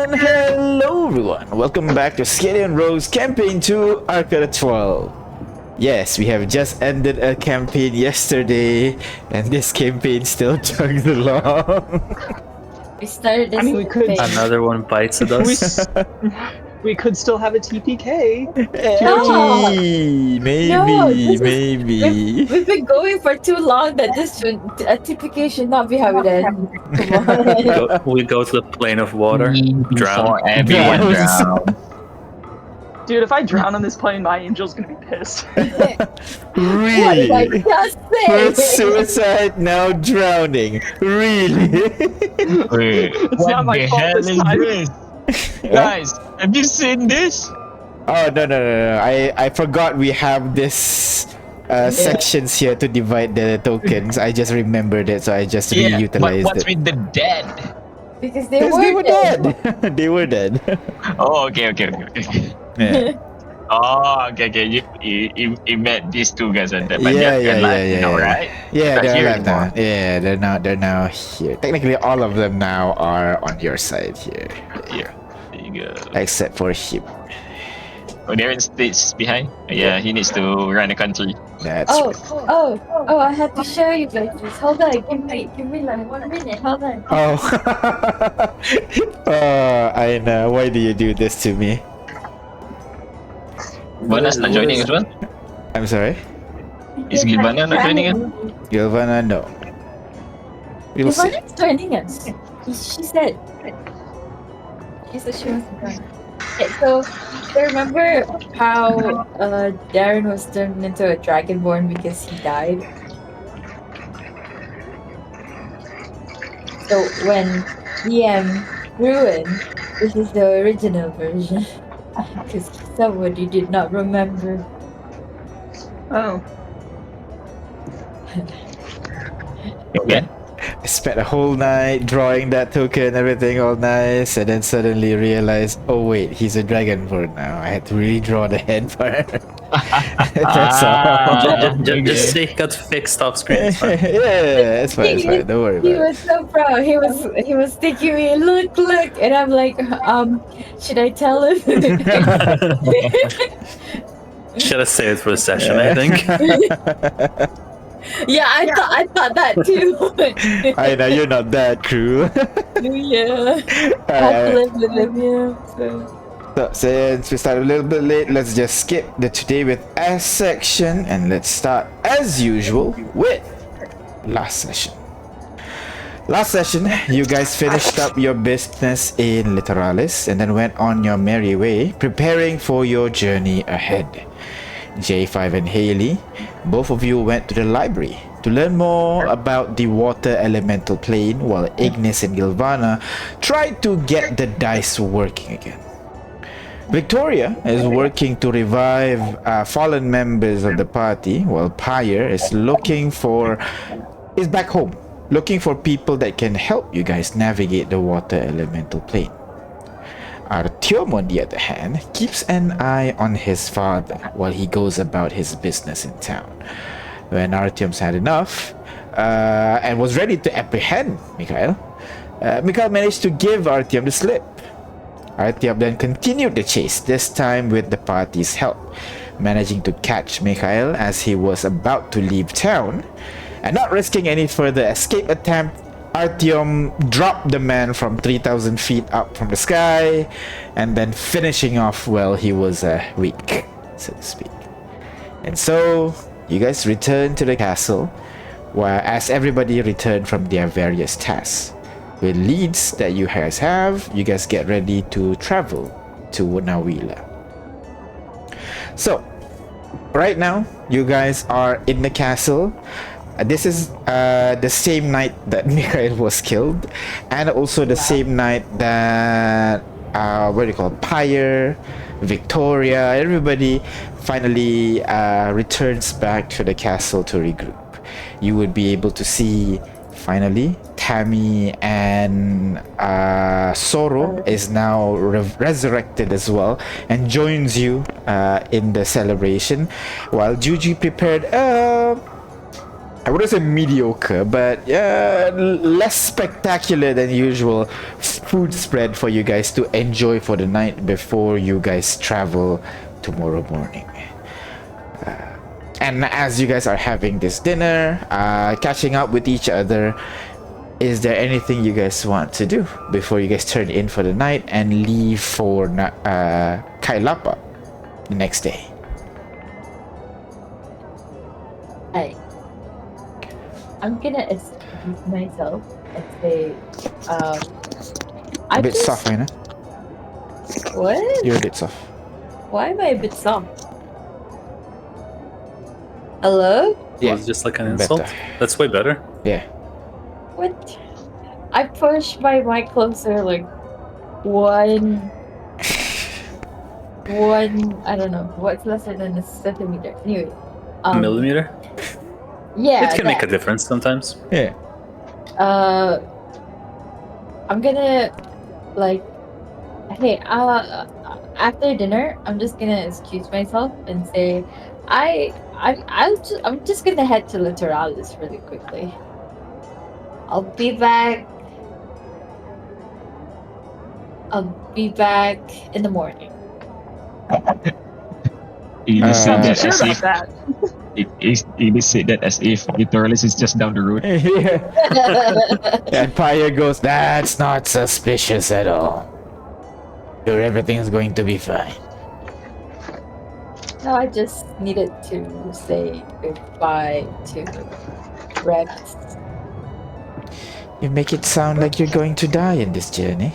And hello everyone, welcome back to Skyllian Rogues Campaign 2 Arcana 12. Yes, we have just ended a campaign yesterday, and this campaign still chugs along. We started this. I mean, we could- campaign. Another one bites at us. We could still have a TPK. Hey, maybe. We've been going for too long that this should a TPK should not be how it ends. Come on. We go to the plane of water, drown. For everyone Drowns. drown. Dude, if I drown on this plane, my angel's gonna be pissed. What did I Really? just say? First suicide, now drowning. Really? Wait, It's not what my the fault hell this is time. this? Guys, have you seen this? Oh no. I forgot we have this sections here to divide the tokens. I just remembered it, so I just But reutilized what's it. with the dead? Because they Yes, were dead. They were dead. Oh, okay. Yeah. Oh, okay. You met these two guys and but Yeah, they're alive now, right? Yeah, Not they're here alive now. anymore. Yeah, they're now here. Technically, all of them now are on your side here, Here you go. except for him. Oh, Darren stays behind. Yeah, he needs to run the country. That's Oh, right. oh! I had to show you guys this. Hold on, give me like 1 minute. Hold on. Oh, I know. Why do you do this to me? Bonas not joining as well? I'm sorry, Is Gilbana not joining us? Gilvana. No. We'll see. Ivana's joining us. She said. She said she was joining. Okay, so remember how Darren was turned into a dragonborn because he died? So when DM ruined, this is the original version. Because somebody did not remember. Oh. Okay. I spent a whole night drawing that token, everything all nice, and then suddenly realized, oh wait, he's a dragonborn now. I had to redraw the head part. That's all. Just say it got fixed off screen. It's fine. Yeah, it's fine. Don't worry He about it. was so proud. He was thinking me, look, and I'm like, should I tell him? Should have saved it for the session, I think. Yeah, I thought that too. I know you're not that cruel. Yeah, I have to live with him. Yeah. So since we started a little bit late, let's just skip the today with us section and let's start as usual with last session. Last session, you guys finished up your business in Literalis and then went on your merry way, preparing for your journey ahead. J5 and Haley, both of you went to the library to learn more about the water elemental plane, while Ignis and Gilvana tried to get the dice working again. Victoria is working to revive fallen members of the party, while Pyre is back home, looking for people that can help you guys navigate the water elemental plane. Artyom, on the other hand, keeps an eye on his father while he goes about his business in town. When Artyom's had enough and was ready to apprehend Mikhail, Mikhail managed to give Artyom the slip. Artyom then continued the chase, this time with the party's help, managing to catch Mikhail as he was about to leave town, and not risking any further escape attempt, Artyom dropped the man from 3,000 feet up from the sky, and then finishing off while he was weak, so to speak. And so, you guys returned to the castle, where as everybody returned from their various tasks. With leads that you guys have, you guys get ready to travel to Nawila. So, right now, you guys are in the castle. This is the same night that Mikhail was killed, and also the same night that Pyre, Victoria, everybody finally returns back to the castle to regroup. You would be able to see finally Tammy and Soro is now resurrected as well and joins you in the celebration, while Juji prepared I wouldn't say mediocre, but less spectacular than usual food spread for you guys to enjoy for the night before you guys travel tomorrow morning. And as you guys are having this dinner, catching up with each other, is there anything you guys want to do before you guys turn in for the night and leave for Kailapa the next day? I'm gonna excuse myself and say, A bit soft, right now? What? You're a bit soft. Why am I a bit soft? Hello? Yeah, It's just like an insult. better. That's way better. Yeah. What? I pushed my mic closer like one. I don't know. What's lesser than a centimeter? Anyway. Millimeter. Yeah. It can make a that. difference sometimes. Yeah. I'm gonna like. Hey. After dinner, I'm just gonna excuse myself and say, I'm just gonna head to Littoralis really quickly. I'll be back in the morning. You said that Sure as about if that. you said that as if Littoralis is just down the road. Yeah. And Pyre goes, that's not suspicious at all. Sure, everything's going to be fine. No, I just needed to say goodbye to Rex. You make it sound like you're going to die in this journey.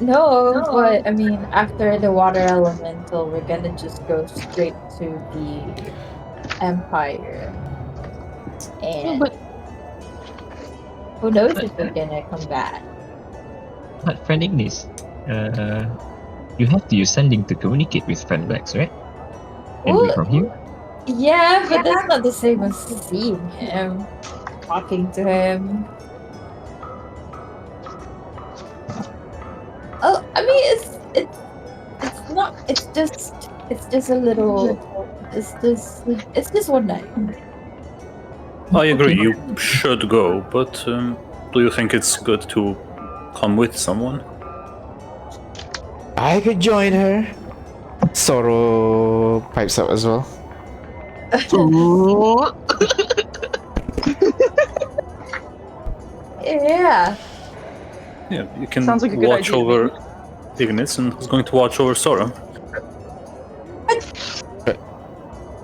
No, but I mean, after the water elemental, we're gonna just go straight to the Empire. And But who knows if we're gonna come back. But friend Ignis, you have to use sending to communicate with friend Rex, right? And we Well, from here. Yeah, but that's not the same as seeing him, talking to him. Oh, I mean, it's not. It's just a little. It's just one night. I agree. You should go, but do you think it's good to come with someone? I could join her. Sorrow pipes up as well. Yeah. Yeah, you can Sounds like a good watch idea, over Ignis, and who's going to watch over Sora?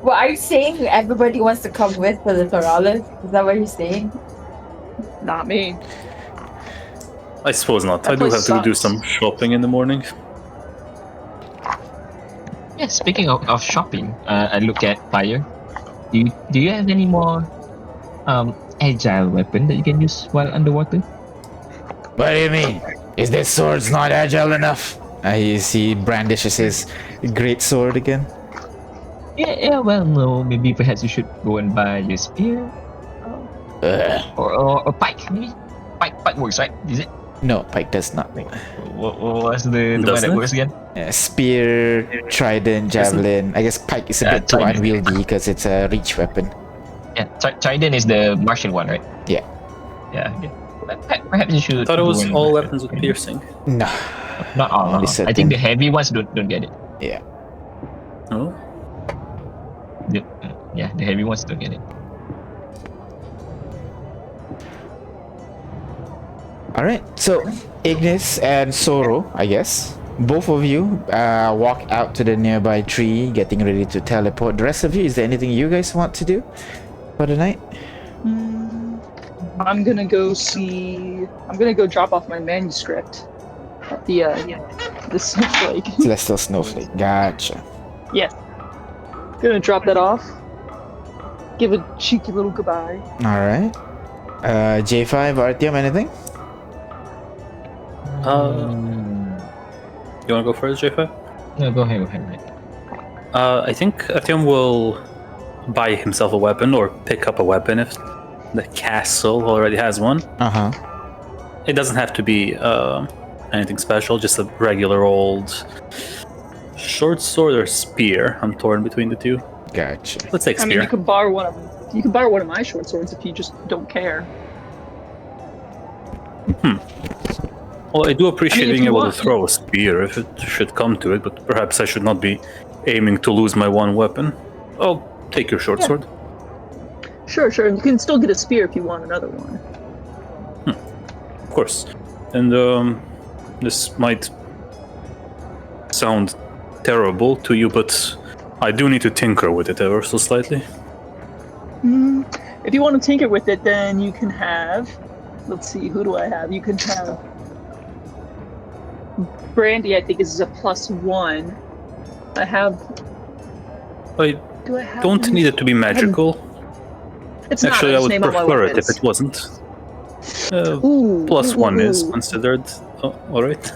Well, are you saying everybody wants to come with for the Torales? Is that what you're saying? not me. I suppose not. That I do place have to do sucks. some shopping in the morning. Yeah, speaking of shopping, I look at Fire. Do you have any more agile weapon that you can use while underwater? What do you mean? Is this sword's not agile enough? You see, brandishes his great sword again. Yeah, well, no, maybe perhaps you should go and buy your spear or pike, maybe. Pike works, right? Is it? No, pike does not. What's the one Doesn't that it? works again? Spear, trident, javelin. I guess pike is a bit too trident. unwieldy because it's a reach weapon. Yeah, trident is the martial one, right? Yeah. Yeah. Perhaps you should. I thought it go was and- all weapons with piercing. No. Not all. Only I certain. think the heavy ones don't get it. Yeah. Oh, Yeah, the heavy ones don't get it. Alright, so Ignis and Sorrow, I guess, both of you walk out to the nearby tree, getting ready to teleport. The rest of you, is there anything you guys want to do for the night? I'm gonna go drop off my manuscript at the snowflake. Celestial Snowflake, gotcha. Yes. Gonna drop that off. Give a cheeky little goodbye. Alright. J5, Artyom, anything? you wanna go first, J5? No, go ahead. I think Artyom will buy himself a weapon or pick up a weapon if the castle already has one. Uh-huh. It doesn't have to be anything special, just a regular old short sword or spear. I'm torn between the two. Gotcha. Let's take I mean, spear. you could borrow one of them. You can borrow one of my short swords if you just don't care. Well, I do appreciate if being you able want- to throw a spear if it should come to it, but perhaps I should not be aiming to lose my one weapon. I'll take your short Yeah. sword. Sure. You can still get a spear if you want another one. Of course. And this might sound terrible to you, but I do need to tinker with it ever so slightly. If you want to tinker with it, then you can have. Let's see, who do I have? You can have Brandy. I think is a +1. I have. I Do I have? don't need it to be magical. It's not. Actually, I just would name all my prefer it if weapons. it wasn't. Ooh, +1 is ooh. considered alright.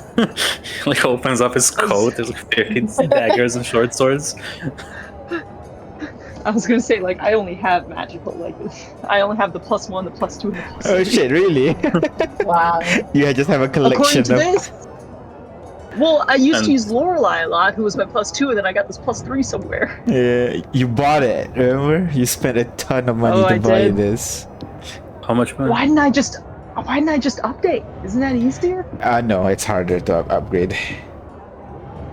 Like opens up his coat, there's like 50 daggers and short swords. I was gonna say, like, I only have magical, like, I only have the +1, the +2, and the +3. Oh shit, really? Wow. You just have a According collection to of. this. Well, I used to And- use Lorelei a lot, who was my +2, and then I got this +3 somewhere. Yeah, you bought it, remember? You spent a ton of money Oh, to I buy did. this. How much money? Why didn't I just update? Isn't that easier? No, it's harder to upgrade.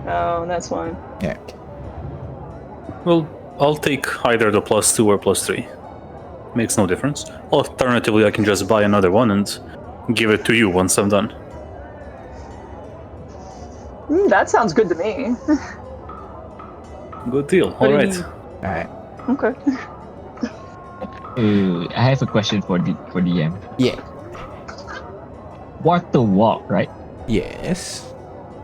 Oh, that's fine. Yeah. Well, I'll take either the +2 or +3. Makes no difference. Alternatively, I can just buy another one and give it to you once I'm done. That sounds good to me. Good deal. What do you Alright. mean? Alright. Okay. I have a question for DM. Yeah. Water walk, right? Yes.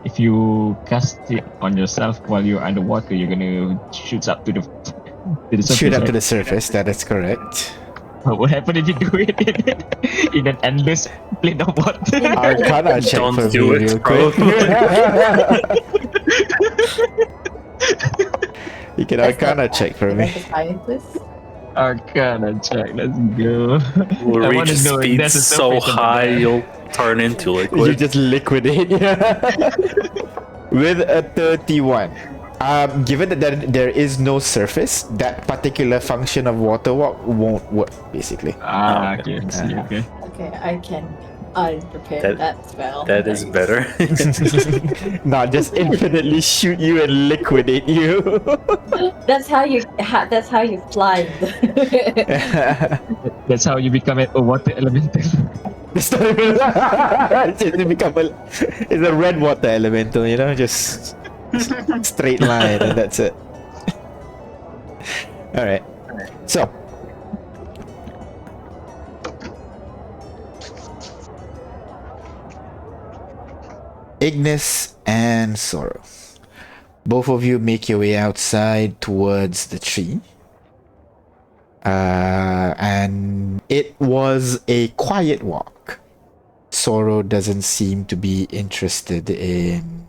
If you cast it on yourself while you're underwater, you're gonna shoot up to the surface. Shoot up to right? the surface, that is correct. But what happens if you do it in an endless plane of water? Arcana check Don't for do me it, real bro. quick. You can That's Arcana not check for bad. me. That's a scientist. Arcana check. Let's go. We'll I reach wanna know if speed there's a so surface over high there. you'll turn into You liquid. just liquidate. With a 31. Given that there is no surface, that particular function of water walk won't work, basically. Ah, okay. okay. I see, okay. Okay, I can unprepare that spell. That is Nice. better. Not just infinitely shoot you and liquidate you. That's how you. That's how you fly. That's how you become a water elemental. It's not even. It's a red water elemental, you know, just straight line and that's it. All right. So. Ignis and Sorrow. Both of you make your way outside towards the tree. And it was a quiet walk. Sorrow doesn't seem to be interested in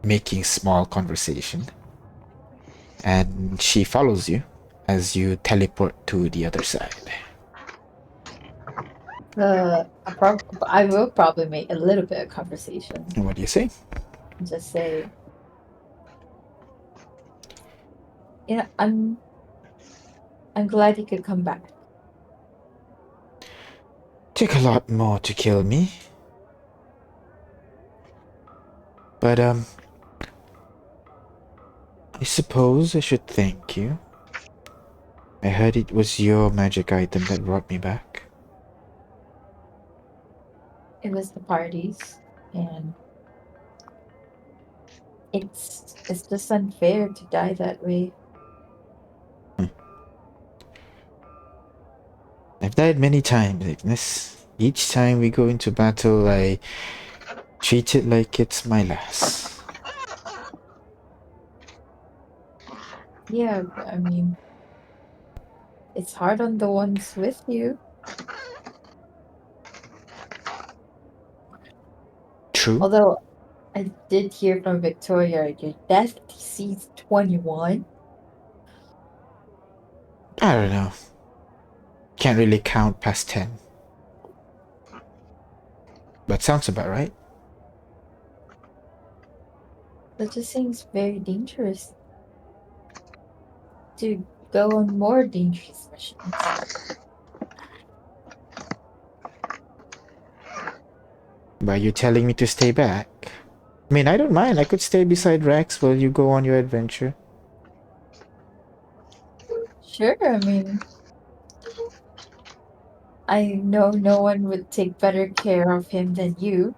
making small conversation. And she follows you as you teleport to the other side. I will probably make a little bit of conversation. And what do you say? Just say, you know, I'm glad you could come back. Took a lot more to kill me. But, I suppose I should thank you. I heard it was your magic item that brought me back. It was the parties, and it's just unfair to die that way. I've died many times, Ignis. Each time we go into battle, I treat it like it's my last. Yeah, but I mean, it's hard on the ones with you. True. Although I did hear from Victoria, your death DC's 21. I don't know. Can't really count past 10. But sounds about right. That just seems very dangerous. Dude, go on more dangerous missions. But you're telling me to stay back? I mean, I don't mind. I could stay beside Rex while you go on your adventure. Sure, I mean, I know no one would take better care of him than you.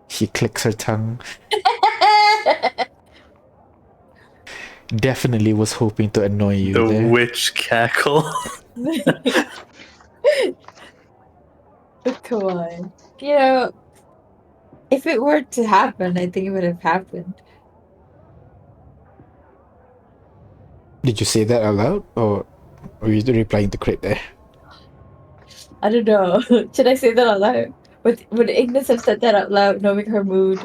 She clicks her tongue. Definitely was hoping to annoy you The there. witch cackle. But come on. You know, if it were to happen, I think it would have happened. Did you say that aloud, or were you replying to Crit there? I don't know. Should I say that out loud? Would Ignis have said that out loud, knowing her mood?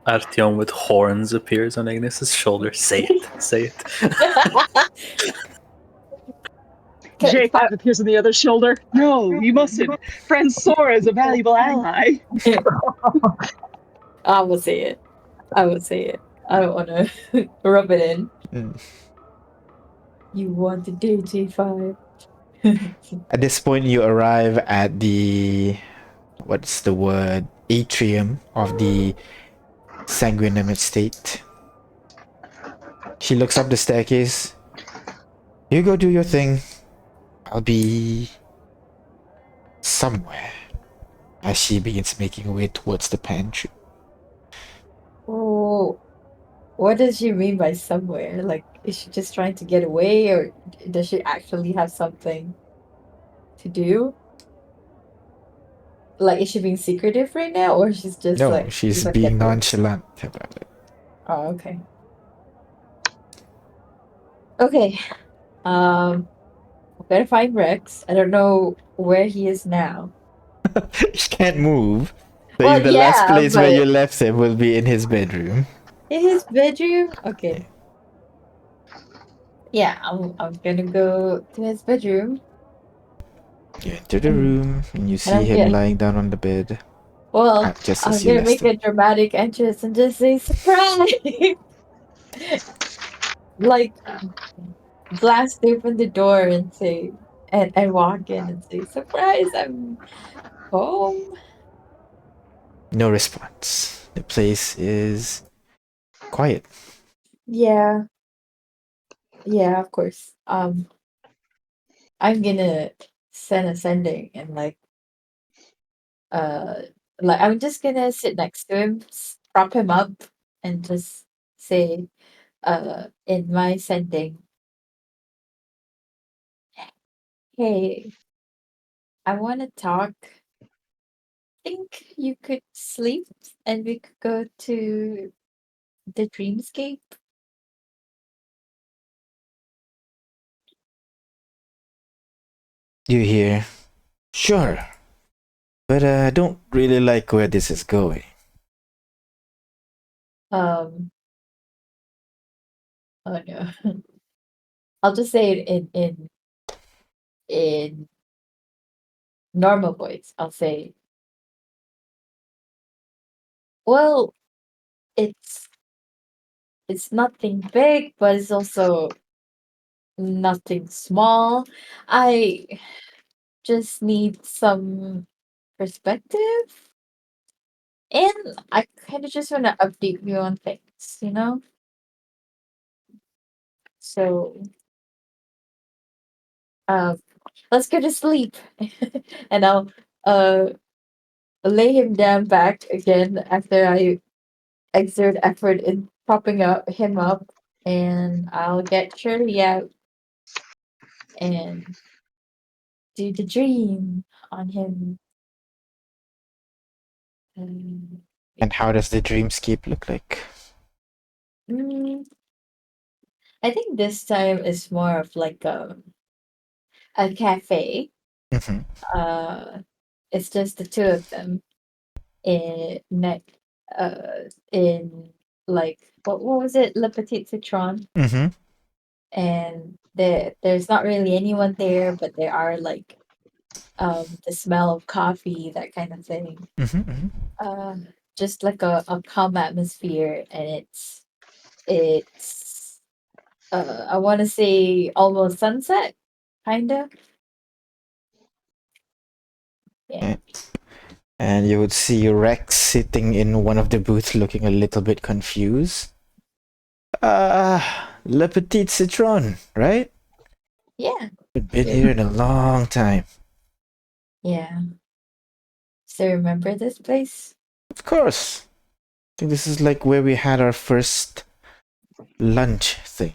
Artyom with horns appears on Agnes's shoulder. Say it. Say it. J5 appears on the other shoulder. No, you mustn't. Friend Sora is a valuable ally. I will say it. I will say it. I don't want to rub it in. Mm. You want the DJ5. At this point, you arrive at the what's the word? Atrium of the Sanguinum estate. She looks up the staircase. You go do your thing. I'll be somewhere. As she begins making her way towards the pantry. Oh, what does she mean by somewhere? Like, is she just trying to get away, or does she actually have something to do? Like, is she being secretive right now, or she's just No, like she's gonna being get there? nonchalant about it. Oh, okay. Okay. I'm gonna find Rex. I don't know where he is now. He can't move. So Well, the last yeah, place where but you left him will be in his bedroom. in his bedroom. Okay. Yeah, I'm gonna go to his bedroom. You enter the And- room and you see I'm him gonna- lying down on the bed. Well, Just I'm as you gonna left make a him. dramatic entrance and just say surprise. Like blast open the door and say and walk in and say surprise, I'm home. No response. The place is quiet. Yeah, yeah, of course. I'm gonna send a sending and uh I'm just gonna sit next to him, prop him up, and just say in my sending, hey, I want to talk. Think you could sleep and we could go to the dreamscape? You hear, sure, but I don't really like where this is going. Um, oh no. I'll just say it in normal voice. I'll say, well, it's it's nothing big, but it's also nothing small. I just need some perspective, and I kind of just want to update you on things, you know. So, um, let's go to sleep, and I'll uh lay him down back again after I exert effort in propping up him up, and I'll get Shirley out and do the dream on him. Um, And how does the dreamscape look like? mm, I think this time is more of like a cafe. Mm-hmm. Uh, it's just the two of them in in like what was it, Le Petit Citron, Mm-hmm. and there's not really anyone there, but there are like the smell of coffee, that kind of thing. Mm-hmm. Uh, just like a calm atmosphere, and it's I want to say almost sunset, kinda. Yeah. And you would see Rex sitting in one of the booths looking a little bit confused. Le Petit Citron, right? Yeah. Been here in a long time. Yeah. So remember this place? Of course. I think this is like where we had our first lunch thing.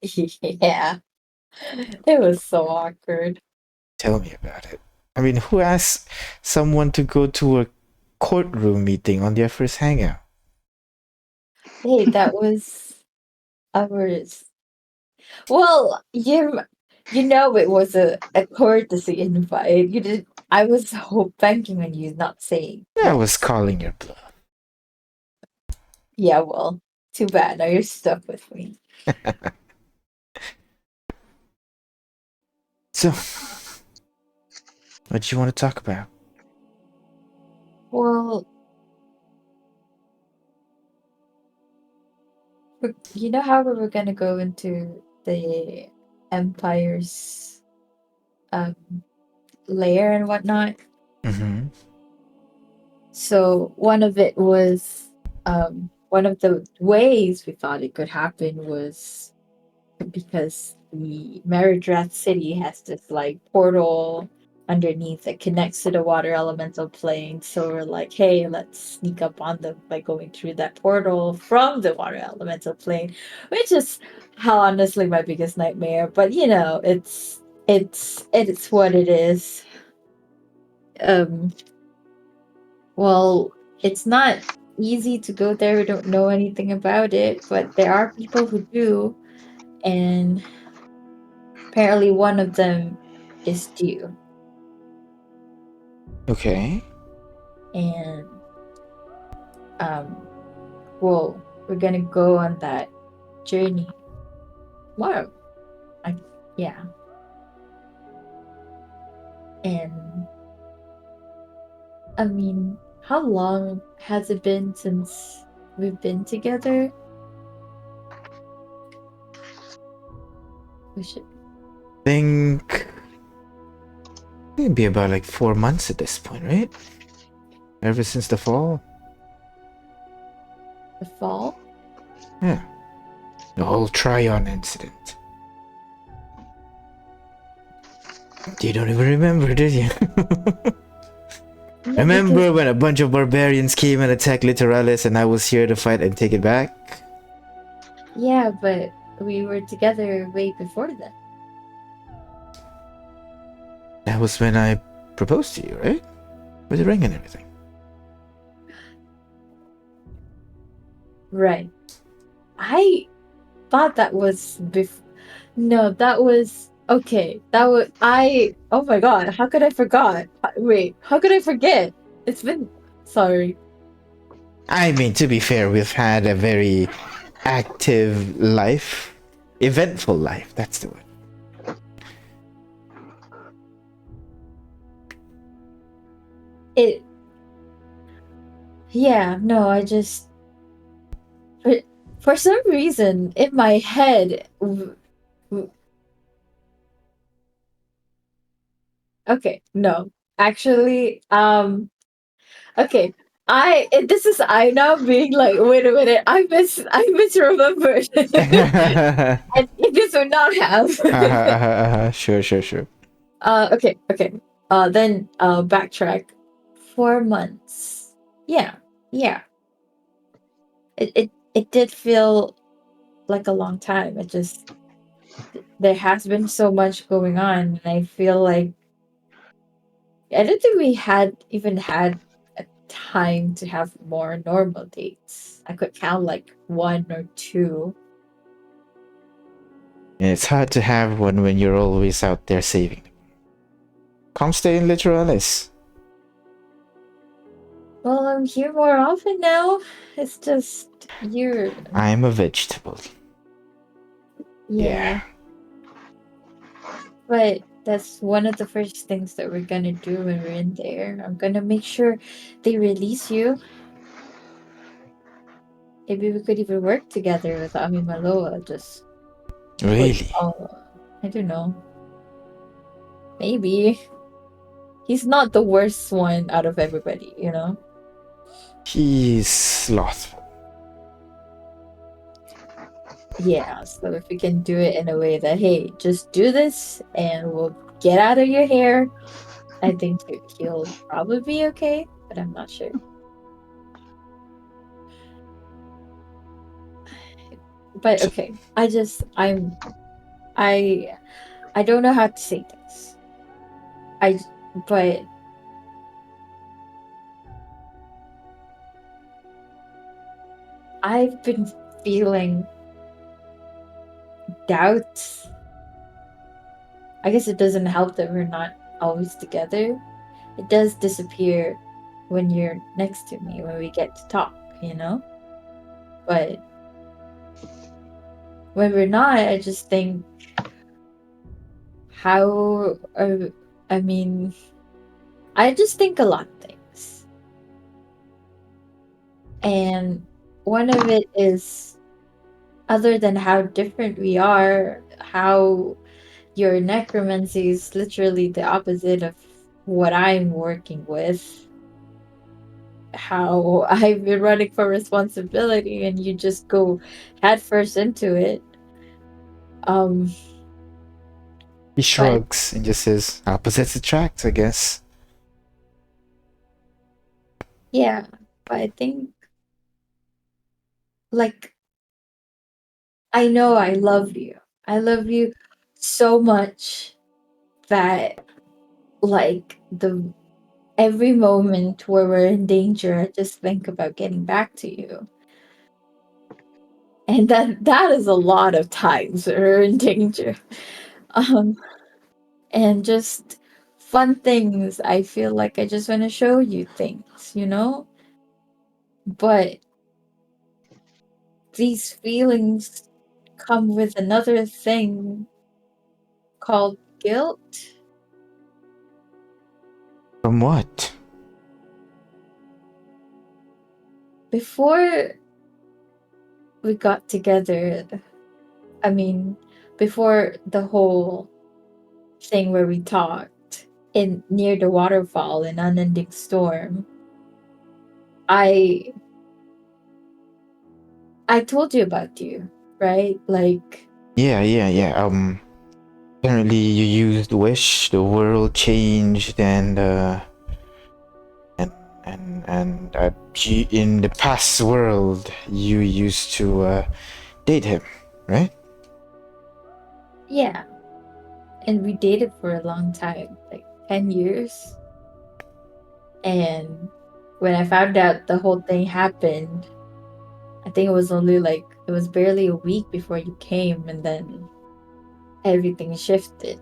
Yeah. It was so awkward. Tell me about it. I mean, who asks someone to go to a courtroom meeting on their first hangout? Hey, that was ours. Well, you know it was a courtesy invite. You did. I was banking on you not saying I was yes. calling your bluff. Yeah, well, too bad. Now you're stuck with me. So, what do you want to talk about? Well, you know how we were gonna go into the Empire's um lair and whatnot? Mm-hmm. So one of it was one of the ways we thought it could happen was because the Meridrath city has this like portal underneath that connects to the water elemental plane. So we're like, hey, let's sneak up on them by going through that portal from the water elemental plane, which is how honestly my biggest nightmare. But you know, it's what it is. Um, well, it's not easy to go there. We don't know anything about it, but there are people who do, and apparently, one of them is due, Okay. and well, we're gonna go on that journey tomorrow. Yeah, and I mean, how long has it been since we've been together? We should. Think maybe about like 4 months at this point, right? Ever since the fall. The fall. Yeah. The whole Tryon incident. You don't even remember, did you? No, Remember because when a bunch of barbarians came and attacked Literalis and I was here to fight and take it back? yeah, but we were together way before that. That was when I proposed to you, right? With the ring and everything. Right. I thought that was No, that was okay. That was Oh my god! How could I forgot? Wait, how could I forget? It's been. Sorry. I mean, to be fair, we've had a very active life. Eventful life, that's the word. It. Yeah. No, I just. For some reason, in my head. Okay. No. Actually. Okay. This is I now being like, wait a minute. I misremembered. And this would not have. Sure. Okay. Then backtrack. 4 months. Yeah. Yeah. It did feel like a long time. It just there has been so much going on, and I feel like I don't think we had a time to have more normal dates. I could count like one or two. It's hard to have one when you're always out there saving them. Come stay in Literalis. Well, I'm here more often now. It's just you're. I'm a vegetable. Yeah. But that's one of the first things that we're gonna do when we're in there. I'm gonna make sure they release you. Maybe we could even work together with Ami Maloa. Just Really? Oh, I don't know. Maybe. He's not the worst one out of everybody, you know? He's slothful. Yeah, so if we can do it in a way that, hey, just do this and we'll get out of your hair, I think he'll probably be okay, but I'm not sure. But So- okay, I don't know how to say this. But I've been feeling doubts. I guess it doesn't help that we're not always together. It does disappear when you're next to me, when we get to talk, you know? But when we're not, I just think, how, I mean, I just think a lot of things. And one of it is, other than how different we are, how your necromancy is literally the opposite of what I'm working with. How I've been running for responsibility and you just go headfirst into it. He But shrugs and just says, opposites attract, I guess. yeah, but I think, like, I know I love you. I love you so much that, like, the every moment where we're in danger, I just think about getting back to you. And that is a lot of times we're in danger. Um, and just fun things. I feel like I just want to show you things, you know? But these feelings come with another thing called guilt. From what? Before we got together, I mean, before the whole thing where we talked in near the waterfall in Unending Storm, I told you about you, right? Like, Yeah. Apparently you used Wish, the world changed, in the past world, you used to date him, right? yeah. And we dated for a long time, like 10 years. And when I found out the whole thing happened, I think it was barely a week before you came, and then everything shifted.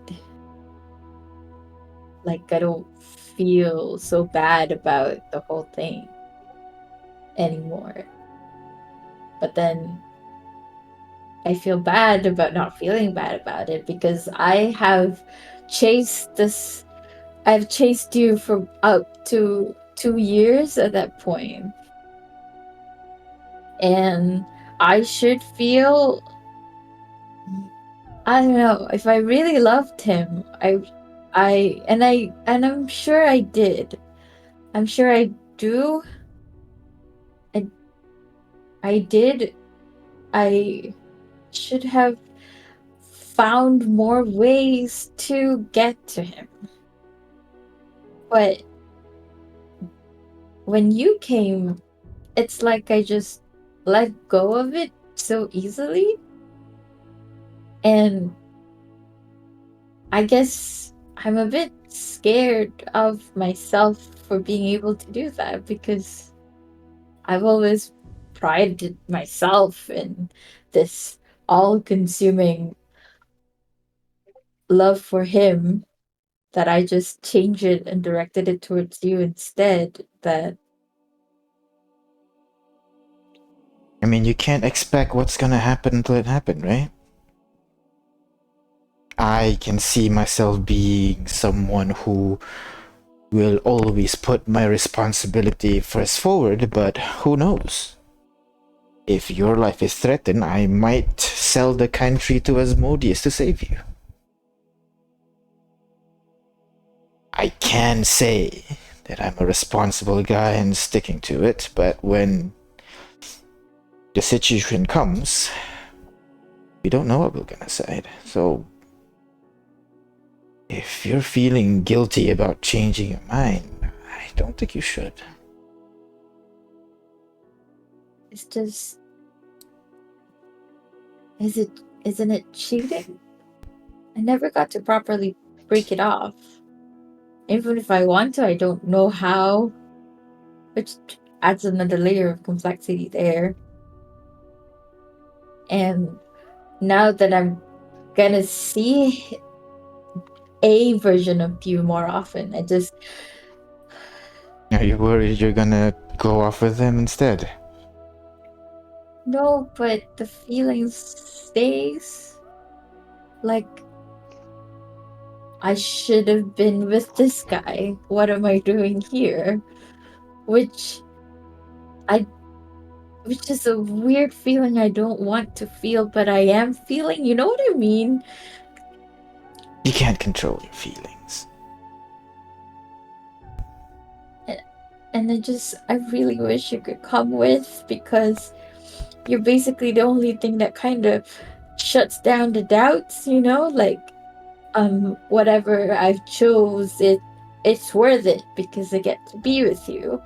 Like, I don't feel so bad about the whole thing anymore. But then I feel bad about not feeling bad about it because chased this I've chased you for up to 2 years at that point. And I should feel, I don't know, if I really loved him, and I'm sure I did. I'm sure I do. I did. I should have found more ways to get to him. But when you came, it's like I just let go of it so easily. And I guess I'm a bit scared of myself for being able to do that because I've always prided myself in this all consuming love for him that I just changed it and directed it towards you instead. That, I mean, you can't expect what's gonna happen until it happened, right? I can see myself being someone who will always put my responsibility first forward, but who knows? If your life is threatened, I might sell the country to Asmodeus to save you. I can say that I'm a responsible guy and sticking to it, but when the situation comes, we don't know what we're gonna decide. So, if you're feeling guilty about changing your mind, I don't think you should. It's just. Isn't it cheating? I never got to properly break it off. Even if I want to, I don't know how. Which adds another layer of complexity there. And now that I'm gonna see a version of you more often, Are you worried you're gonna go off with him instead? no, but the feeling stays. Like, I should have been with this guy. What am I doing here? Which is a weird feeling I don't want to feel, but I am feeling. You know what I mean? You can't control your feelings. And I really wish you could come with, because you're basically the only thing that kind of shuts down the doubts, you know? Like, whatever I've chose, it's worth it because I get to be with you.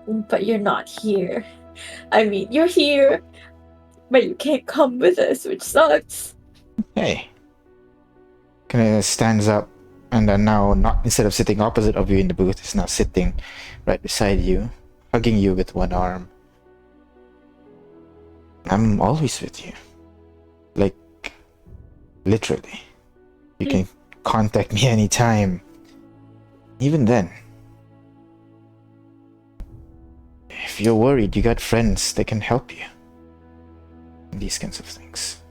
But you're not here. I mean, you're here, but you can't come with us, which sucks. Hey. Kinda stands up and then now, not instead of sitting opposite of you in the booth, is now sitting right beside you, hugging you with one arm. I'm always with you. Like, literally. You can contact me anytime. Even then. If you're worried, you got friends that can help you. These kinds of things.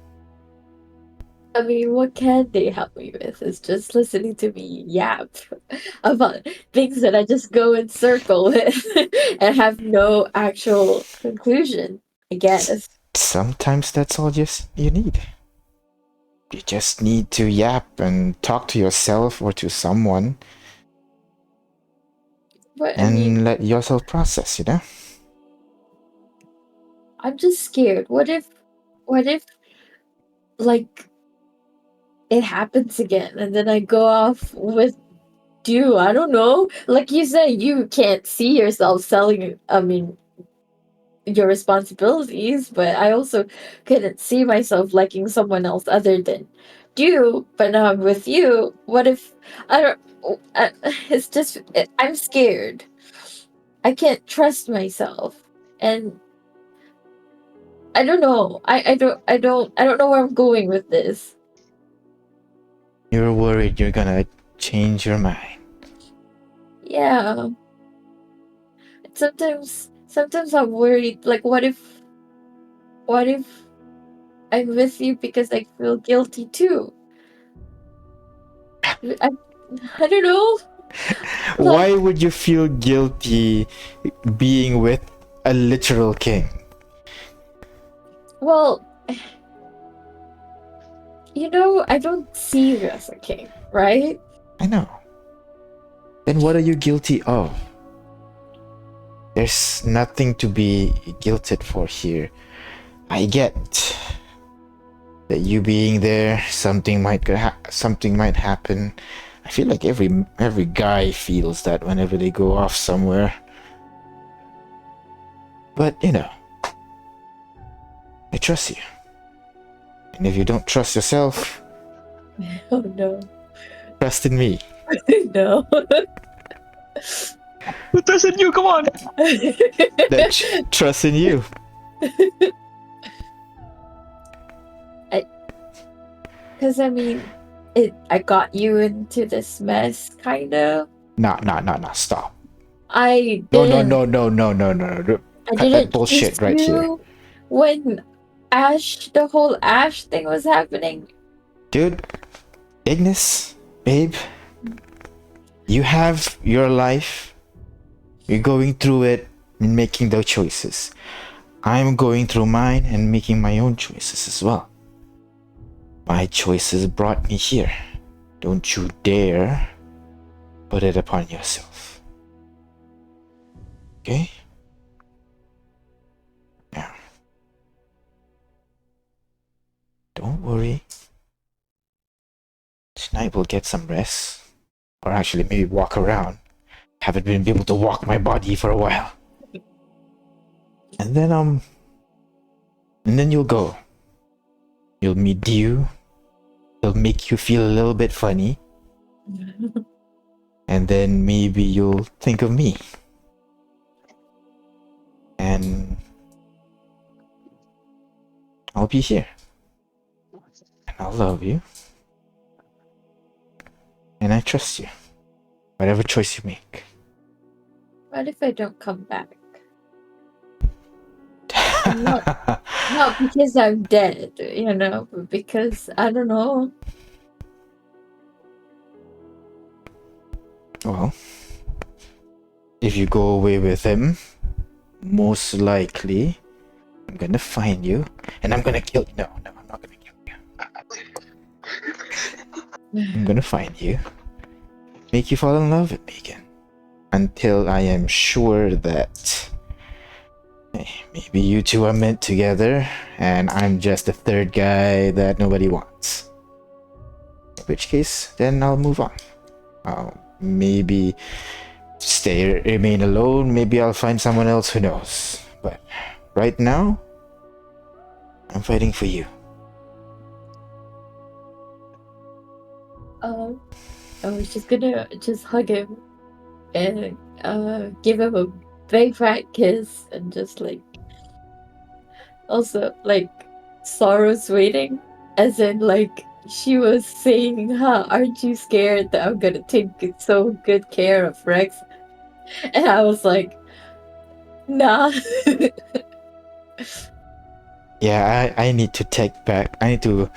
I mean, what can they help me with? It's just listening to me yap about things that I just go in circle with and have no actual conclusion, I guess. Sometimes that's all you need. You just need to yap and talk to yourself or to someone But I and mean, let yourself process, you know? I'm just scared. What if, like, it happens again and then I go off with you? I don't know. Like you said, you can't see yourself selling, I mean, your responsibilities, but I also couldn't see myself liking someone else other than you. But now I'm with you. What if I don't? It's just I'm scared. I can't trust myself, and I don't know. I don't know where I'm going with this. You're worried you're gonna change your mind. Yeah. Sometimes I'm worried. Like, what if I'm with you because I feel guilty too? I, I don't know. Why would you feel guilty being with a literal king? Well, you know, I don't see you as a king, right? I know. Then what are you guilty of? There's nothing to be guilted for here. I get that you being there, something might happen. I feel like every guy feels that whenever they go off somewhere. But you know, I trust you. And if you don't trust yourself, Oh no. trust in me. No. Who doesn't you? Come on. That trust in you. Because I mean, I got you into this mess, kind of. Nah, stop. I No. didn't. I Cut that didn't bullshit kiss right here. you when the whole Ash thing was happening. Dude, Ignis, babe, you have your life. You're going through it and making those choices. I'm going through mine and making my own choices as well. My choices brought me here. Don't you dare put it upon yourself. Okay? Now, don't worry. Tonight we'll get some rest. Or actually, maybe walk around. Haven't been able to walk my body for a while. And then you'll go. You'll meet Dew. He'll make you feel a little bit funny. And then maybe you'll think of me. And I'll be here. And I'll love you. And I trust you. Whatever choice you make. What if I don't come back? Not because I'm dead, but because, I don't know. Well, if you go away with him, most likely I'm gonna find you and I'm gonna kill you. No, I'm not gonna kill you. I'm gonna find you, make you fall in love with me again, until I am sure that maybe you two are meant together and I'm just the third guy that nobody wants. In which case, then I'll move on. I'll maybe remain alone. Maybe I'll find someone else, who knows. But right now, I'm fighting for you. I was just gonna hug him and give him a big fat kiss and just also sorrow's waiting, as in she was saying, aren't you scared that I'm gonna take so good care of Rex? And I was like, nah. Yeah, I need to I need to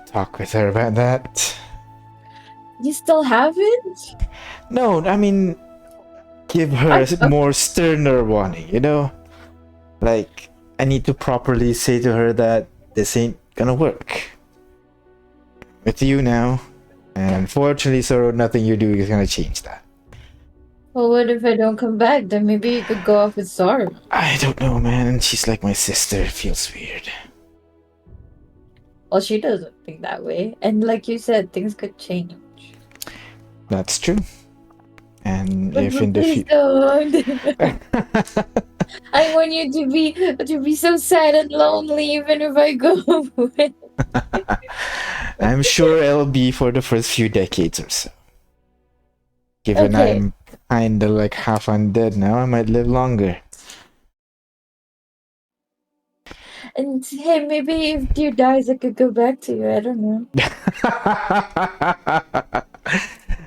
talk with her about that. You still haven't? No, I mean, give her a more sterner warning, I need to properly say to her that this ain't gonna work. With you now, and unfortunately, Soro, nothing you do is gonna change that. Well, what if I don't come back? Then maybe you could go off with Zara. I don't know, man. She's like my sister. It feels weird. Well, she doesn't think that way. And like you said, things could change. That's true. And But if in the please future, I want you to be so sad and lonely even if I go away. I'm sure it'll be for the first few decades or so. Given Okay. I'm kinda half undead now, I might live longer. And hey, maybe if Dew dies, I could go back to you. I don't know.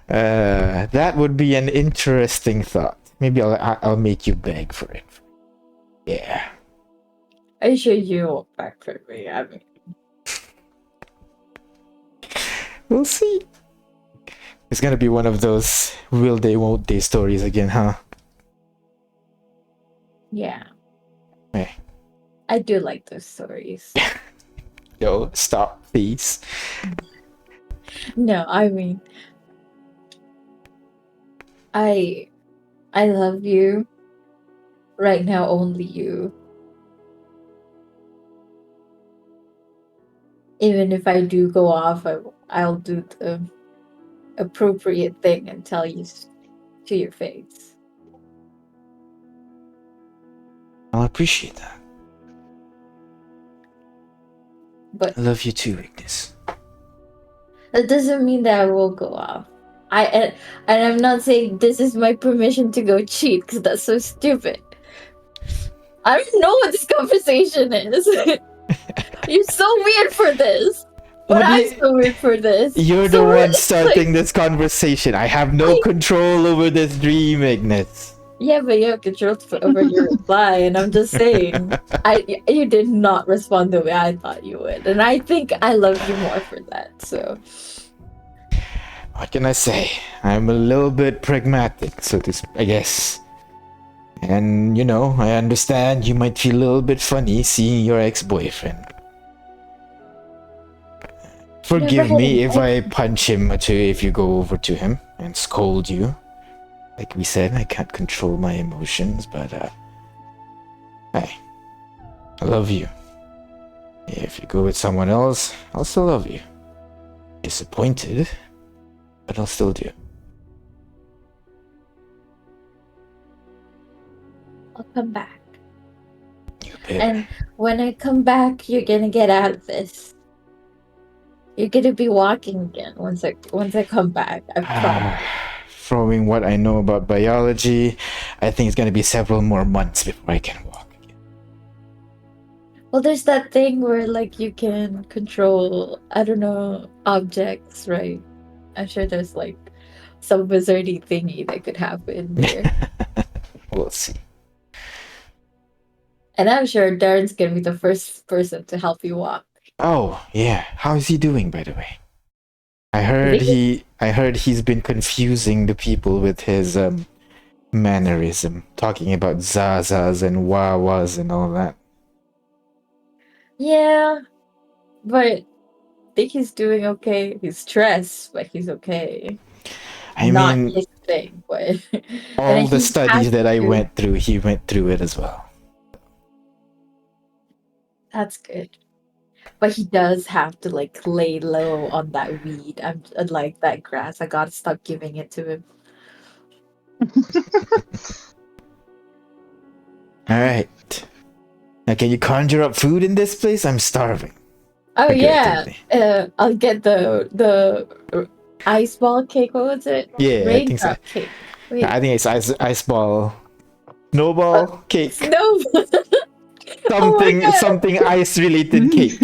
That would be an interesting thought. Maybe I'll make you beg for it. Yeah. Are you sure you won't back for me? I mean, We'll see. It's gonna be one of those will they won't they stories again, huh? yeah. Eh. I do like those stories. Yo, stop, please. No, I mean, I love you. Right now, only you. Even if I do go off, I'll do the appropriate thing and tell you to your face. I'll appreciate that. But I love you too, Ignis. that doesn't mean that I will go off. And I'm not saying this is my permission to go cheat, because that's so stupid. I don't know what this conversation is. You're so weird for this. But I'm so weird for this. You're So the we're- one starting this conversation. I have no control over this dream, Ignis. Yeah, but you have control over your reply, and I'm just saying, you did not respond the way I thought you would, and I think I love you more for that. So, What can I say? I'm a little bit pragmatic, so I guess. And, I understand you might feel a little bit funny seeing your ex-boyfriend. Forgive Never me had if an I punch him if you go over to him and scold you. Like we said, I can't control my emotions, but, hey, I love you. If you go with someone else, I'll still love you. Disappointed, but I'll still do. I'll come back. You better. And when I come back, you're gonna get out of this. You're gonna be walking again once I come back. I promise. From what I know about biology, I think it's gonna be several more months before I can walk again. Well, there's that thing where like you can control, I don't know, objects, right? I'm sure there's like some wizardy thingy that could happen there. We'll see. And I'm sure Darren's gonna be the first person to help you walk. Oh, yeah. How is he doing, by the way? I heard he's been confusing the people with his mannerism, talking about zazas and wawas and all that. Yeah, but I think he's doing okay. He's stressed, but he's okay. I Not mean, his thing, but all the he studies has that I to- went through, he went through it as well. That's good. But he does have to like lay low on that weed. I'm like that grass. I gotta stop giving it to him. Alright. Now, can you conjure up food in this place? I'm starving. Oh yeah. Figuratively. I'll get the ice ball cake. What was it? Yeah, I think so. Raindrop cake. Wait. I think it's ice ball, snowball, cake, No. Oh my God. something ice related cake.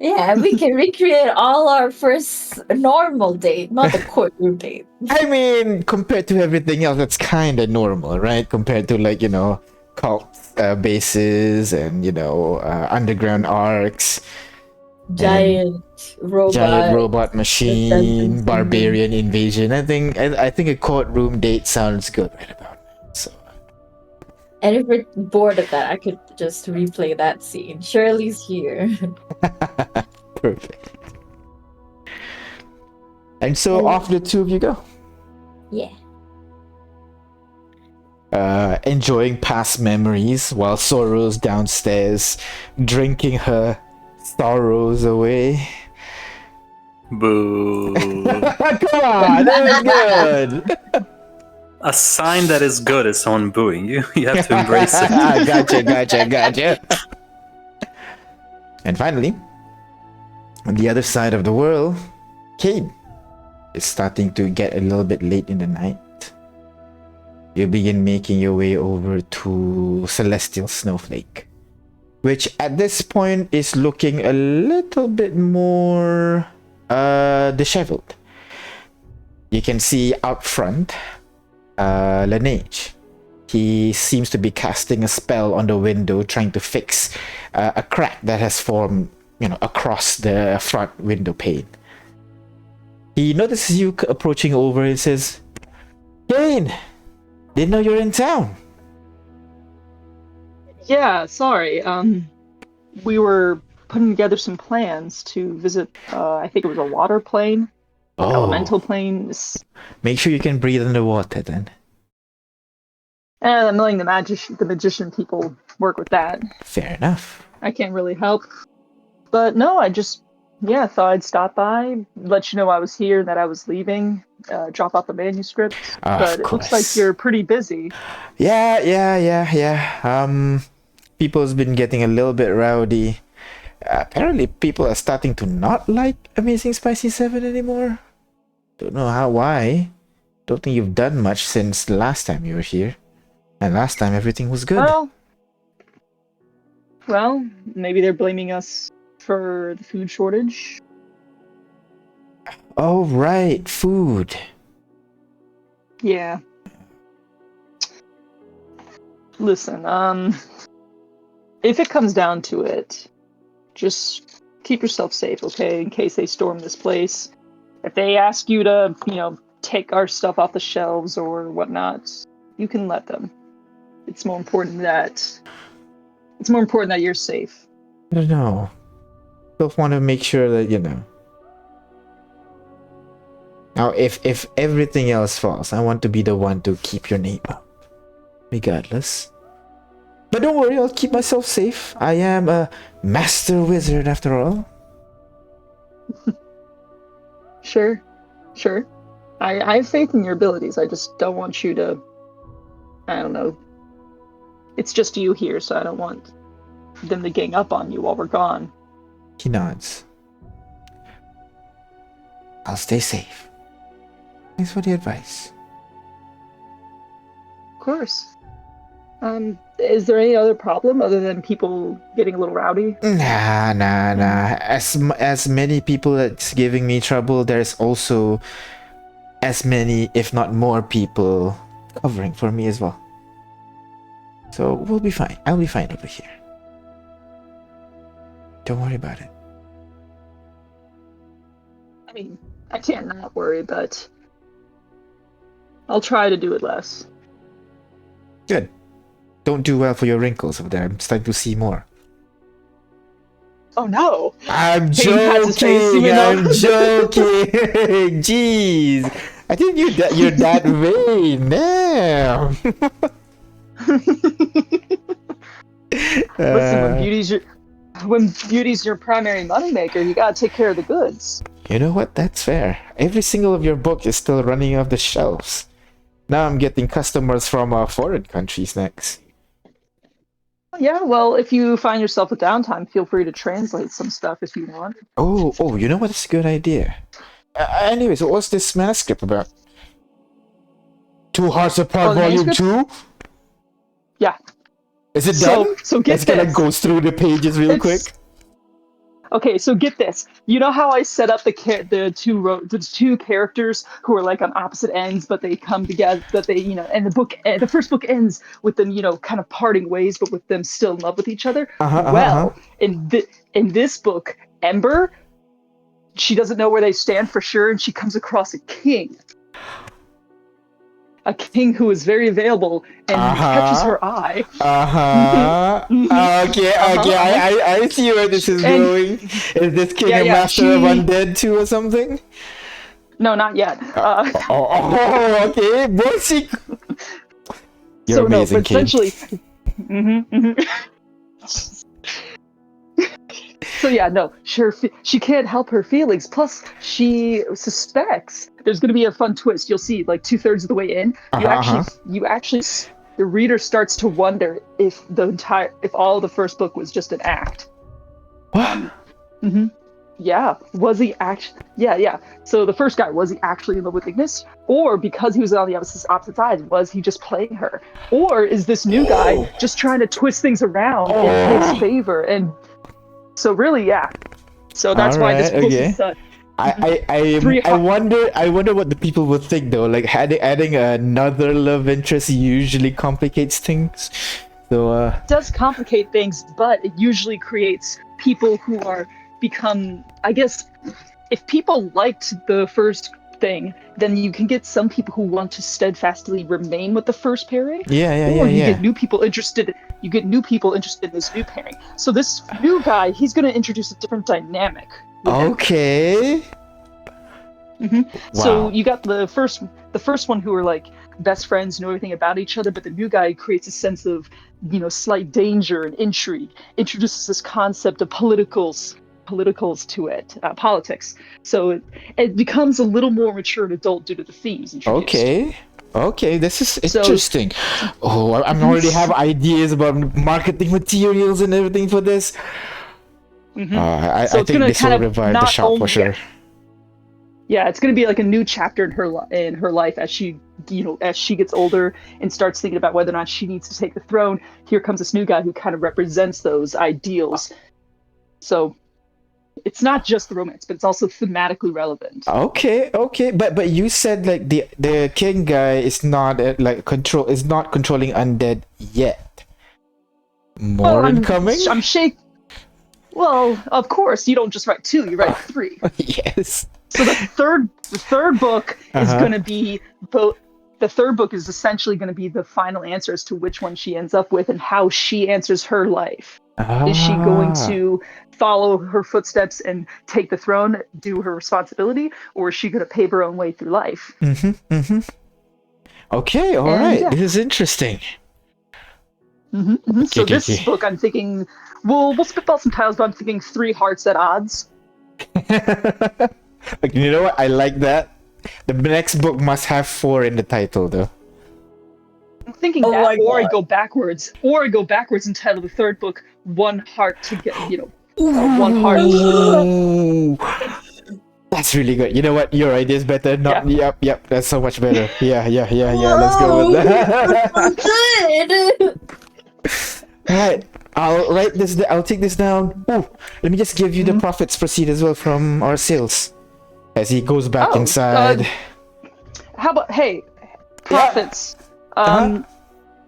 Yeah, we can recreate all our first normal date, not the courtroom date. I mean, compared to everything else, that's kind of normal, right? Compared to like cult bases and underground arcs, Giant robot machine, dungeons. barbarian invasion. I think a courtroom date sounds good right about now. So. And if we're bored of that, I could just replay that scene. Shirley's here. Perfect. And so off the two of you go. Yeah. Enjoying past memories while Sorrow's downstairs drinking her sorrows away. Boo. Come on, that was good. A sign that is good is someone booing you. You have to embrace it. Gotcha. And finally, on the other side of the world, Cade is starting to get a little bit late in the night. You begin making your way over to Celestial Snowflake, which at this point is looking a little bit more disheveled. You can see out front Laneige. He seems to be casting a spell on the window, trying to fix a crack that has formed, across the front window pane. He notices you approaching over and says, "Kane, didn't know you're in town." Yeah, sorry. We were putting together some plans to visit, I think it was a water plane, elemental plane. Make sure you can breathe underwater then. And I'm letting the magician people work with that. Fair enough. I can't really help. But no, I just, thought I'd stop by, let you know I was here, that I was leaving, drop off the manuscript. But it looks like you're pretty busy. Yeah. People's been getting a little bit rowdy. Apparently, people are starting to not like Amazing Spicy 7 anymore. Don't know why. Don't think you've done much since the last time you were here. And last time everything was good. Well, maybe they're blaming us for the food shortage. Oh, right. Food. Yeah. Listen, if it comes down to it, just keep yourself safe, okay? In case they storm this place. If they ask you to, take our stuff off the shelves or whatnot, you can let them. It's more important that you're safe. I don't know. Still want to make sure that, Now, if everything else falls, I want to be the one to keep your name up. Regardless. But don't worry, I'll keep myself safe. I am a master wizard after all. Sure. I have faith in your abilities. I just don't want you to... I don't know. It's just you here, so I don't want them to gang up on you while we're gone. He nods. I'll stay safe. Thanks for the advice. Of course. Is there any other problem other than people getting a little rowdy? Nah. As many people that's giving me trouble, there's also as many, if not more, people covering for me as well. So we'll be fine. I'll be fine over here. Don't worry about it. I mean, I can't not worry, but I'll try to do it less. Good. Don't do well for your wrinkles over there. I'm starting to see more. Oh no! I'm Peyton pats his face, joking. even though- I'm joking. Jeez, I think you're that vain. Damn. Listen, when beauty's your primary moneymaker, you gotta take care of the goods. You know what? That's fair. Every single of your book is still running off the shelves. Now I'm getting customers from foreign countries next. Yeah, well, if you find yourself with downtime, feel free to translate some stuff if you want. Oh, you know what? That's a good idea. Anyways, what was this manuscript about? Two Hearts Apart, the Volume manuscript? 2? Yeah. Is it done? So get Let's gonna this. go through the pages real quick. Okay, so get this. You know how I set up the two characters who are like on opposite ends, but they come together. That they, and the first book ends with them, kind of parting ways, but with them still in love with each other. In this book, Ember, she doesn't know where they stand for sure, and she comes across a king who is very available and catches her eye. Okay. I see where this is going. Is this king a master of undead too or something? No, not yet. Okay, Bossy. You're amazing, but essentially, So yeah, no, sure, she can't help her feelings. Plus, she suspects there's going to be a fun twist. You'll see, like 2/3 of the way in, the reader starts to wonder if all the first book was just an act. What? Yeah, was he actually? Yeah. So the first guy, was he actually in love with Ignis, or because he was on the opposite side, was he just playing her, or is this new guy just trying to twist things around in his favor? And so really, yeah. So that's why this book is I wonder what the people would think though. Like adding another love interest usually complicates things. So it does complicate things, but it usually creates people who become, I guess, if people liked the first thing, then you can get some people who want to steadfastly remain with the first pairing. Yeah. Get new people interested. You get new people interested in this new pairing. So this new guy, he's going to introduce a different dynamic. Okay. Wow. Wow. So you got the first one who are like best friends, know everything about each other, but the new guy creates a sense of, slight danger and intrigue. Introduces this concept of politicals to it, politics. So it becomes a little more mature and adult due to the themes introduced. Okay, this is interesting. I'm already have ideas about marketing materials and everything for this. I think this will revive the shop for sure. Yeah, it's going to be like a new chapter in her life as she gets older and starts thinking about whether or not she needs to take the throne. Here comes this new guy who kind of represents those ideals. So it's not just the romance, but it's also thematically relevant. Okay, but you said like the king guy is not controlling undead yet. More incoming? I'm shaking. Well, of course, you don't just write 2; you write 3. Yes. So the third book is going to be both. the third book is essentially going to be the final answer as to which one she ends up with and how she answers her life. Is she going to follow her footsteps and take the throne, do her responsibility, or is she going to pave her own way through life? Okay, all And, right. yeah. This is interesting. So Okay, this okay. book, I'm thinking, we'll spitball some titles, but I'm thinking 3 hearts at odds. Like, you know what? I like that. The next book must have 4 in the title, though. I'm thinking Oh my that, or I God. go backwards, and title the third book "One Heart" to get, one heart. Ooh. That's really good. You know what? Your idea is better. Not. Yeah. Yep. That's so much better. Yeah. Let's go with that. Good. All right. I'll write this. I'll take this down. Ooh. Let me just give you the profits proceed as well from our sales. As he goes back Oh, inside. How about profits?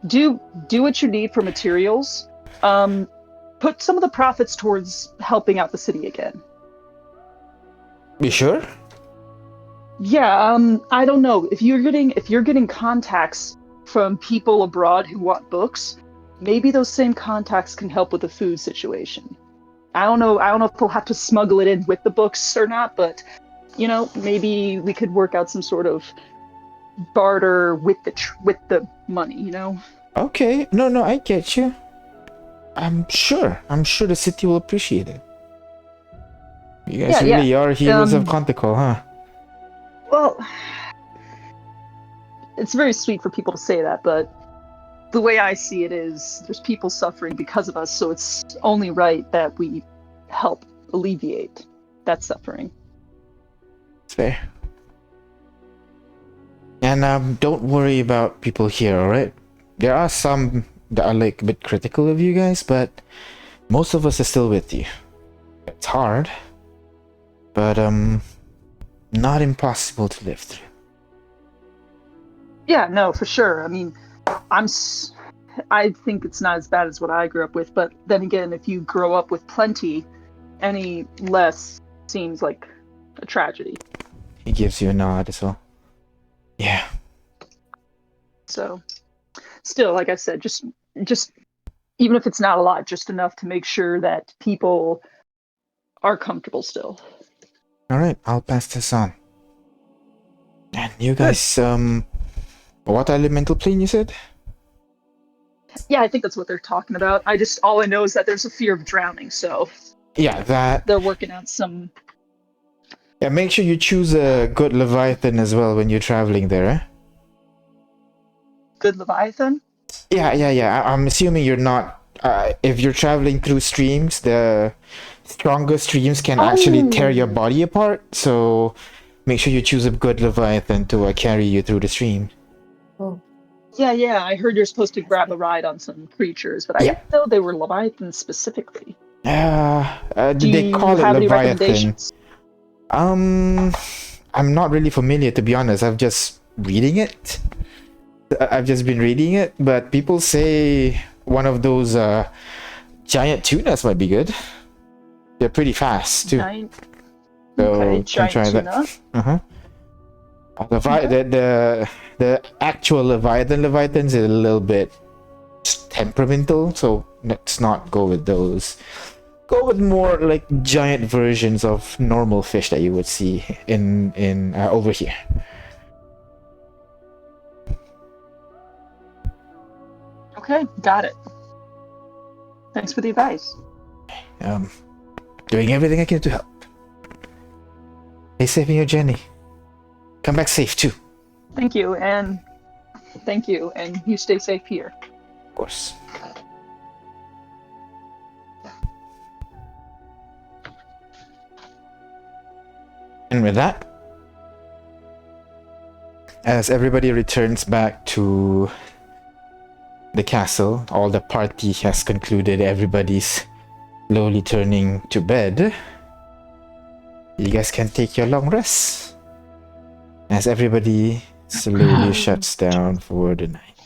Do what you need for materials. Put some of the profits towards helping out the city again. You sure? Yeah, I don't know. If you're getting contacts from people abroad who want books, maybe those same contacts can help with the food situation. I don't know if we'll have to smuggle it in with the books or not, but maybe we could work out some sort of barter with the money, Okay. No, I get you. I'm sure the city will appreciate it. You guys really are heroes of Quantico, huh? Well, it's very sweet for people to say that, but the way I see it is there's people suffering because of us, so it's only right that we help alleviate that suffering. It's fair. And don't worry about people here, alright? There are some that are like a bit critical of you guys, but most of us are still with you. It's hard, but not impossible to live through. Yeah, no, for sure. I mean, I think it's not as bad as what I grew up with, but then again, if you grow up with plenty, any less seems like a tragedy. He gives you a nod as well. Yeah. So, still, like I said, just even if it's not a lot, just enough to make sure that people are comfortable still. Alright, I'll pass this on. And you guys, what elemental plane you said? Yeah, I think that's what they're talking about. All I know is that there's a fear of drowning, so Yeah, that. they're working out some. Yeah, make sure you choose a good Leviathan as well when you're traveling there, eh? Good Leviathan? Yeah. I'm assuming you're not. If you're traveling through streams, the stronger streams can actually tear your body apart. So make sure you choose a good Leviathan to carry you through the stream. Oh. Yeah. I heard you're supposed to grab a ride on some creatures, but I didn't know they were Leviathans specifically. Do they call it have any Leviathan? recommendations? I'm not really familiar, to be honest. I've just reading it. I've just been reading it, but people say one of those giant tunas might be good. They're pretty fast too. So can try tuna. that. The actual Leviathans is a little bit temperamental, so let's not go with those. Go with more like giant versions of normal fish that you would see in over here. Okay, got it. Thanks for the advice. Doing everything I can to help. Stay safe in your journey. Come back safe too. Thank you, and you stay safe here. Of course. And with that, as everybody returns back to the castle, all the party has concluded, everybody's slowly turning to bed. You guys can take your long rest as everybody slowly shuts down for the night.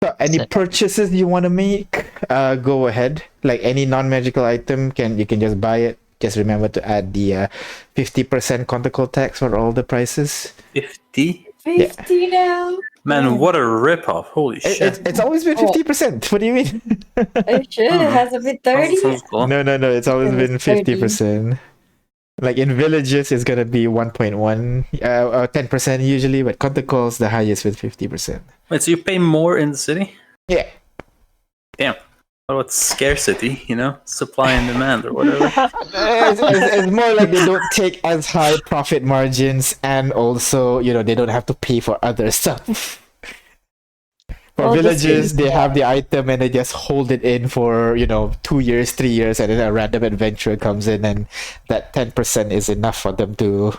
So any purchases you want to make, go ahead. Like any non-magical item, you can just buy it. Just remember to add the 50% contact tax for all the prices. 50? 50 now? Man, Oh, what a ripoff! Holy shit! It's always been Oh. 50%. What do you mean? it should. It hasn't been 30. Sounds cool. No, it's always It was been 30. 50%. Like in villages, it's gonna be 1.1, 10% usually, but content calls the highest with 50%. Wait, so you pay more in the city? Yeah. Damn. What about scarcity? You know, supply and demand or whatever. It's more like they don't take as high profit margins, and also, they don't have to pay for other stuff. For Well, just villages, maybe- they have the item and they just hold it in for 2 years, 3 years, and then a random adventurer comes in, and that 10% is enough for them to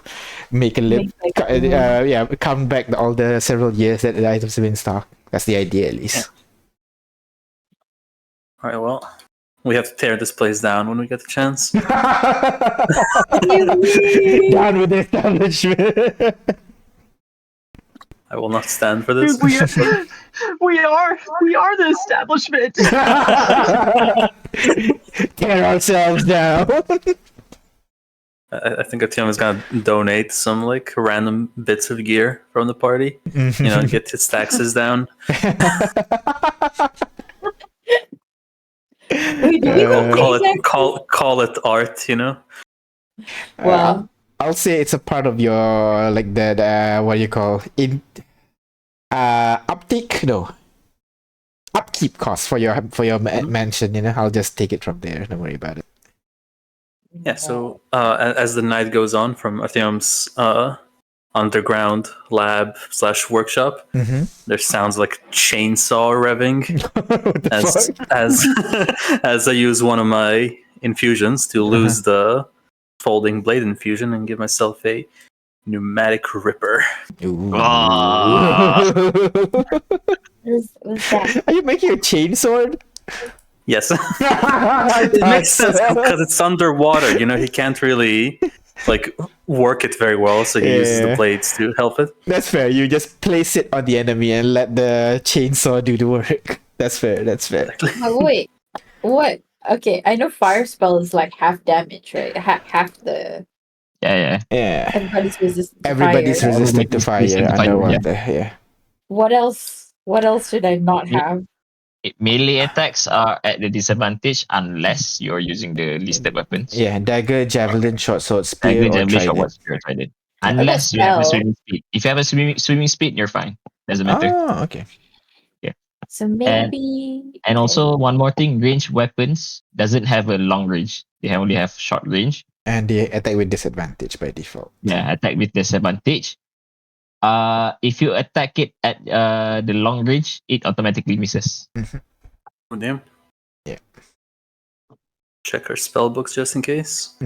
make a lip. Make, like, Come back all the several years that the items have been stocked. That's the idea, at least. All right, well, we have to tear this place down when we get the chance. Down with the establishment. I will not stand for this. Dude, we are the establishment. Tear ourselves down. I think Atium is gonna donate some like random bits of gear from the party. Get his taxes down. Wait, do we go Call it art. Well, I'll say it's a part of your like that what do you call upkeep cost for your mansion. I'll just take it from there. Don't worry about it. Yeah. So as the night goes on from Atium's underground lab / workshop, there sounds like chainsaw revving What the fuck? as I use one of my infusions to lose the folding blade infusion and give myself a pneumatic ripper. Ooh. what's that? Are you making a chainsword? Yes. It makes sense because it's underwater. He can't really like work it very well, so he uses the blades to help it. That's fair. You just place it on the enemy and let the chainsaw do the work. That's fair. Oh, wait, what? Okay, I know fire spell is like half damage, right? Half the Yeah. Yeah. everybody's resistant. Everybody's fire. resistant to fire Resistant to fire, underwater. Yeah. What else? What else should I not Yeah. have? Melee attacks are at the disadvantage unless you're using the listed weapons. Yeah. Dagger, javelin, short sword, spear, Dagger, or javelin, short trident. sword, trident. Unless you have a swimming speed. If you have a swimming speed, you're fine. Doesn't matter. Oh, okay. So maybe. And also one more thing, ranged weapons doesn't have a long range. They only have short range. And they attack with disadvantage by default. Yeah, attack with disadvantage. If you attack it at the long range, it automatically misses. Oh, damn. Yeah. Check our spell books just in case.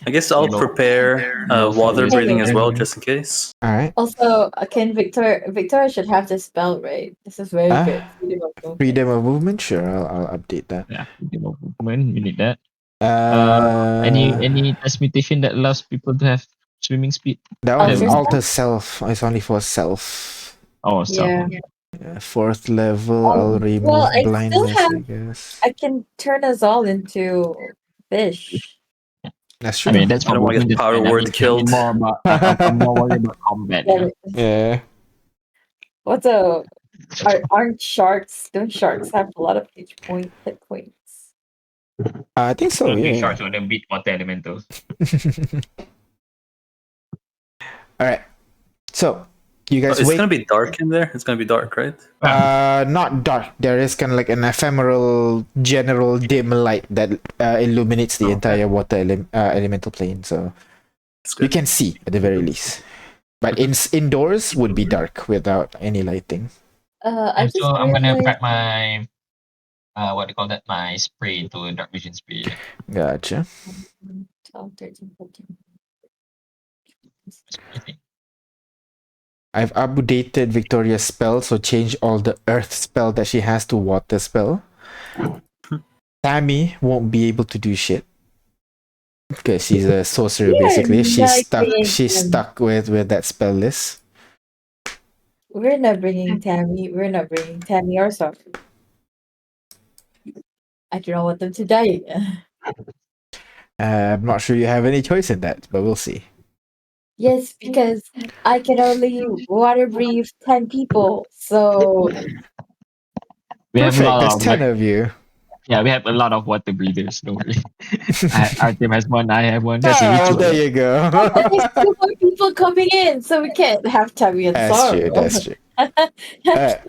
I guess I'll prepare No, water for breathing as well, this. just in case. All right. Also, can Victoria should have this spell, right? This is very good. Freedom of movement. Freedom of movement. Sure, I'll update that. Yeah, freedom of movement. You need that. Uh, Any transmutation that allows people to have swimming speed? That one's there's alter self. It's only for self. Oh, so Yeah. 4th level. I'll remove well, I still blindness. I have- guess I can turn us all into fish. that's true. I mean, that's I don't for wanna get movement. power I'm word killed. More about, I'm more worried about combat. Yeah. Yeah. What's aren't sharks? Don't sharks have a lot of hit points? I think so. Don't think Yeah. sharks wouldn't beat water elementals. All right. So you guys It's wait. gonna be dark in there. It's gonna be dark, right? Not dark. There is kind of like an ephemeral, general dim light that illuminates the entire water elemental plane. So It's you good. can see at the very least. But indoors would be dark without any lighting. I just So I'm gonna realized- pack my what do you call that? My spray into a dark vision spray. Gotcha. 12, 13, 14. I've updated Victoria's spell, so change all the earth spell that she has to water spell. Tammy won't be able to do shit because she's a sorcerer. Yeah, basically, she's like stuck. it, She's stuck with that spell list. We're not bringing Tammy. We're not bringing Tammy or Sophie. I don't want them to die. I'm not sure you have any choice in that, but we'll see. Yes, because I can only water breathe 10 people. So, We have a Perfect. lot There's of 10 of you. yeah, we have a lot of water breathers. Don't worry. Our team has one. I have one. That's a Ah, well, ritual. there you go. but there's two more people coming in, so we can't have Tabby and That's true. Sorrow. That's true. Alright.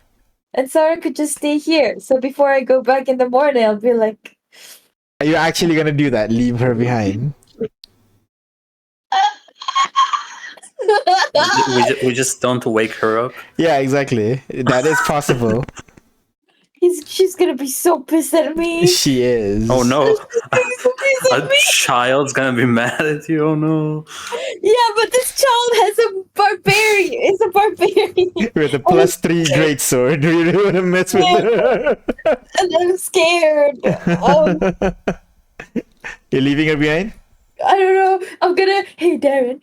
And Sorrow could just stay here. So before I go back in the morning, I'll be like, Are you actually gonna do that? Leave her behind? We just don't wake her up. Yeah, exactly. That is possible. she's gonna be so pissed at me. She is. Oh no, She's gonna be so pissed at a me. child's gonna be mad at you. Oh no. Yeah, but this child has a barbarian. It's a barbarian. With a +3 great sword. Do you really want to mess with her? And I'm scared. You're leaving her behind? I don't know. I'm gonna. Hey, Darren.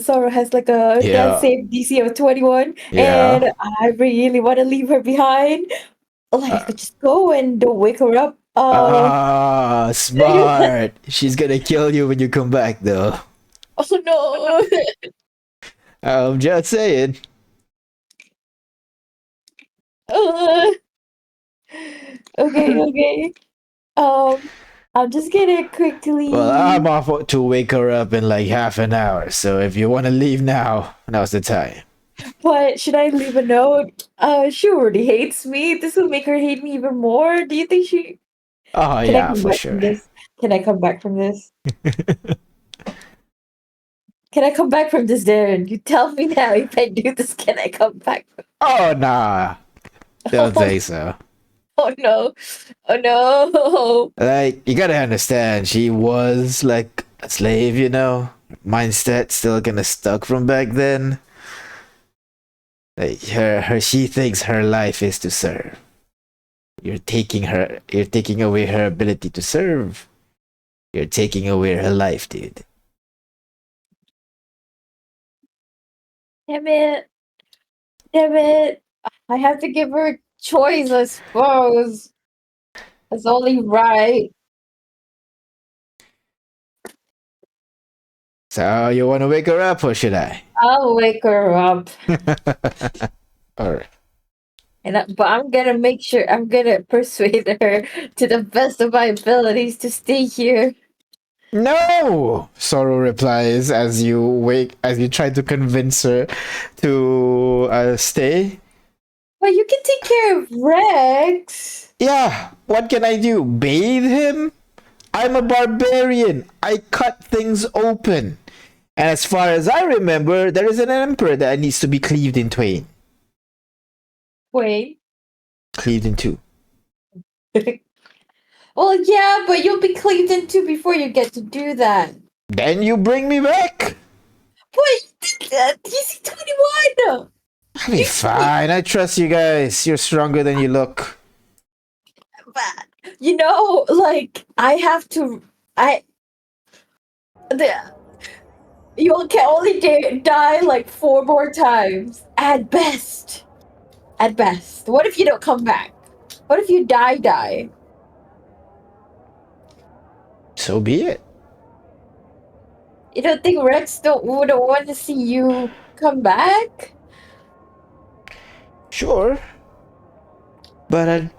Sorrow has like a Yeah. death save DC of 21, Yeah. and I really want to leave her behind. Like I could just go and don't wake her up. Ah, smart. She's gonna kill you when you come back, though. Oh no. I'm just saying. Uh, okay. I'm just gonna quickly. Well, I'm off to wake her up in like half an hour, so if you want to leave now, now's the time. But should I leave a note? She already hates me. This will make her hate me even more. Do you think she? Oh, Can I yeah, come for back sure. from this? Can I come back from this? Can I come back from this, Darren? You tell me now. If I do this, can I come back? Oh, nah. Don't think so. Oh no! Oh no! Like, you gotta understand, she was like a slave, you know? Mindset still kinda stuck from back then. Like, she thinks her life is to serve. You're taking away her ability to serve. You're taking away her life, dude. Damn it! Damn it! I have to give her a choice, I suppose. That's only right. So, you wanna wake her up, or should I? I'll wake her up, Alright. but I'm gonna make sure I'm gonna persuade her to the best of my abilities to stay here. No! Sorrow replies as you try to convince her to stay. But you can take care of Rex. Yeah, what can I do? Bathe him? I'm a barbarian. I cut things open. And as far as I remember, there is an emperor that needs to be cleaved in twain. Wait. Cleaved in two. Well, yeah, but you'll be cleaved in two before you get to do that. Then you bring me back. What? He's 21. I'll be fine. I trust you guys. You're stronger than you look. But, you know, like I have to. You can only die like 4 more times at best. At best. What if you don't come back? What if you die? So be it. You don't think Rex wouldn't want to see you come back? Sure. But I'd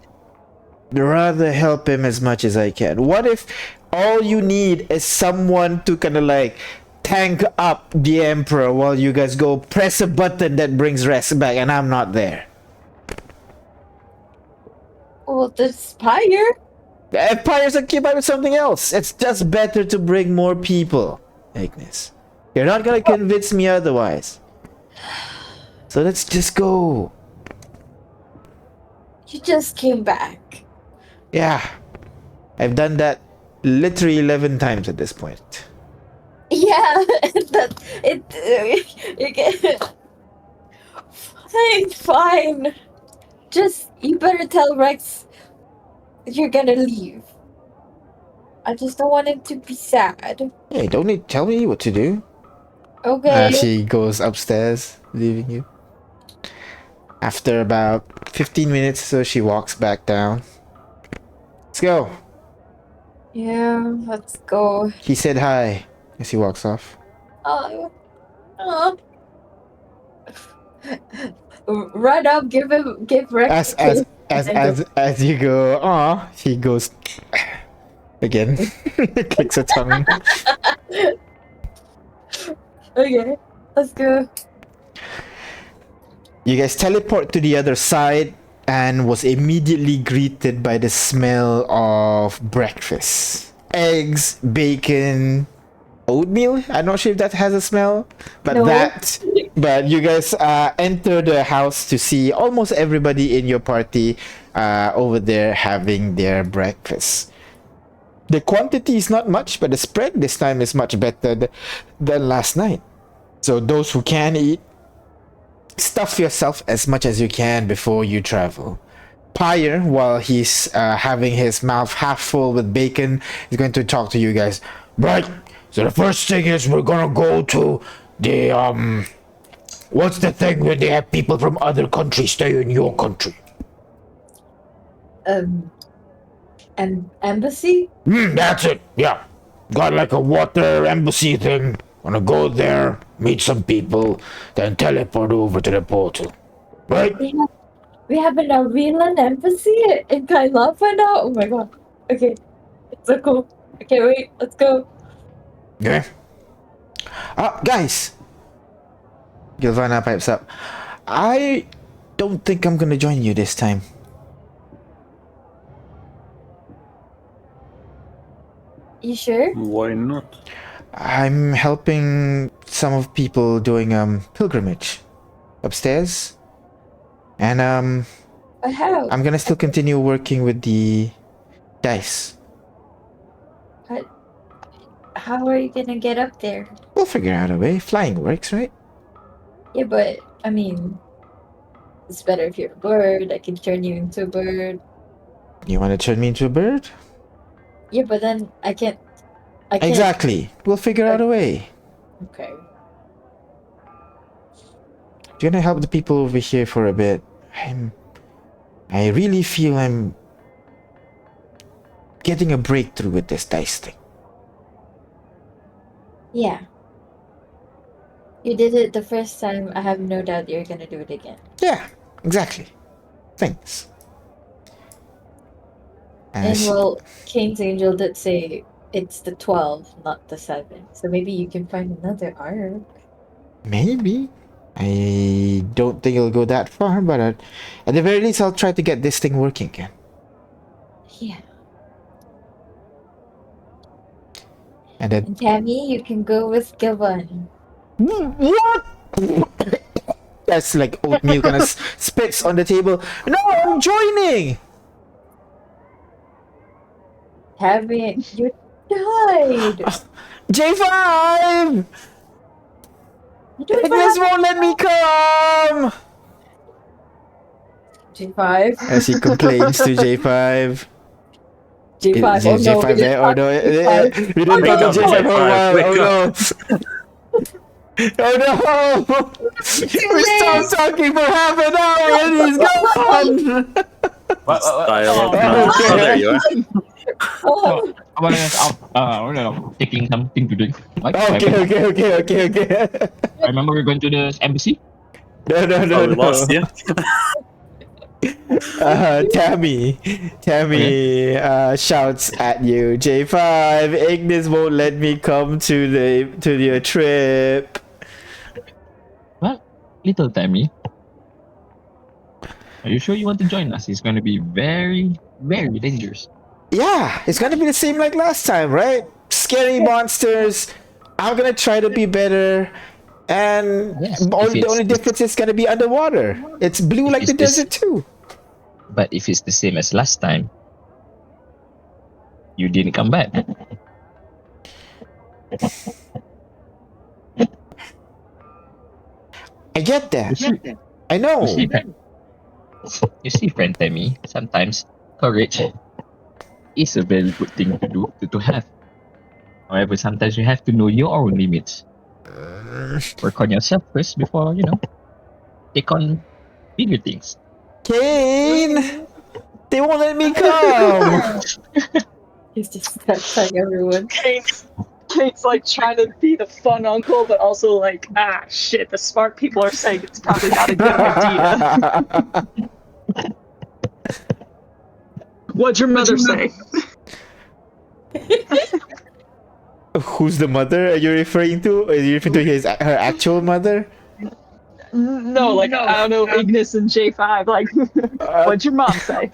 rather help him as much as I can. What if all you need is someone to kind of like tank up the Emperor while you guys go press a button that brings Rex back and I'm not there? Well, the Spire? The Empire's occupied with something else. It's just better to bring more people, Agnes. You're not gonna convince me otherwise. So let's just go. You just came back. Yeah. I've done that literally 11 times at this point. Yeah, you get fine. Just you better tell Rex you're gonna leave. I just don't want him to be sad. Hey, don't need tell me what to do. Okay. She goes upstairs, leaving you. After about 15 minutes or so, she walks back down. Let's go. Yeah, let's go. He said hi as he walks off. Oh, Oh. Run up, give Rex As as as as as you go, he goes again. Clicks a tongue. Okay, let's go. You guys teleport to the other side and was immediately greeted by the smell of breakfast. Eggs, bacon, oatmeal. I'm not sure if that has a smell, but No. but you guys enter the house to see almost everybody in your party over there having their breakfast. The quantity is not much, but the spread this time is much better than last night. So those who can eat, stuff yourself as much as you can before you travel. Pyre, while he's having his mouth half full with bacon, is going to talk to you guys. Right. So the first thing is we're gonna go to the what's the thing where they have people from other countries stay in your country? Embassy? That's it. Yeah. Got like a water embassy thing. Wanna go there, meet some people, then teleport over to the portal. Right? We have an Arelan embassy in Kailapa now? Oh my god. Okay. It's so cool. Okay, wait, let's go. Okay. Guys. Gilvana pipes up. I don't think I'm gonna join you this time. You sure? Why not? I'm helping some of people doing pilgrimage upstairs. And But how? I'm gonna still continue working with the dice. But how are you gonna get up there? We'll figure out a way. Flying works, right? Yeah, but I mean, it's better if you're a bird. I can turn you into a bird. You wanna turn me into a bird? Yeah, but then I can't. Exactly. We'll figure out a way. Okay. You're gonna help the people over here for a bit. I really feel I'm getting a breakthrough with this dice thing. Yeah. You did it the first time. I have no doubt you're gonna do it again. Yeah, exactly. Thanks. And well, Kane's Angel did say it's the 12, not the 7. So maybe you can find another arc. Maybe. I don't think it'll go that far, but at the very least, I'll try to get this thing working again. Yeah. And then... And Tammy, you can go with Gilvan. What? That's like oatmeal kind of spits on the table. No, I'm joining! Tammy, you died! J5! You don't even Ignis have won't let me come! G5. As he complains to J5. G5, Is oh no, J5 there? Oh no, we didn't Wake talk to up, J5 for a while. wake Oh no! Oh no! We stopped talking for half an hour and he's gone! Dialogue. Oh, okay. Oh, there you are. Oh, Taking something to drink. What? Okay. I remember we're going to the embassy. No. Oh, we lost you. Tammy shouts at you. J5, Ignis won't let me come to your trip. Well, little Tammy, are you sure you want to join us? It's going to be very, very dangerous. Yeah, it's gonna be the same like last time, right? Scary monsters. I'm gonna try to be better. And Yes, the only difference is gonna be underwater. It's blue like the desert too. But if it's the same as last time, you didn't come back. I get that. I You know. see, friend Tammy, sometimes courage is a very good thing to do, to have. However, sometimes you have to know your own limits. Work on yourself first before, take on bigger things. Kane! They won't let me come! he's just texting everyone. Kate's like trying to be the fun uncle, but also like, shit, the smart people are saying it's probably not a good idea. What'd your mother say? Who's the mother are you referring to? Are you referring to her actual mother? No, like, I don't know, Ignis and J5. Like, what'd your mom say?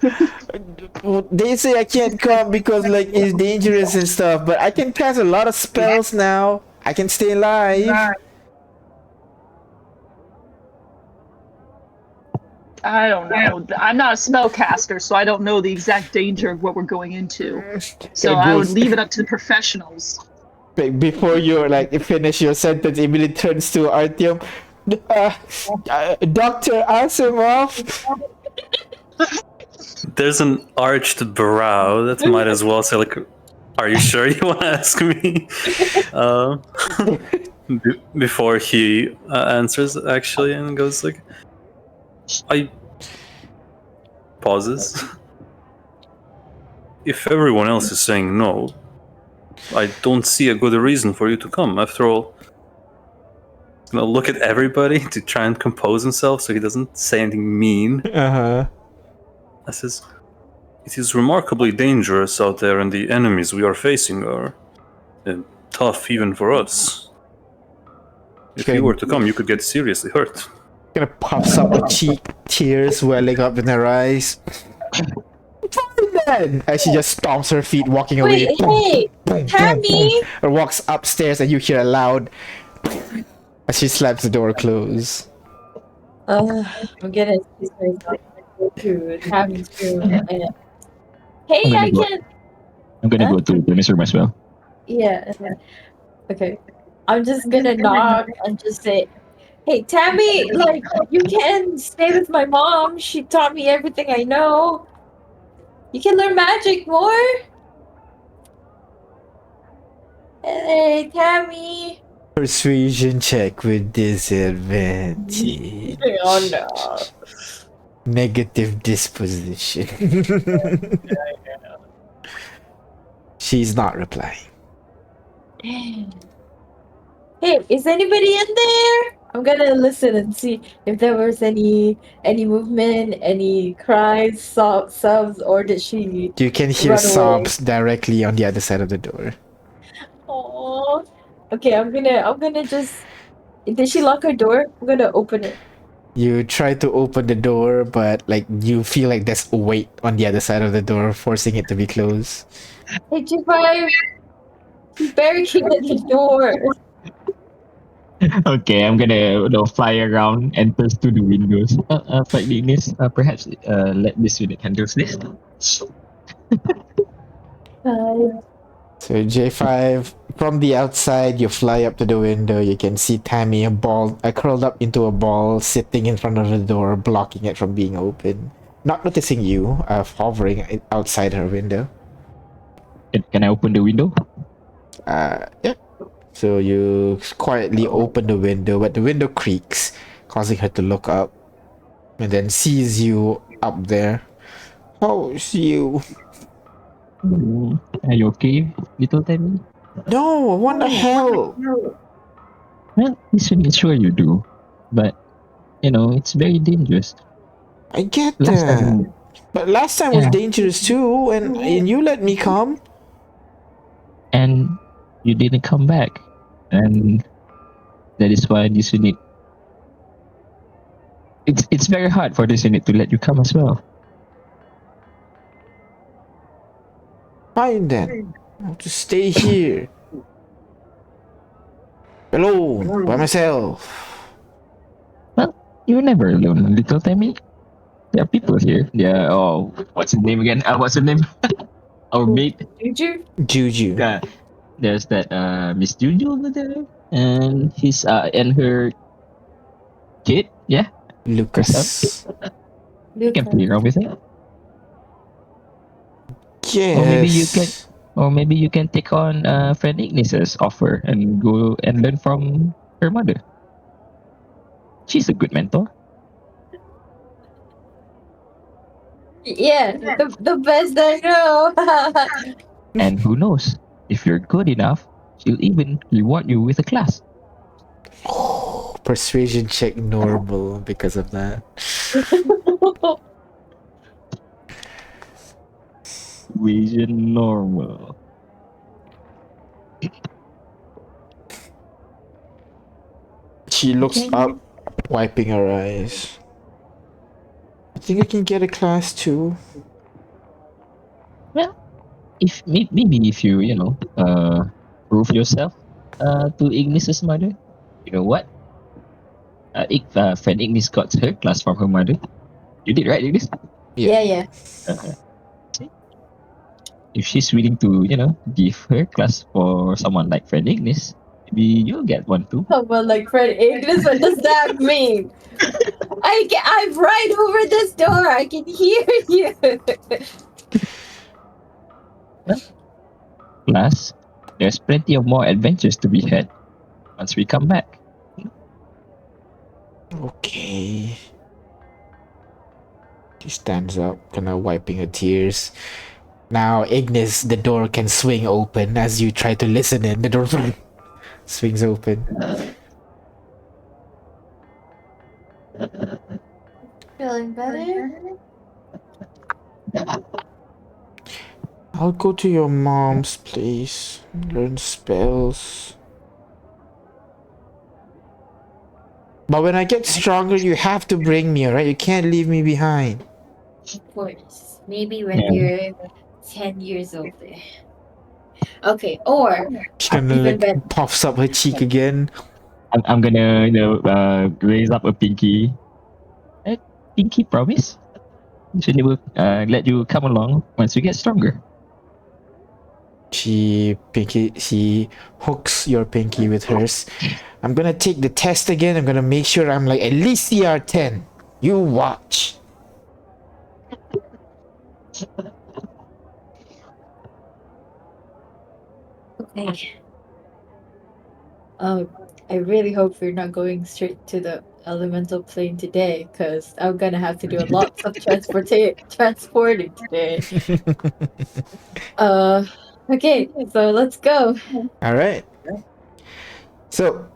Well, they say I can't come because like it's dangerous and stuff, but I can cast a lot of spells now. I can stay alive. I don't know. I'm not a spellcaster, so I don't know the exact danger of what we're going into. So I would leave it up to the professionals. Before you like finish your sentence, Emily turns to Artyom. Doctor Asimov. There's an arched brow that might as well say like, "Are you sure you want to ask me?" Before he answers, actually, and goes like, "I pauses. If everyone else is saying no, I don't see a good reason for you to come. After all, he's gonna look at everybody to try and compose himself so he doesn't say anything mean. I says, it is remarkably dangerous out there, and the enemies we are facing are tough even for us. If you were to come, you could get seriously hurt." Gonna puffs up a cheek, tears welling up in her eyes. Fine then! As she just stomps her feet, walking away. Wait, hey, Tammy! Or walks upstairs, and you hear a loud as she slams the door closed. I'm gonna excuse myself to Tammy's room. Hey, I can. I'm gonna go to Miss room as well. Yeah. Okay. I'm just gonna knock and just say, "Hey, Tammy, like you can stay with my mom. She taught me everything I know. You can learn magic more." Hey, Tammy. Persuasion check with disadvantage. Oh no. Negative disposition. She's not replying. Hey, is anybody in there? I'm gonna listen and see if there was any movement, any cries, sobs, or did she You can hear run away? sobs directly on the other side of the door. Aww. Okay, I'm gonna just. Did she lock her door? I'm gonna open it. You try to open the door, but like you feel like there's a weight on the other side of the door, forcing it to be closed. Hey, J5, you barricaded the door. Okay, I'm gonna fly around, enters to the windows. Flight Ignis, perhaps let this unit handles this. So J5, from the outside, you fly up to the window. You can see Tammy, curled up into a ball, sitting in front of the door, blocking it from being open. Not noticing you, hovering outside her window. Can I open the window? Yeah. So you quietly open the window, but the window creaks, causing her to look up, and then sees you up there. Oh, it's you. Are you okay, little Tammy? No, what the hell? Well, listen, sure you do, but it's very dangerous. I get Last that. time, But last time was Yeah. dangerous too, and you let me come. and you didn't come back, and that is why this unit. It's very hard for this unit to let you come as well. Fine then. I'll just stay here. Alone, by myself. Well, you're never alone, little Tammy. There are people here. Yeah. Oh, what's his name again? What's her name? Our mate. Juju? Juju. Yeah. There's that Miss Juju over there, and his and her kid. Yeah, Lucas. you can play around with it. Yes. Or maybe you can take on friend Ignis's offer and go and learn from her mother. She's a good mentor. Yeah, the best I know. And who knows, if you're good enough, She'll even reward you with a class. Oh, persuasion check normal because of that. Vision normal. She looks Okay. up, wiping her eyes. I think I can get a class too. Well, if maybe if you prove yourself to Ignis's mother, you know what? Friend Ignis got her class from her mother. You did right, Ignis. Yeah. Uh, if she's willing to, give her class for someone like friend Ignis, maybe you'll get one too. Someone like Fred Ignis, what does that mean? I'm right over this door. I can hear you. Plus, there's plenty of more adventures to be had once we come back. Okay. She stands up, kind of wiping her tears. Now, Ignis, the door can swing open as you try to listen in. The door swings open. Feeling better? I'll go to your mom's place, learn spells. But when I get stronger, you have to bring me, alright? You can't leave me behind. Of course. Maybe when Yeah. you're 10 years older. Okay, or She kind of even like better. puffs up her cheek again. I'm gonna, raise up a pinky. Pinky promise. She will let you come along once you get stronger. She hooks your pinky with hers. I'm gonna take the test again. I'm gonna make sure I'm like at least CR10. You watch. Okay. I really hope we're not going straight to the elemental plane today, because I'm gonna have to do lots of transporting today. Okay, so let's go. All right. So,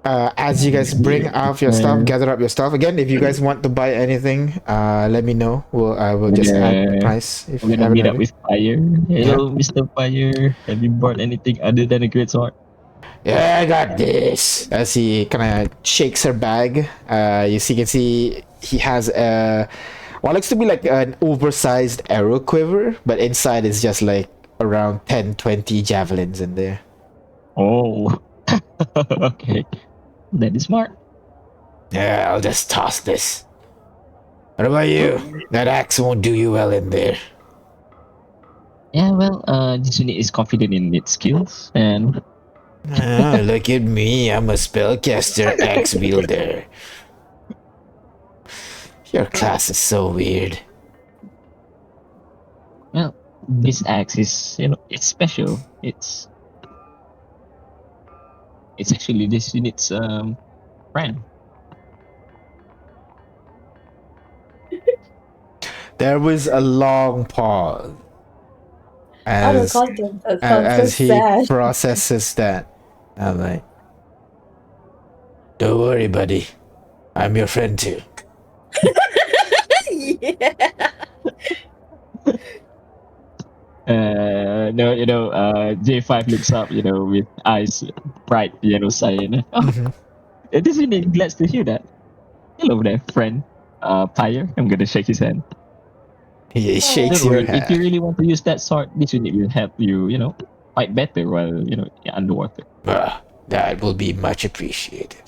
as you guys bring off your stuff, gather up your stuff again. If you guys want to buy anything, let me know. I will just add the price if I'm you gonna haven't meet up already. with Fire. Hello, Mr. Fire. Have you bought anything other than a great sword? Yeah, I got this. As he kind of shakes her bag, you can see he has what looks to be like an oversized arrow quiver, but inside is just like around 10, 20 javelins in there. Oh, okay. That is smart. Yeah, I'll just toss this. What about you? That axe won't do you well in there. Yeah, well, this unit is confident in its skills, and Look at me. I'm a spellcaster axe wielder. Your class is so weird. well, this axe is, it's special. It's actually this unit's friend. There was a long pause Out of as context, that sounds so as he sad. processes that. I'm like, don't worry, buddy. I'm your friend too. Yeah. No, J5 looks up, with eyes bright, saying, "Oh, this unit glad to hear that. Hello there, friend. Pyre." I'm gonna shake his hand. He shakes Don't your worry, if you hand. really want to use that sword, this unit will help you, fight better while, underwater. That will be much appreciated.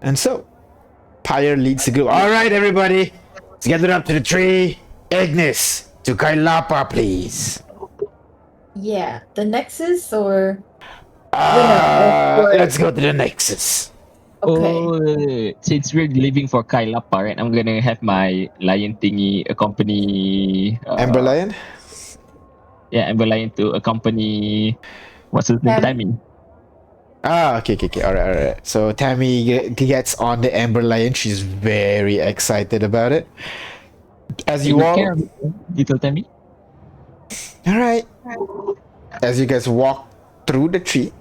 And so, Pyre leads the group. All right, everybody, let's gather up to the tree. Ignis, to Kailapa, please. Yeah, the Nexus or Let's go to the Nexus. okay. Oh, since we're leaving for Kailapa, right, I'm gonna have my lion thingy accompany. Amber Lion? Yeah, Amber Lion to accompany. What's his name? Tammy? Timing. Okay. All right. So Tammy gets on the Amber Lion. She's very excited about it. As you Take all, care of it, little Tammy. all right. as you guys walk through the tree,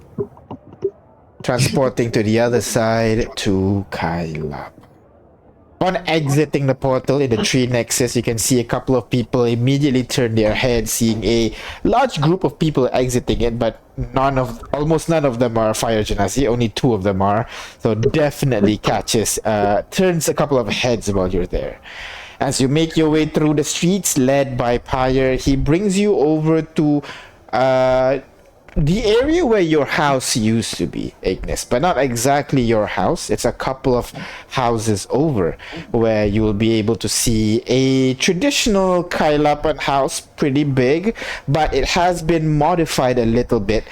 transporting to the other side to Kailap. On exiting the portal in the tree nexus, you can see a couple of people immediately turn their heads, seeing a large group of people exiting it, but almost none of them are fire genasi, only 2 of them are. So definitely turns a couple of heads while you're there. As you make your way through the streets, led by Pyre, he brings you over to the area where your house used to be, Ignis, but not exactly your house. It's a couple of houses over, where you will be able to see a traditional Kailapan house, pretty big, but it has been modified a little bit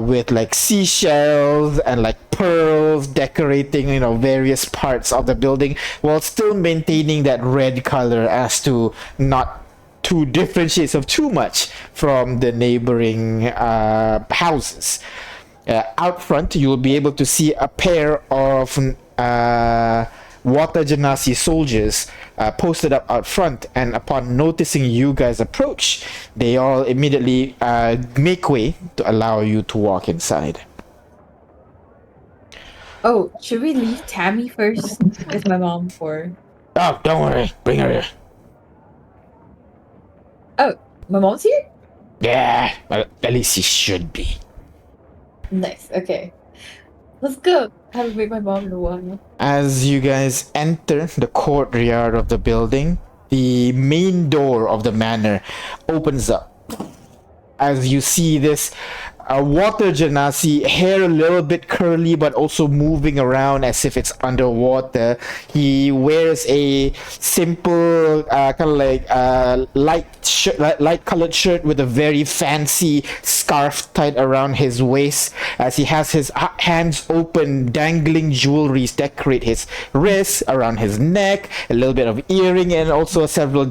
with like seashells and like pearls decorating, various parts of the building, while still maintaining that red color as to not to differentiate of too much from the neighboring houses. Out front, you will be able to see a pair of Wata Janasi soldiers posted up out front, and upon noticing you guys approach, they all immediately make way to allow you to walk inside. Oh, should we leave Tammy first with my mom for? Oh, don't worry. Bring her here. Oh, my mom's here? Yeah, well, at least she should be. Nice, okay. Let's go. I haven't met my mom in a while. As you guys enter the courtyard of the building, the main door of the manor opens up. As you see this Water Janasi, hair a little bit curly but also moving around as if it's underwater. He wears a simple kind of like light colored shirt with a very fancy scarf tied around his waist, as he has his hands open, dangling jewelries decorate his wrists, around his neck, a little bit of earring, and also several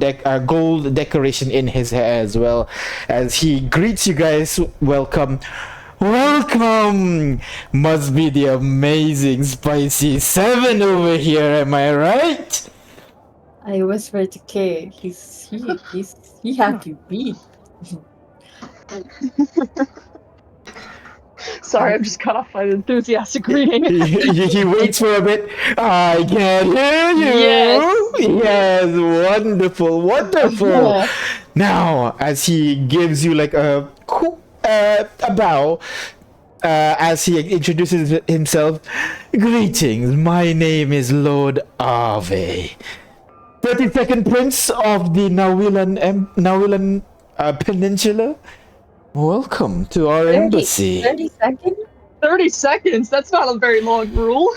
gold decoration in his hair as well. As he greets you guys, welcome. Must be the amazing spicy 7 over here, am I right? I whispered to Kay, he had to be. Sorry, I'm just cut off by the enthusiastic greeting. he waits for a bit. I can hear you. Yes, wonderful. Yeah. Now, as he gives you like a bow, as he introduces himself, greetings. My name is Lord Ave, 32nd Prince of the Nawilan Peninsula. Welcome to our embassy. 30 seconds? 30 seconds? That's not a very long rule.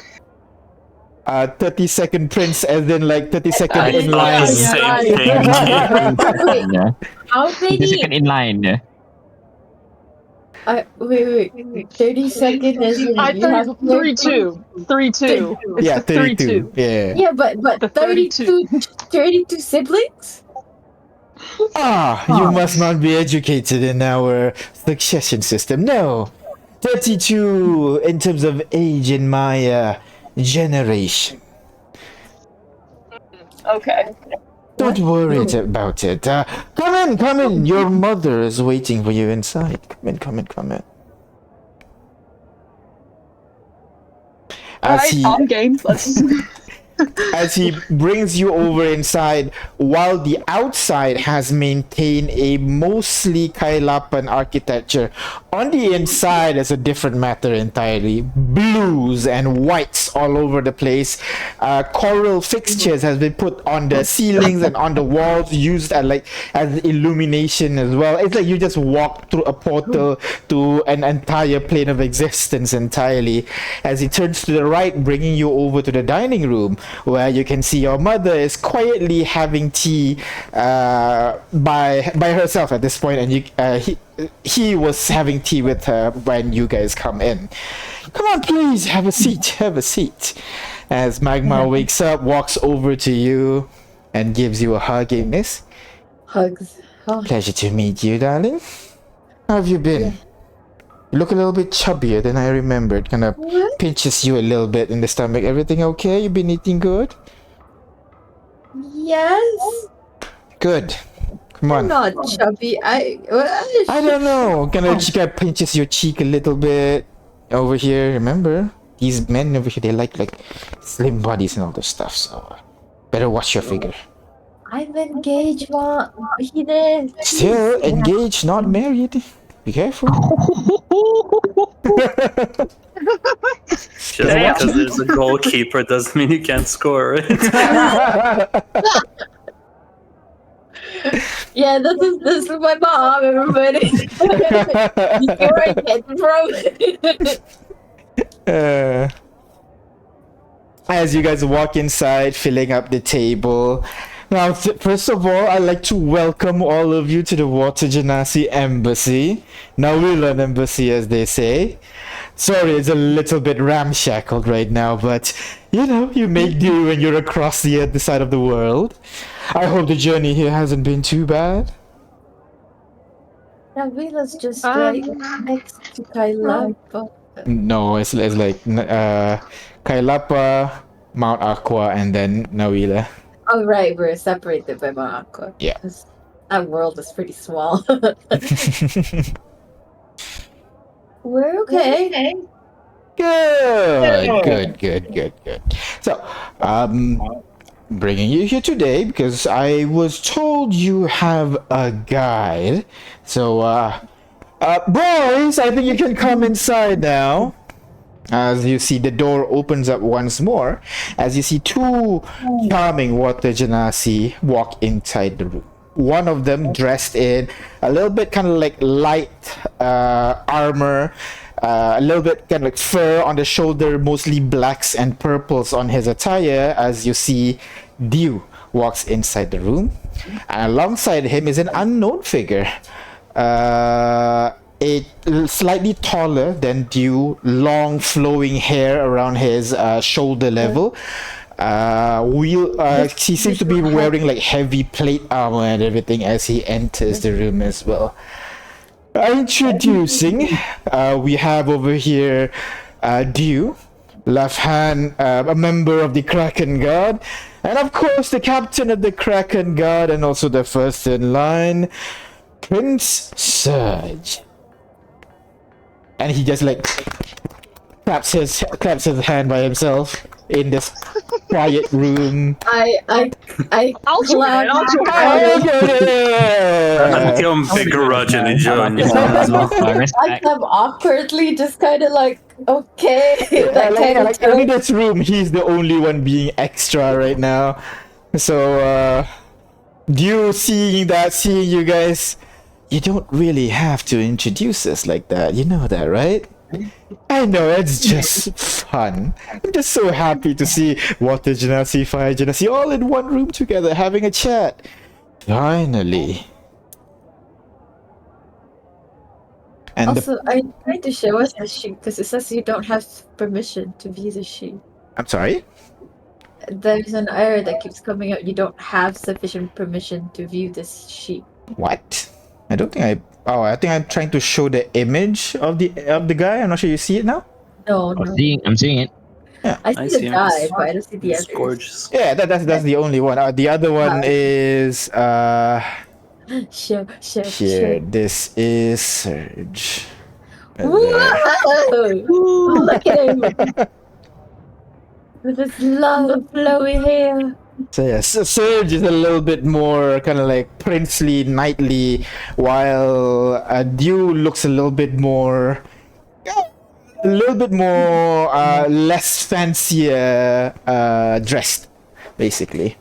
32nd Prince, as in like 32nd in thought line. the same thing. Yeah. How The many? second in line. Yeah. Wait. 30 seconds as in I you have 32. 32. It's Yeah, the 32. Yeah. Yeah, but The 32 siblings? You must not be educated in our succession system. No. 32 in terms of age in my generation. Okay. Don't worry about it. Come in. Your mother is waiting for you inside. Come in. Alright, on game. Let's... As he brings you over inside, while the outside has maintained a mostly Kailapan architecture, on the inside is a different matter entirely. Blues and whites all over the place. Coral fixtures has been put on the ceilings and on the walls, used as illumination as well. It's like you just walk through a portal to an entire plane of existence entirely. As he turns to the right, bringing you over to the dining room, where you can see your mother is quietly having tea by herself at this point, and he was having tea with her when you guys come in. Come on, please, have a seat. As Magma wakes up, walks over to you, and gives you a hug, Ignis. Hugs. Oh, Pleasure to meet you, darling. How have you been? You look a little bit chubbier than I remembered. Kind of what? pinches you a little bit in the stomach. Everything okay? You been eating good? Yes. Good. Come I'm on. not chubby. I don't know. Kind of guy pinches your cheek a little bit over here. Remember, these men over here, they like slim bodies and all this stuff. So better watch your figure. I'm engaged, Mom. He did. Still engaged, not married. Be careful. Just because there's a goalkeeper doesn't mean you can't score, right? Yeah, this is my mom, everybody. You see where I get it from? As you guys walk inside, filling up the table. Now, first of all, I'd like to welcome all of you to the Water Genasi Embassy. Nawilan Embassy, as they say. Sorry, it's a little bit ramshackled right now, but you know, you make do when you're across the other side of the world. I hope the journey here hasn't been too bad. Navila's just like next to Kailapa. No, it's like Kailapa, Mount Aqua, and then Nawila. Oh, right, we're separated by Monaco. Yeah. 'Cause that world is pretty small. We're okay. Good. So, bringing you here today because I was told you have a guide. So, boys, I think you can come inside now. As you see, the door opens up once more. As you see two charming Water Genasi walk inside the room. One of them dressed in a little bit kind of like light armor, a little bit kind of like fur on the shoulder, mostly blacks and purples on his attire. As you see, Dew walks inside the room, and alongside him is an unknown figure. Slightly taller than Dew, long flowing hair around his shoulder level. He seems to be wearing like heavy plate armor and everything as he enters the room as well. Introducing, we have over here Dew, left hand, a member of the Kraken Guard, and of course the captain of the Kraken Guard and also the first in line, Prince Surge. And he just like claps his hand by himself in this quiet room. I'll join Come begrudgingly join. I come awkwardly, just kind of like, okay. That kind of Like in this room, he's the only one being extra right now. So, Dew seeing you guys, you don't really have to introduce us like that. You know that, right? I know, it's just fun. I'm just so happy to see Water Genasi, Fire Genasi all in one room together having a chat. Finally. And also, I tried to show us the sheep because it says you don't have permission to view the sheep. I'm sorry? There's an error that keeps coming up. You don't have sufficient permission to view this sheep. What? I don't think I think I'm trying to show the image of the guy. I'm not sure you see it now. No. I'm seeing it. I see the guy, but I don't see the It's others. gorgeous. Yeah, that's the only one. The other one is Sure. here. This is Surge. Whoa! Look at him with his long flowy hair. So yeah, Surge is a little bit more kind of like princely, knightly, while Dew looks a little bit more, less fancier dressed, basically.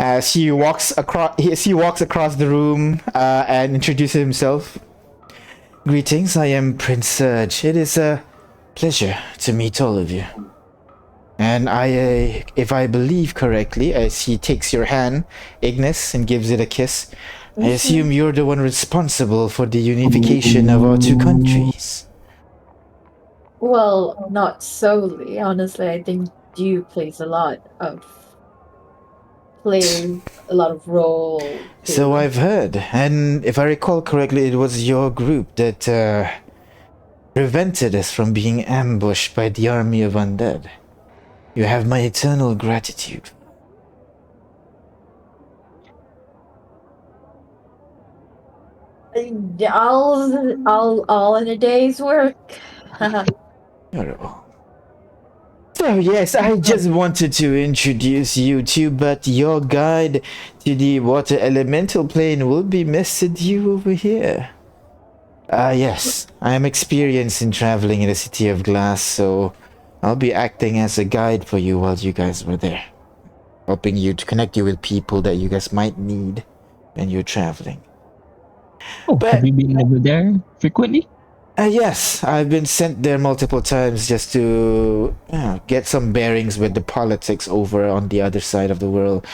As he walks across the room and introduces himself. Greetings, I am Prince Surge. It is a pleasure to meet all of you. And if I believe correctly, as he takes your hand, Ignis, and gives it a kiss, I assume you're the one responsible for the unification of our two countries. Well, not solely. Honestly, I think Dew plays a lot of role. So I've heard, and if I recall correctly, it was your group that prevented us from being ambushed by the army of undead. You have my eternal gratitude. all in a day's work. Oh. So yes, I just wanted to introduce you to, but your guide to the water elemental plane will be Mr. You over here. Yes, I am experienced in traveling in the City of Glass, so I'll be acting as a guide for you while you guys were there. Helping you to connect you with people that you guys might need when you're traveling. Oh, But- have you been over there frequently? Yes, I've been sent there multiple times just to get some bearings with the politics over on the other side of the world.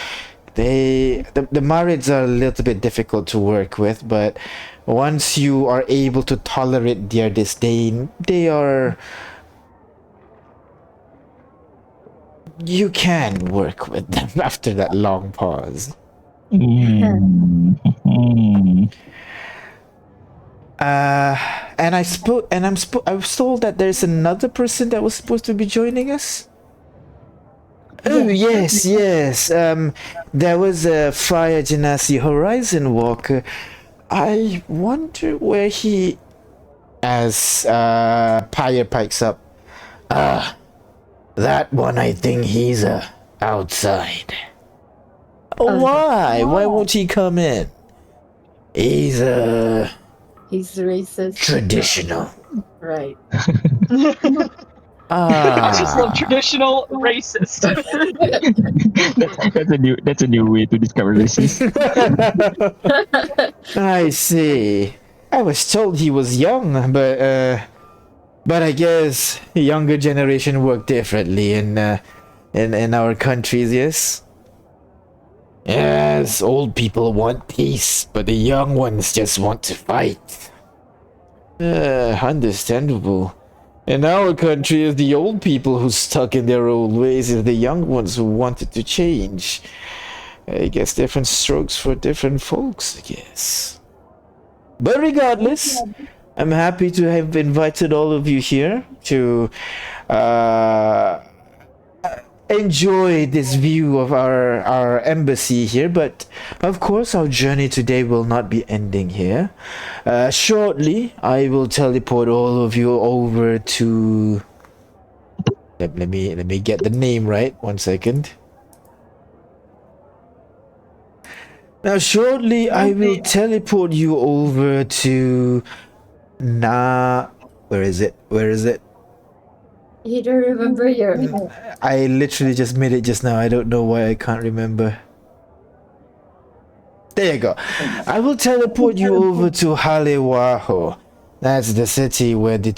The Marids are a little bit difficult to work with, but once you are able to tolerate their disdain, you can work with them after that long pause. Mm. And I was told that there's another person that was supposed to be joining us. Oh yes. There was a Fire Genasi Horizon Walker. I wonder where he. As Pyre pikes up. That one, I think he's outside. Why? Why won't he come in? He's He's racist. traditional. Right. I just love Ah, traditional racist. That's a new way to discover racist. I see. I was told he was young, but I guess the younger generation work differently in our countries. Yes. Yes, old people want peace, but the young ones just want to fight. Understandable. In our country, it's the old people who stuck in their old ways, and the young ones who wanted to change. I guess different strokes for different folks, I guess. But regardless, I'm happy to have invited all of you here to enjoy this view of our embassy here, but of course our journey today will not be ending here. Shortly I will teleport all of you over to let me get the name right. 1 second. Now shortly I will teleport you over to where is it? You don't remember your. I literally just made it just now. I don't know why I can't remember. There you go. I will teleport you over to Halewaho. That's the city where the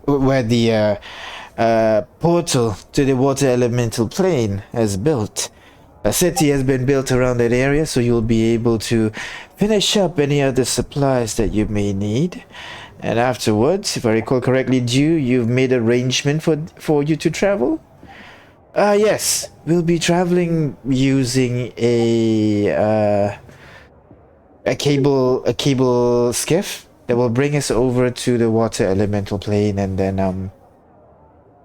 where the portal to the water elemental plane is built. A city has been built around that area, so you'll be able to finish up any other supplies that you may need. And afterwards, if I recall correctly, you've made arrangement for you to travel? Yes. We'll be traveling using a cable skiff that will bring us over to the water elemental plane, and then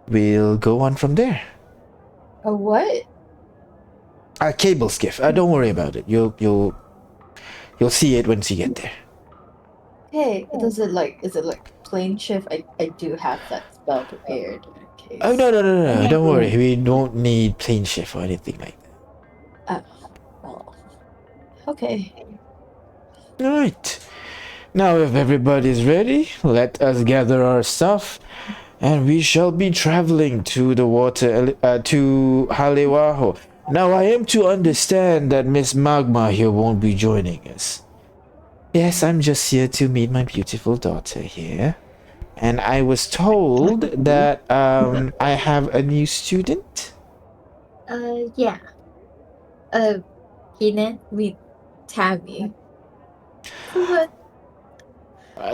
we'll go on from there. A what? A cable skiff. Don't worry about it. You'll see it once you get there. Hey, is it like plane shift? I do have that spell prepared in case. Oh no! Don't worry. We don't need plane shift or anything like that. Well, okay. Alright. Now if everybody's ready, let us gather our stuff, and we shall be traveling to the water to Halewaho. Now I am to understand that Miss Magma here won't be joining us. Yes, I'm just here to meet my beautiful daughter here. And I was told that I have a new student. Yeah. Keenan, meet Tammy. What?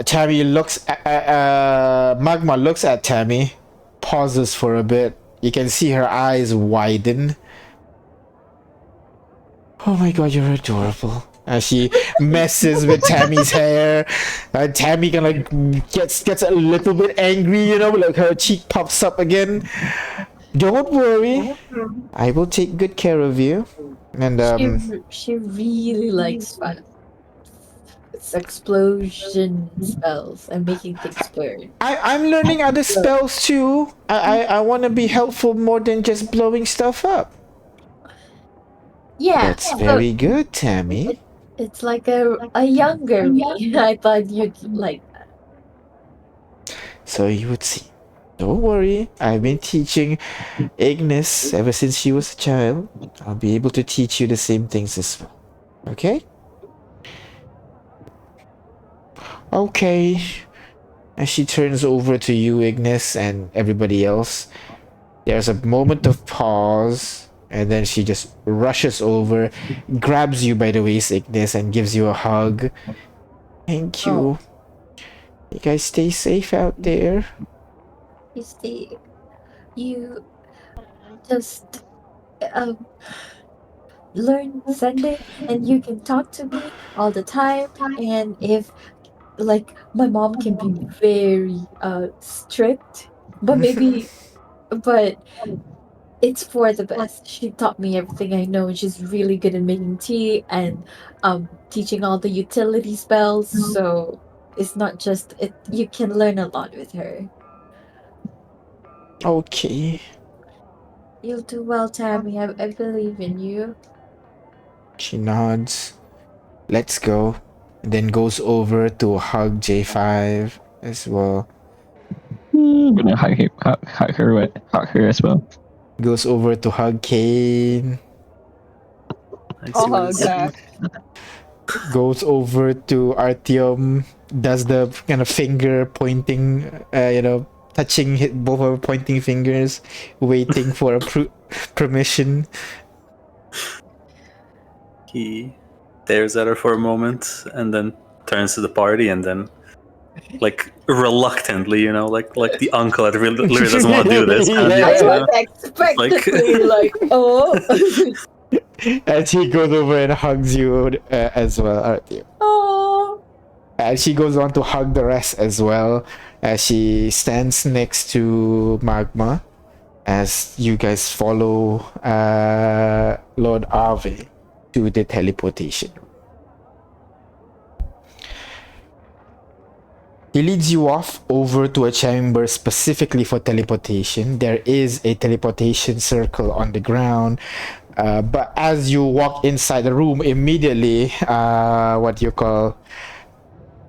Tammy looks Magma looks at Tammy, pauses for a bit. You can see her eyes widen. Oh my god, you're adorable. As she messes with Tammy's hair, Tammy kind of gets a little bit angry, you know, like her cheek pops up again. Don't worry, I will take good care of you. And She really likes fun. explosion spells and making things burn. I'm learning other spells too. I want to be helpful more than just blowing stuff up. Yeah, That's very good, Tammy. it's like a younger me. I thought you'd like that. So you would see. Don't worry, I've been teaching Ignis ever since she was a child. I'll be able to teach you the same things as well. Okay? Okay. As she turns over to you, Ignis, and everybody else, there's a moment of pause, and then she just rushes over, grabs you by the waist, Ignis, and gives you a hug. Thank you. You guys stay safe out there. You see, you just learn Sunday, and you can talk to me all the time. And if like my mom can be very strict, but but it's for the best. She taught me everything I know, and she's really good at making tea and teaching all the utility spells. So it's not just it. You can learn a lot with her. Okay. You'll do well, Tammy. I believe in you. She nods. Let's go. And then goes over to hug J5 as well. I'm gonna hug her as well. Goes over to hug Kane. I I'll see what hug it's saying. back. Goes over to Artyom. Does the kind of finger pointing, touching both of her pointing fingers, waiting for a permission. He stares at her for a moment and then turns to the party and then, like, reluctantly, like the uncle that really doesn't want to do this. Kind Yeah. I of, was expectantly like, oh, And she goes over and hugs you as well, Artyom. oh. And she goes on to hug the rest as well as she stands next to Magma as you guys follow Lord Ave to the teleportation. He leads you off over to a chamber specifically for teleportation. There is a teleportation circle on the ground. But as you walk inside the room, immediately,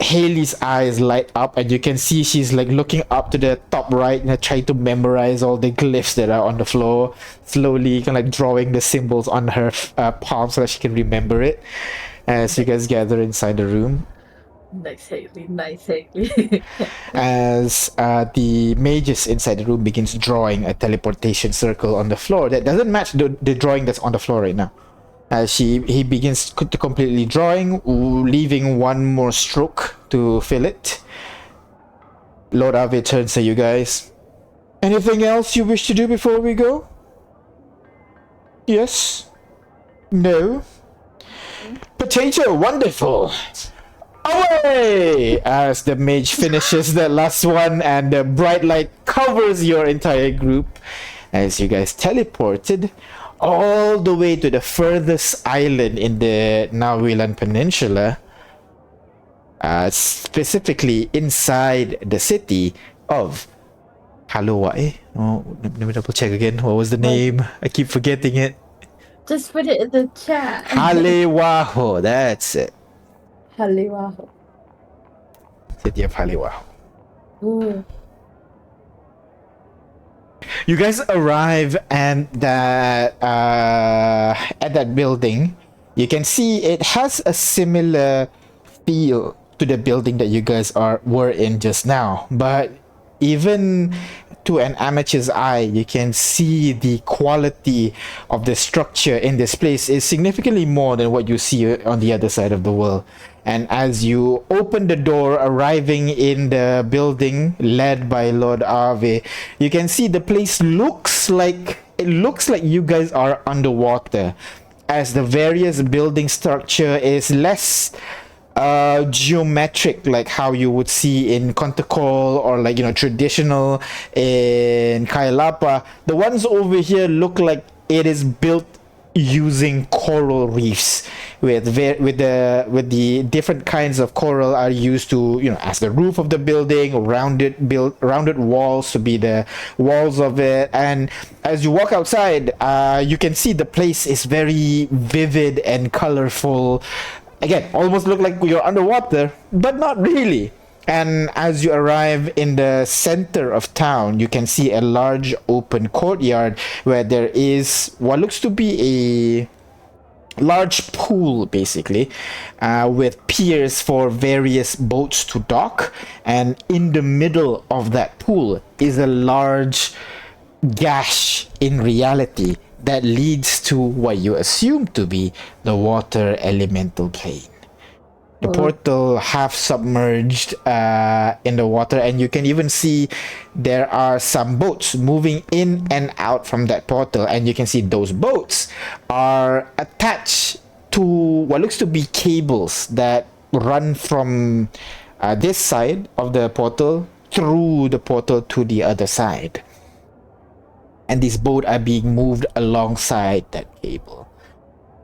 Haley's eyes light up, and you can see she's like looking up to the top right and trying to memorize all the glyphs that are on the floor, slowly kind of like drawing the symbols on her palm so that she can remember it as you guys gather inside the room. Nice Haley, nice Haley. As the magus inside the room begins drawing a teleportation circle on the floor that doesn't match the drawing that's on the floor right now. As he begins to completely drawing, leaving one more stroke to fill it. Lord Ave turns to you guys. Anything else you wish to do before we go? Yes? No? Potato, wonderful! Away! As the mage finishes the last one and the bright light covers your entire group as you guys teleported all the way to the furthest island in the Nawilan Peninsula, specifically inside the city of Haluai. Oh, let me double check again. What was the name? I keep forgetting it. Just put it in the chat. Halewaho, that's it. Haliwaho. City of Halewaho. Ooh. You guys arrive at that building. You can see it has a similar feel to the building that you guys were in just now, but even to an amateur's eye, you can see the quality of the structure in this place is significantly more than what you see on the other side of the world. And as you open the door, arriving in the building led by Lord Ave, you can see the place looks like you guys are underwater, as the various building structure is less geometric, like how you would see in Conticol or traditional in Kailapa. The ones over here look like it is built using coral reefs with the different kinds of coral are used to, as the roof of the building, rounded walls to be the walls of it. And as you walk outside, you can see the place is very vivid and colorful. Again, almost look like you're underwater, but not really. And as you arrive in the center of town, you can see a large open courtyard where there is what looks to be a large pool, basically, with piers for various boats to dock. And in the middle of that pool is a large gash in reality that leads to what you assume to be the water elemental plane. The portal half submerged in the water, and you can even see there are some boats moving in and out from that portal, and you can see those boats are attached to what looks to be cables that run from this side of the portal through the portal to the other side. And these boats are being moved alongside that cable.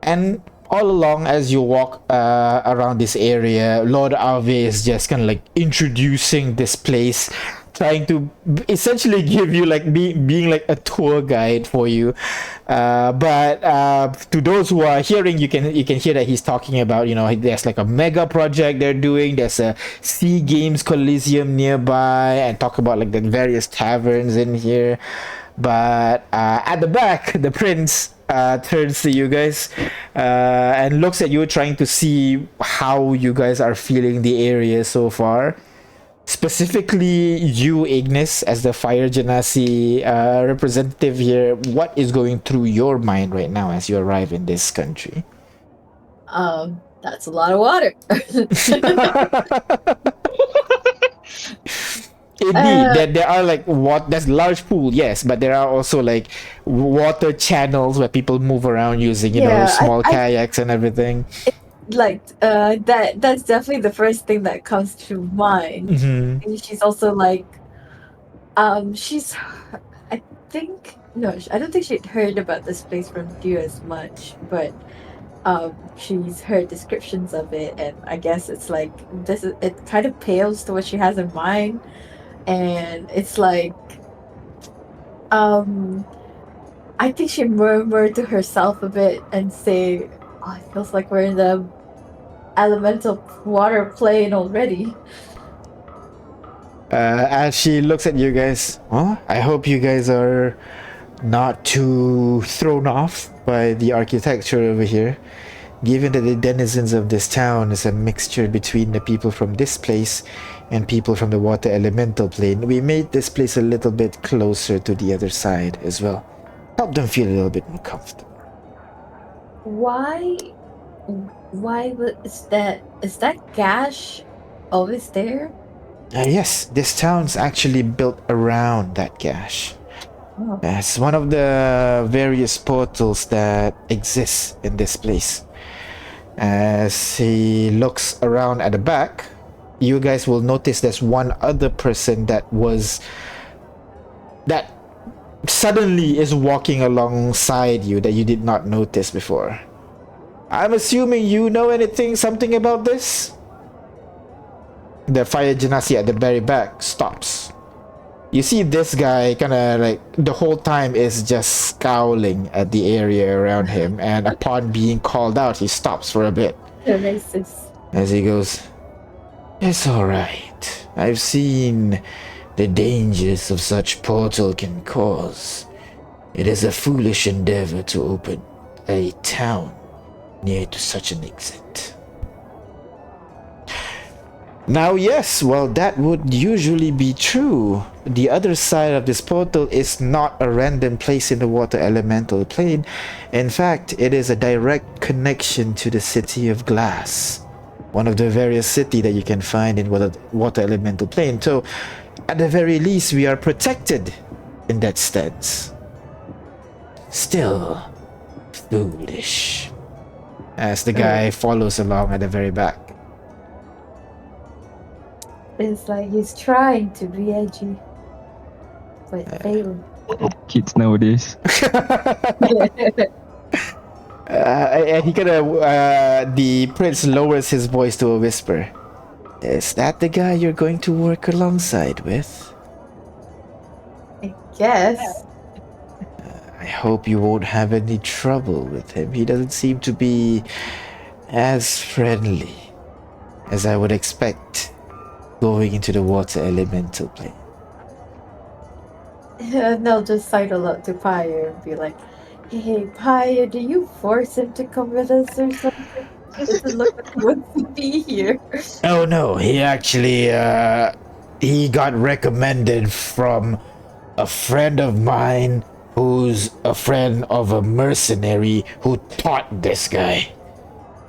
And all along, as you walk around this area, Lord Ave is just kind of like introducing this place, trying to essentially give you like being like a tour guide for you. But to those who are hearing, you can hear that he's talking about, there's like a mega project they're doing. There's a Sea Games Coliseum nearby, and talk about like the various taverns in here. But at the back, the prince turns to you guys and looks at you, trying to see how you guys are feeling the area so far. Specifically, you, Ignis, as the Fire Genasi representative here, what is going through your mind right now as you arrive in this country? That's a lot of water. Indeed, there are like there's large pool, yes, but there are also like water channels where people move around using, small kayaks and everything. That's definitely the first thing that comes to mind. Mm-hmm. And she's also like, I don't think she'd heard about this place from you as much, but she's heard descriptions of it, and I guess it's like it kind of pales to what she has in mind. And it's like, I think she murmured to herself a bit and say, "Oh, it feels like we're in the elemental water plane already." As she looks at you guys, I hope you guys are not too thrown off by the architecture over here. Given that the denizens of this town is a mixture between the people from this place and people from the water elemental plane, we made this place a little bit closer to the other side as well. Help them feel a little bit more comfortable. Why is that gash always there? Yes, this town's actually built around that gash. Oh. It's one of the various portals that exists in this place. As he looks around at the back, you guys will notice there's one other person that suddenly is walking alongside you that you did not notice before. I'm assuming you know something about this? The Fire Genasi at the very back stops. You see this guy kind of like the whole time is just scowling at the area around him, and upon being called out, he stops for a bit. The racist. As he goes, "It's alright. I've seen the dangers of such portal can cause. It is a foolish endeavor to open a town near to such an exit." Now, yes, well, that would usually be true. The other side of this portal is not a random place in the water elemental plane. In fact, it is a direct connection to the city of Glass, one of the various cities that you can find in water elemental plane. So, at the very least, we are protected in that sense. Still, foolish. As the guy follows along at the very back. It's like he's trying to be edgy, but failing. Kids nowadays. And the prince lowers his voice to a whisper. Is that the guy you're going to work alongside with? I guess. I hope you won't have any trouble with him. He doesn't seem to be as friendly as I would expect going into the water elemental plane. And they'll just sidle up to Pyre and be like, hey, Pyre, do you force him to come with us or something? Doesn't look like he wants to be here. Oh no, he actually, he got recommended from a friend of mine who's a friend of a mercenary who taught this guy.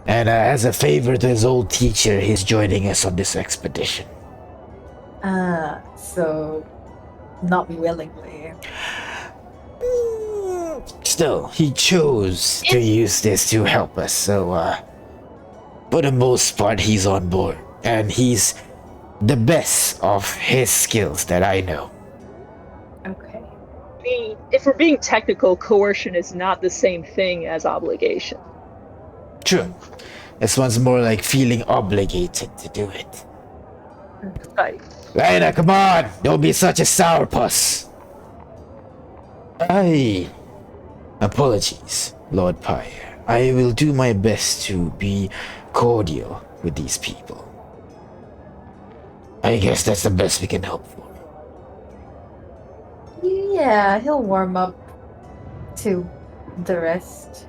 And as a favor to his old teacher, he's joining us on this expedition. So not willingly. Still, he chose to use this to help us, so, for the most part, he's on board. And he's the best of his skills that I know. Okay. If we're being technical, coercion is not the same thing as obligation. True. This one's more like feeling obligated to do it. Right. Lena, come on! Don't be such a sourpuss! Apologies, Lord Pyre. I will do my best to be cordial with these people. I guess that's the best we can hope for. Yeah, he'll warm up to the rest.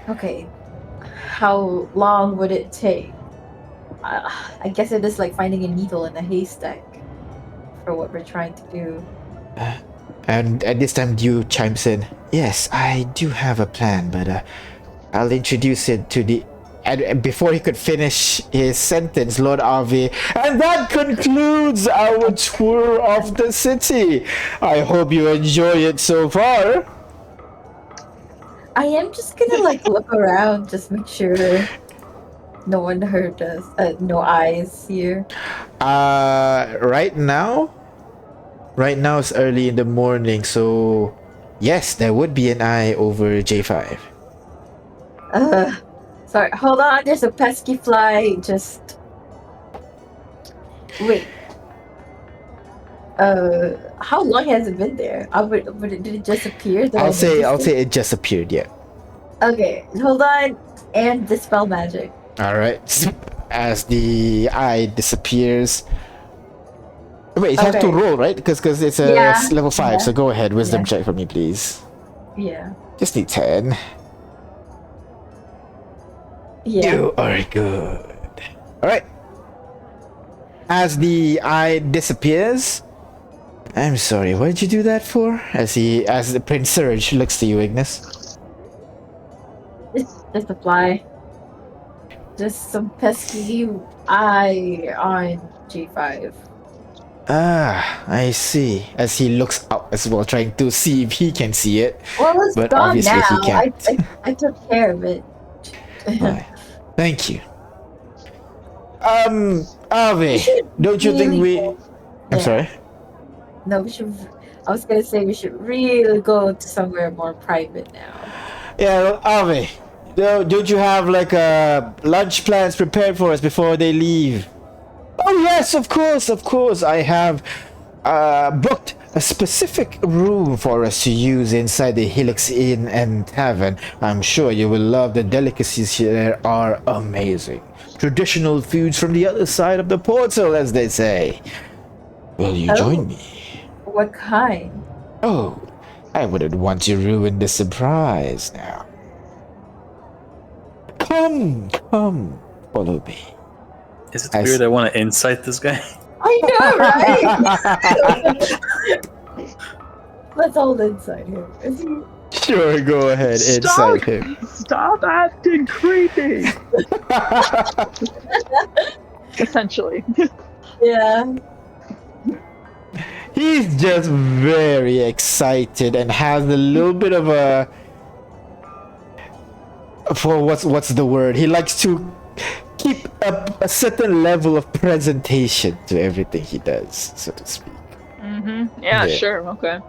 Okay. How long would it take? I guess it is like finding a needle in a haystack for what we're trying to do. And at this time, Dew chimes in. Yes, I do have a plan, but I'll introduce it to the... And before he could finish his sentence, Lord Avi, and that concludes our tour of the city. I hope you enjoy it so far. I am just gonna like look around, just make sure no one heard us. No eyes here. Right now it's early in the morning, so yes, there would be an eye over J5. Sorry, hold on. There's a pesky fly. Just wait. How long has it been there? Did it just appear? I'll say it just appeared. Yeah. Okay, hold on. And dispel magic. All right. As the eye disappears. Wait, you have to roll, right? Because it's a level 5. So go ahead, wisdom check for me, please. Yeah. Just need 10. Yeah. You are good. All right. As the eye disappears, I'm sorry. What did you do that for? As the Prince Surge looks to you, Ignis. It's just a fly. Just some pesky eye on G5. Ah, I see. As he looks out as well, trying to see if he can see it. Well, it's But gone obviously now. he can't. I took care of it. Right. Thank you. Avi, don't you think we... I'm sorry? No, we should. I was gonna say we should really go to somewhere more private now. Yeah, well, Avi, don't you have like lunch plans prepared for us before they leave? Oh yes, of course. I have booked a specific room for us to use inside the Helix Inn and Tavern. I'm sure you will love the delicacies here are amazing. Traditional foods from the other side of the portal, as they say. Will you join me? What kind? Oh, I wouldn't want to ruin the surprise now. Come, follow me. Is it weird I want to incite this guy? I know, right? Let's hold inside here. Is he... Sure, go ahead, inside him. Stop acting creepy. Essentially. Yeah. He's just very excited and has a little bit of a... For what's the word? He likes to keep a certain level of presentation to everything he does, so to speak. Mm-hmm. Yeah, sure. Okay.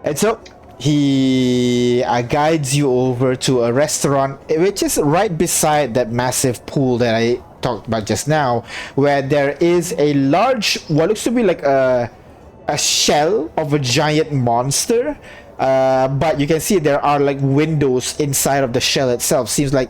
And so, he guides you over to a restaurant, which is right beside that massive pool that I talked about just now, where there is a large, what looks to be like a shell of a giant monster. But you can see there are like windows inside of the shell itself. Seems like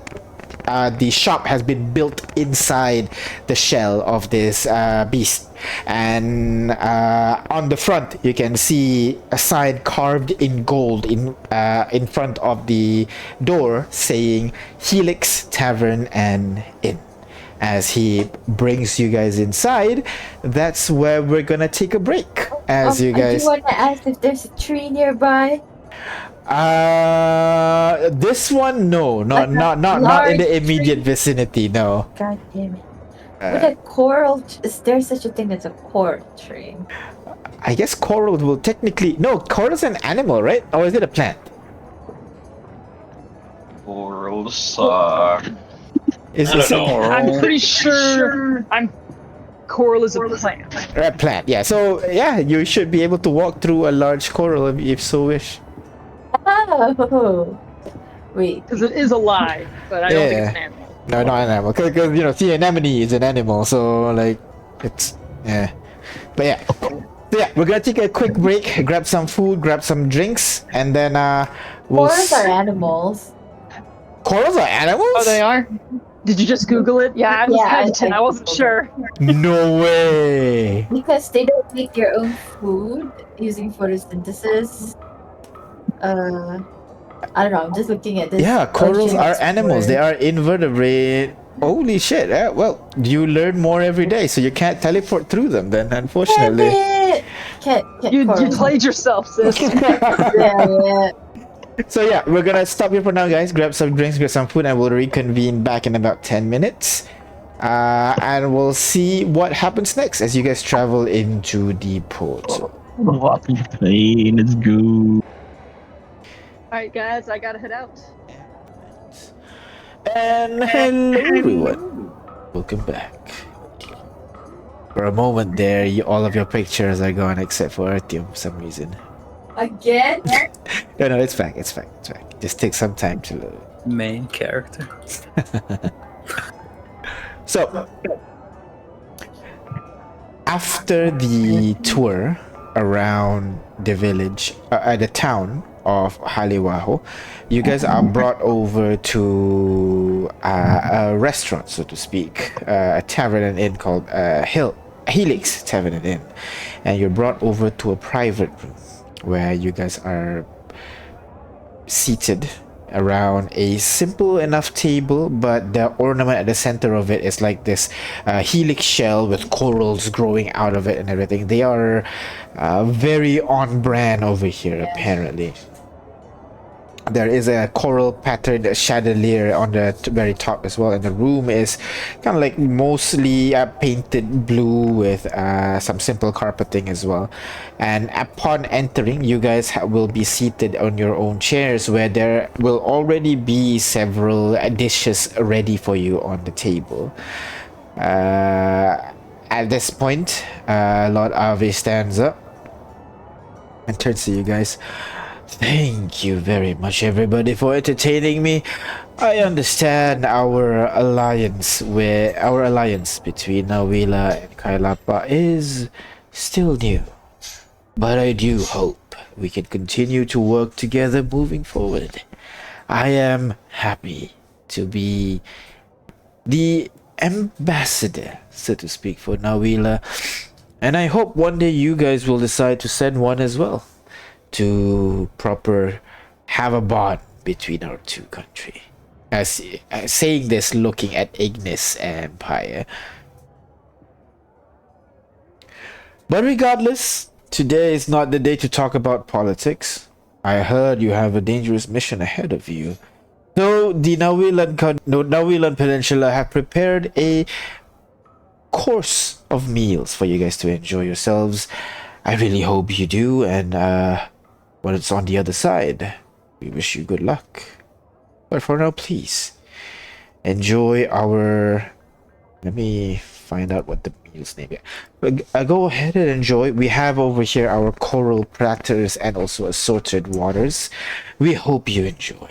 the shop has been built inside the shell of this beast. And on the front, you can see a sign carved in gold in front of the door saying Helix Tavern and Inn. As he brings you guys inside, that's where we're gonna take a break. As you I guys, do want to ask if there's a tree nearby. this one, no, Like a not in the large immediate tree? vicinity, no. God damn it. Would a coral... Is there such a thing as a coral tree? I guess coral will technically, no, coral's an animal, right? Or is it a plant? Corals are. Is I it don't know. I'm pretty sure. Coral is a plant. a plant? Yeah. So yeah, you should be able to walk through a large coral if so wish. Oh! Wait. Because it is alive, but I don't think it's an Yeah. animal. No, not an animal. Because you know, the anemone is an animal, so like, it's yeah. But yeah. So yeah, we're gonna take a quick break, grab some food, grab some drinks, and then we'll. Corals are animals. Corals are animals? Oh, they are? Did you just Google it? Yeah, I was Yeah, hesitant. I wasn't Googled sure. No way. Because they don't make their own food using photosynthesis. I don't know, I'm just looking at this. Yeah, corals ocean are animals. They explorer. are invertebrate. Holy shit. Yeah, well, you learn more every day, so you can't teleport through them then, Damn unfortunately. it! Can't You corals. played yourself, sis. Yeah. So yeah, we're gonna stop here for now, guys. Grab some drinks, grab some food, and we'll reconvene back in about 10 minutes. And we'll see what happens next as you guys travel into the port. Walking plane, let's go. Alright, guys, I gotta head out. And hello everyone, welcome back. For a moment there, all of your pictures are gone except for Artyom for some reason. Again? No, it's back, it's back, it's back. Just take some time to load. Main character. So, after the tour around the village, the town of Haliwaho, you guys are brought over to a restaurant, so to speak, a tavern and inn called Helix Tavern and Inn, and you're brought over to a private room where you guys are seated around a simple enough table, but the ornament at the center of it is like this helix shell with corals growing out of it and everything. They are very on brand over here, apparently. There is a coral patterned chandelier on the very top as well, and the room is kind of like mostly painted blue with some simple carpeting as well. And upon entering, you guys will be seated on your own chairs, where there will already be several dishes ready for you on the table. At this point, Lord Ave stands up and turns to you guys. Thank you very much, everybody, for entertaining me. I understand our alliance between Nawila and Kailapa is still new, but I do hope we can continue to work together moving forward. I am happy to be the ambassador, so to speak, for Nawila, and I hope one day you guys will decide to send one as well, to have a bond between our two countries. As saying this, looking at Ignis Empire. But regardless, today is not the day to talk about politics. I heard you have a dangerous mission ahead of you. So the Nawilan Peninsula have prepared a course of meals for you guys to enjoy yourselves. I really hope you do, and when it's on the other side, we wish you good luck. But for now, please enjoy our... Let me find out what the meal's name. Yeah. Go ahead and enjoy. We have over here our coral platters and also assorted waters. We hope you enjoy.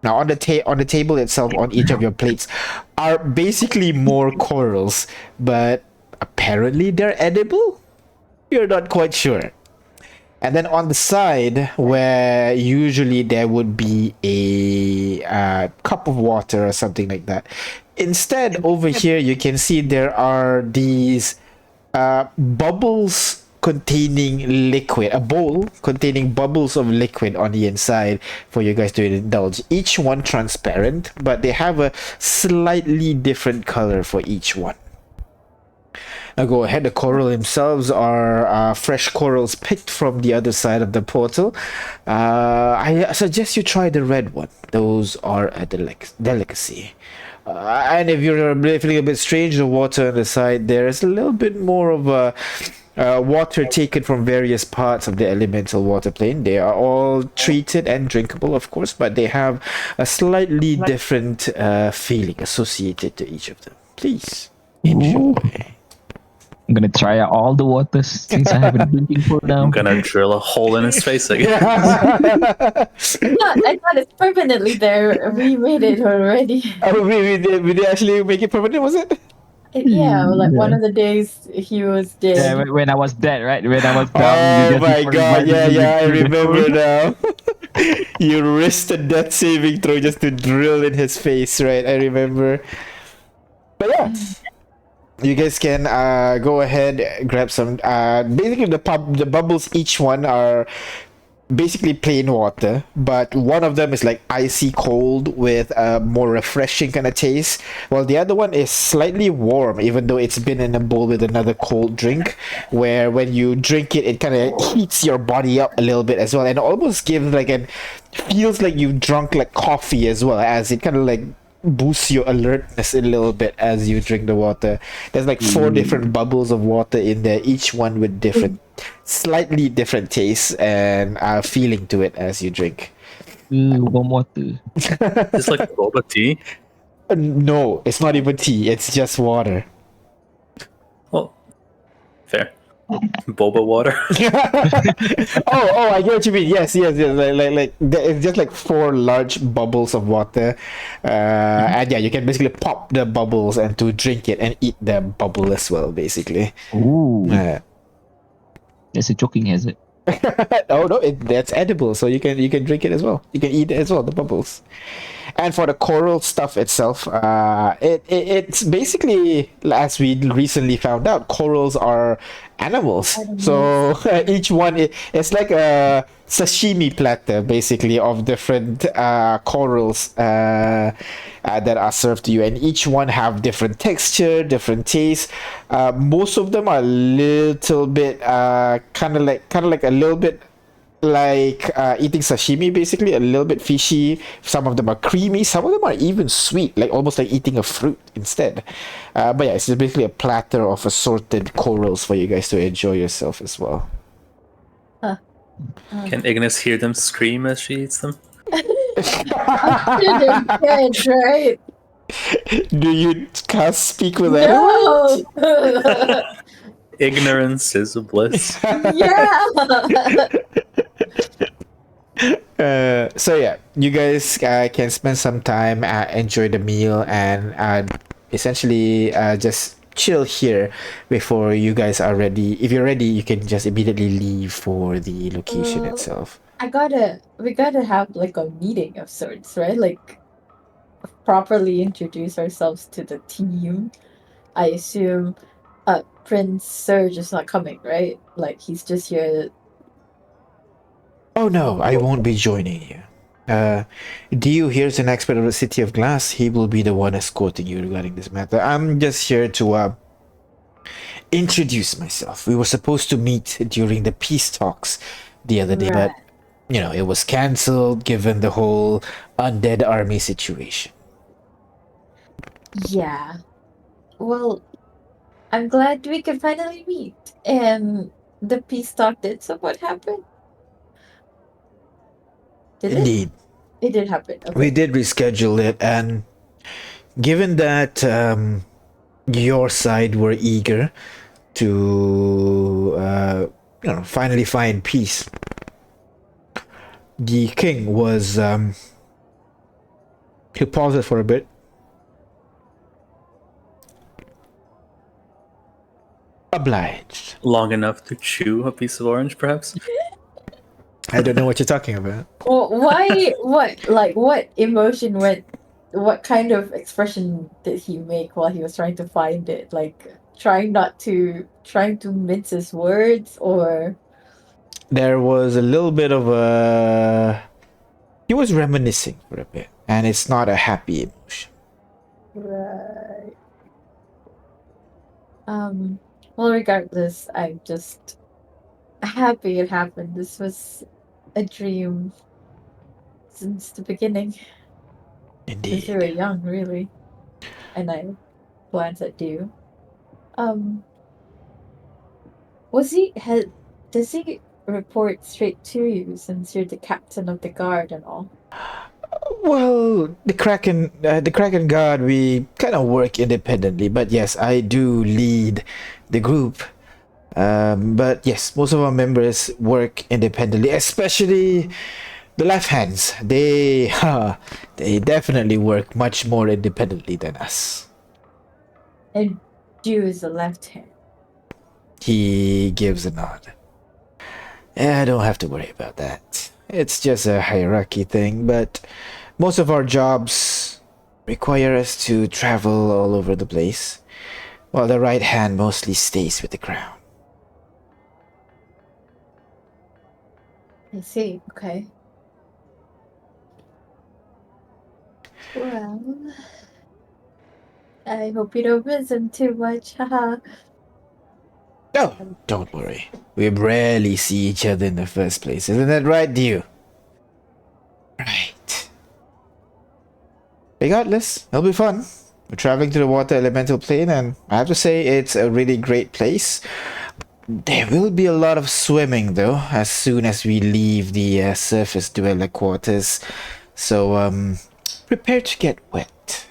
Now on the table itself, on each of your plates, are basically more corals, but apparently they're edible. You're not quite sure. And then on the side, where usually there would be a cup of water or something like that, instead over here you can see there are these bubbles containing liquid, a bowl containing bubbles of liquid on the inside for you guys to indulge. Each one transparent, but they have a slightly different color for each one. Now go ahead, the coral themselves are fresh corals picked from the other side of the portal. I suggest you try the red one. Those are a delicacy. And if you're feeling a bit strange, the water on the side there is a little bit more of a water taken from various parts of the elemental water plane. They are all treated and drinkable, of course, but they have a slightly different feeling associated to each of them. Please enjoy. I'm gonna try out all the waters since I haven't been drinking for now. I'm gonna drill a hole in his face again. I thought it's permanently there. We made it already. Oh, we did actually make it permanent, was it? Yeah, like one of the days he was dead. Yeah, when I was dead, right? When I was down. Oh my god, yeah, I remember now. You risked a death saving throw just to drill in his face, right? I remember. But yeah. You guys can go ahead, grab some. Basically, the bubbles, each one are basically plain water, but one of them is like icy cold with a more refreshing kind of taste, while the other one is slightly warm, even though it's been in a bowl with another cold drink. Where when you drink it, it kind of heats your body up a little bit as well, and almost gives like feels like you've drunk like coffee as well, as it kind of like boosts your alertness a little bit as you drink the water. There's like 4 different bubbles of water in there, each one with slightly different tastes and feeling to it as you drink. Warm water. It's like boba tea. No, it's not even tea. It's just water. Oh, fair. Boba water. oh, I get what you mean. Yes. Like it's just like 4 large bubbles of water, and yeah, you can basically pop the bubbles and to drink it and eat the bubble as well, basically. Ooh, that's a choking hazard. Oh no, that's edible, so you can drink it as well. You can eat it as well, the bubbles. And for the coral stuff itself, it's basically, as we recently found out, corals are animals. So each one it's like a sashimi platter, basically, of different corals that are served to you, and each one have different texture, different taste. Most of them are a little bit kind of like a little bit like eating sashimi, basically a little bit fishy. Some of them are creamy, some of them are even sweet, like almost like eating a fruit instead. But yeah, it's just basically a platter of assorted corals for you guys to enjoy yourself as well. Can Ignis hear them scream as she eats them? Dead, right? Do you cast speak with animals? No. Ignorance is a bliss. Yeah. So yeah, you guys can spend some time, enjoy the meal, and essentially just chill here before you guys are ready. If you're ready, you can just immediately leave for the location itself. We gotta have like a meeting of sorts, right? Like properly introduce ourselves to the team. I assume Prince Surge is not coming, right? Like he's just here. Oh no, I won't be joining you. Dio here's an expert of the City of Glass. He will be the one escorting you regarding this matter. I'm just here to introduce myself. We were supposed to meet during the peace talks the other day, but you know, it was cancelled given the whole undead army situation. Yeah. Well, I'm glad we can finally meet. And the peace talk did somewhat happen. Did Indeed. it? It did happen. Okay. We did reschedule it, and given that your side were eager to, finally find peace. The king was, he paused for a bit. Obliged. Long enough to chew a piece of orange, perhaps? I don't know what you're talking about. Well, why? What emotion went? What kind of expression did he make while he was trying to find it? Like trying to mince his words, or There was a little bit of a. He was reminiscing for a bit, and it's not a happy emotion. right? Well, regardless, I'm just happy it happened. This was a dream since the beginning. Since we were Indeed. young, really. And I glance at you. Does he report straight to you since you're the captain of the guard and all? Well, the Kraken Guard, we kind of work independently, but yes, I do lead the group. But yes, most of our members work independently, especially the left hands. They, they definitely work much more independently than us. And you is the left hand. He gives a nod. I don't have to worry about that. It's just a hierarchy thing, but most of our jobs require us to travel all over the place, while the right hand mostly stays with the crown. I see. Okay. Well, I hope you don't miss him too much. Haha. No, don't worry. We rarely see each other in the first place, isn't that right, Dew? Right. Regardless, it'll be fun. We're traveling to the water elemental plane, and I have to say it's a really great place. There will be a lot of swimming, though, as soon as we leave the surface dweller quarters. So, prepare to get wet.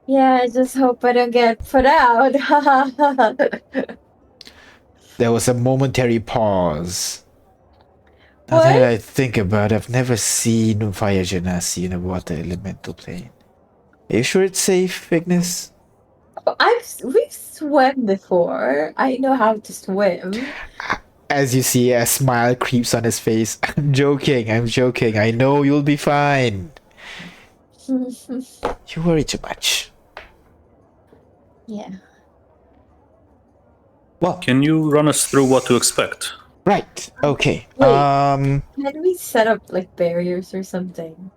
Yeah, I just hope I don't get put out. There was a momentary pause. Now What? that I think about it, I've never seen Fire Genasi in a water elemental plane. Are you sure it's safe, Ignis? We've swam before. I know how to swim. As you see, a smile creeps on his face. I'm joking. I know you'll be fine. You worry too much. Yeah. Well, Can you run us through what to expect? right. Okay. Wait. Can we set up like barriers or something?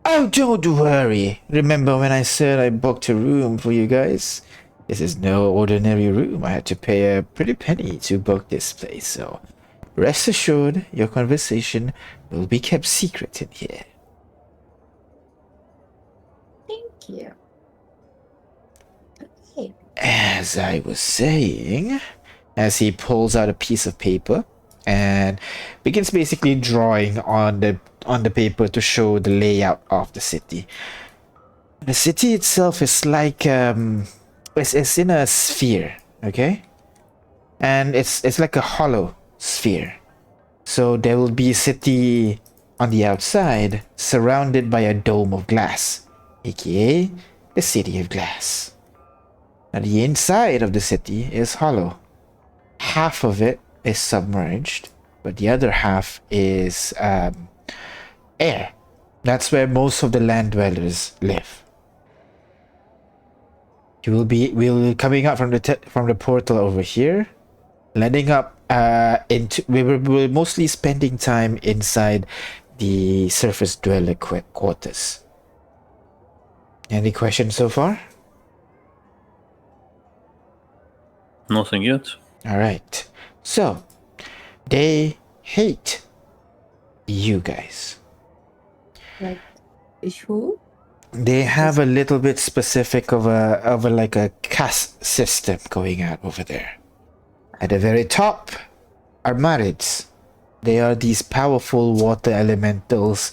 Oh, don't worry. Remember when I said I booked a room for you guys? This is no ordinary room. I had to pay a pretty penny to book this place, so rest assured your conversation will be kept secret in here. Thank you. Okay. As I was saying, as he pulls out a piece of paper and begins basically drawing on the paper to show the layout of the city. The city itself is like it's in a sphere, okay? And it's like a hollow sphere. So there will be a city on the outside surrounded by a dome of glass, aka the city of glass. Now the inside of the city is hollow. Half of it is submerged, but the other half is air. That's where most of the land dwellers live. We'll be coming out from the portal over here, landing up into. We're mostly spending time inside the surface dweller quarters. Any questions so far? Nothing yet. All right. So they hate you guys. Like, who? They have a little bit specific of a like a caste system going on over there. At the very top are Marids. They are these powerful water elementals,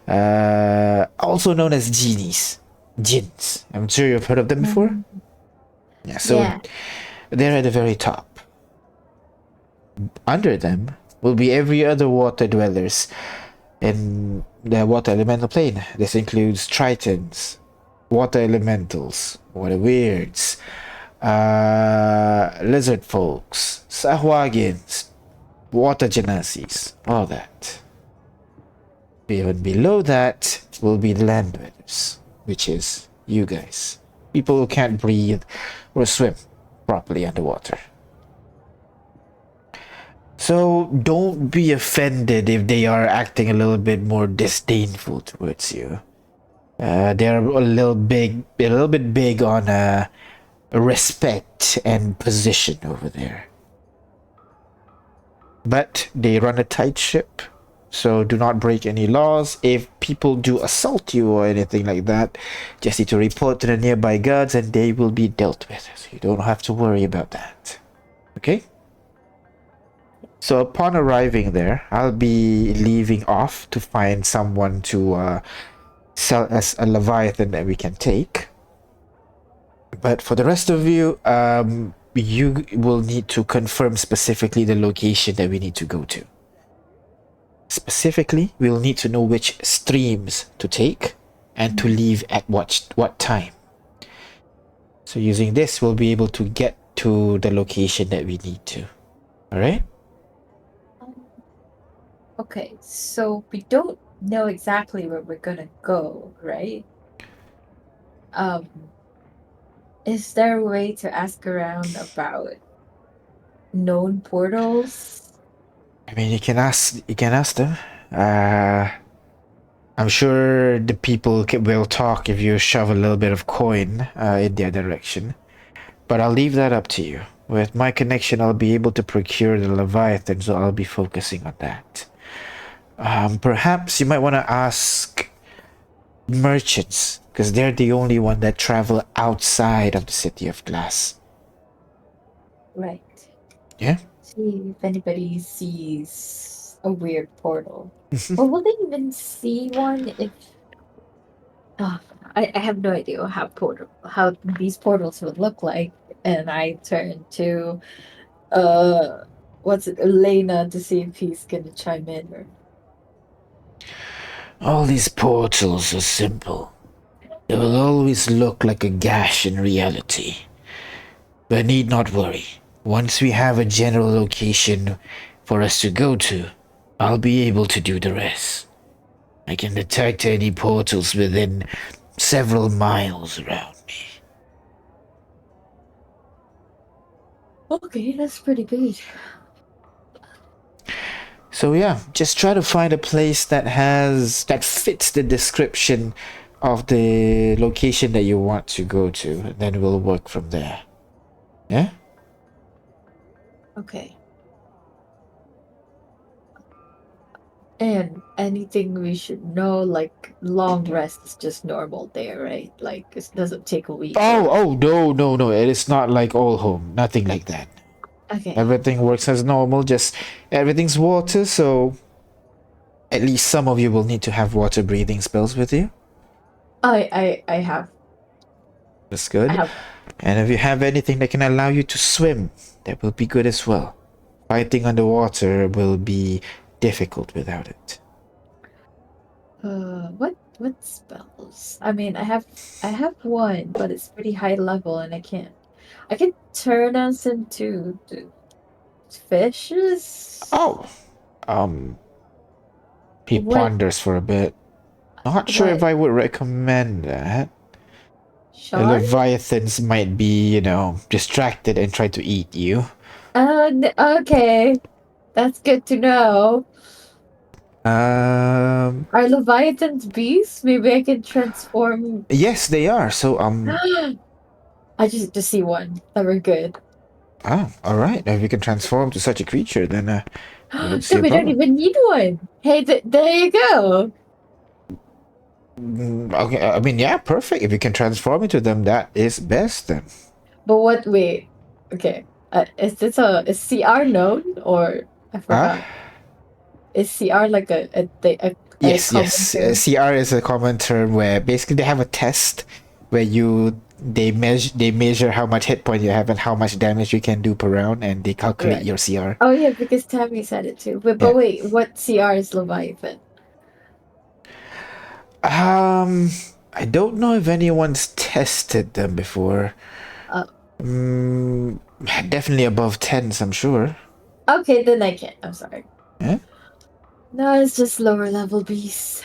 also known as genies. jinns. I'm sure you've heard of them before. Yeah, so Yeah. they're at the very top. Under them will be every other water dwellers in the water elemental plane. This includes tritons, water elementals, water weirds, lizard folks, Sahwagins, water genasis, all that. Even below that will be the land dwellers, which is you guys. People who can't breathe or swim properly underwater. So don't be offended if they are acting a little bit more disdainful towards you. They're a little bit big on respect and position over there. But they run a tight ship, so do not break any laws. If people do assault you or anything like that, just need to report to the nearby guards and they will be dealt with. So you don't have to worry about that. Okay? So upon arriving there, I'll be leaving off to find someone to sell as a Leviathan that we can take. But for the rest of you, you will need to confirm specifically the location that we need to go to. Specifically, we'll need to know which streams to take and to leave at what time. So using this, we'll be able to get to the location that we need to. Alright? Okay, so we don't know exactly where we're gonna go, right? Is there a way to ask around about known portals? I mean, you can ask them. I'm sure the people will talk if you shove a little bit of coin in their direction. But I'll leave that up to you. With my connection, I'll be able to procure the Leviathan, so I'll be focusing on that. Perhaps you might want to ask merchants, because they're the only one that travel outside of the City of Glass. Right. Yeah? See if anybody sees a weird portal. Or will they even see one if... I have no idea how these portals would look like. And I turn to Elena to see if he's gonna chime in or... All these portals are simple. They will always look like a gash in reality. But need not worry. Once we have a general location for us to go to, I'll be able to do the rest. I can detect any portals within several miles around me. Okay, that's pretty good. So yeah, just try to find a place that fits the description of the location that you want to go to, and then we'll work from there. Yeah? Okay. And anything we should know, like long rest is just normal there, right? Like it doesn't take a week. Oh, no. It is not like all home. Nothing like that. Okay. Everything works as normal, just everything's water, so at least some of you will need to have water breathing spells with you. I have. That's good. I have. And if you have anything that can allow you to swim, that will be good as well. Fighting underwater will be difficult without it. What spells? I mean, I have one, but it's pretty high level, and I can turn us into fishes. Oh, he What- ponders for a bit. Not sure if What? I would recommend that. The Shark? leviathans might be, distracted and try to eat you. Okay, that's good to know. Um, Are leviathans beasts? Maybe I can transform. yes, they are. So, I just to see one. That we're good. all right. If you can transform to such a creature, then I don't see So a we don't problem. even need one. Hey, there you go. Okay, I mean, yeah, perfect. If you can transform into them, that is best then. But what? Wait. Okay. Is CR known or I forgot? Is CR like a Yes, common yes. term? CR is a common term where basically they have a test where they measure how much hit point you have and how much damage you can do per round, and they calculate Right. your CR. Oh yeah, because Tammy said it too. But Yeah. wait, what CR is Leviathan? I don't know if anyone's tested them before. Oh. Definitely above 10s, I'm sure. Okay, then I can't. I'm sorry. Yeah? No, it's just lower level beasts.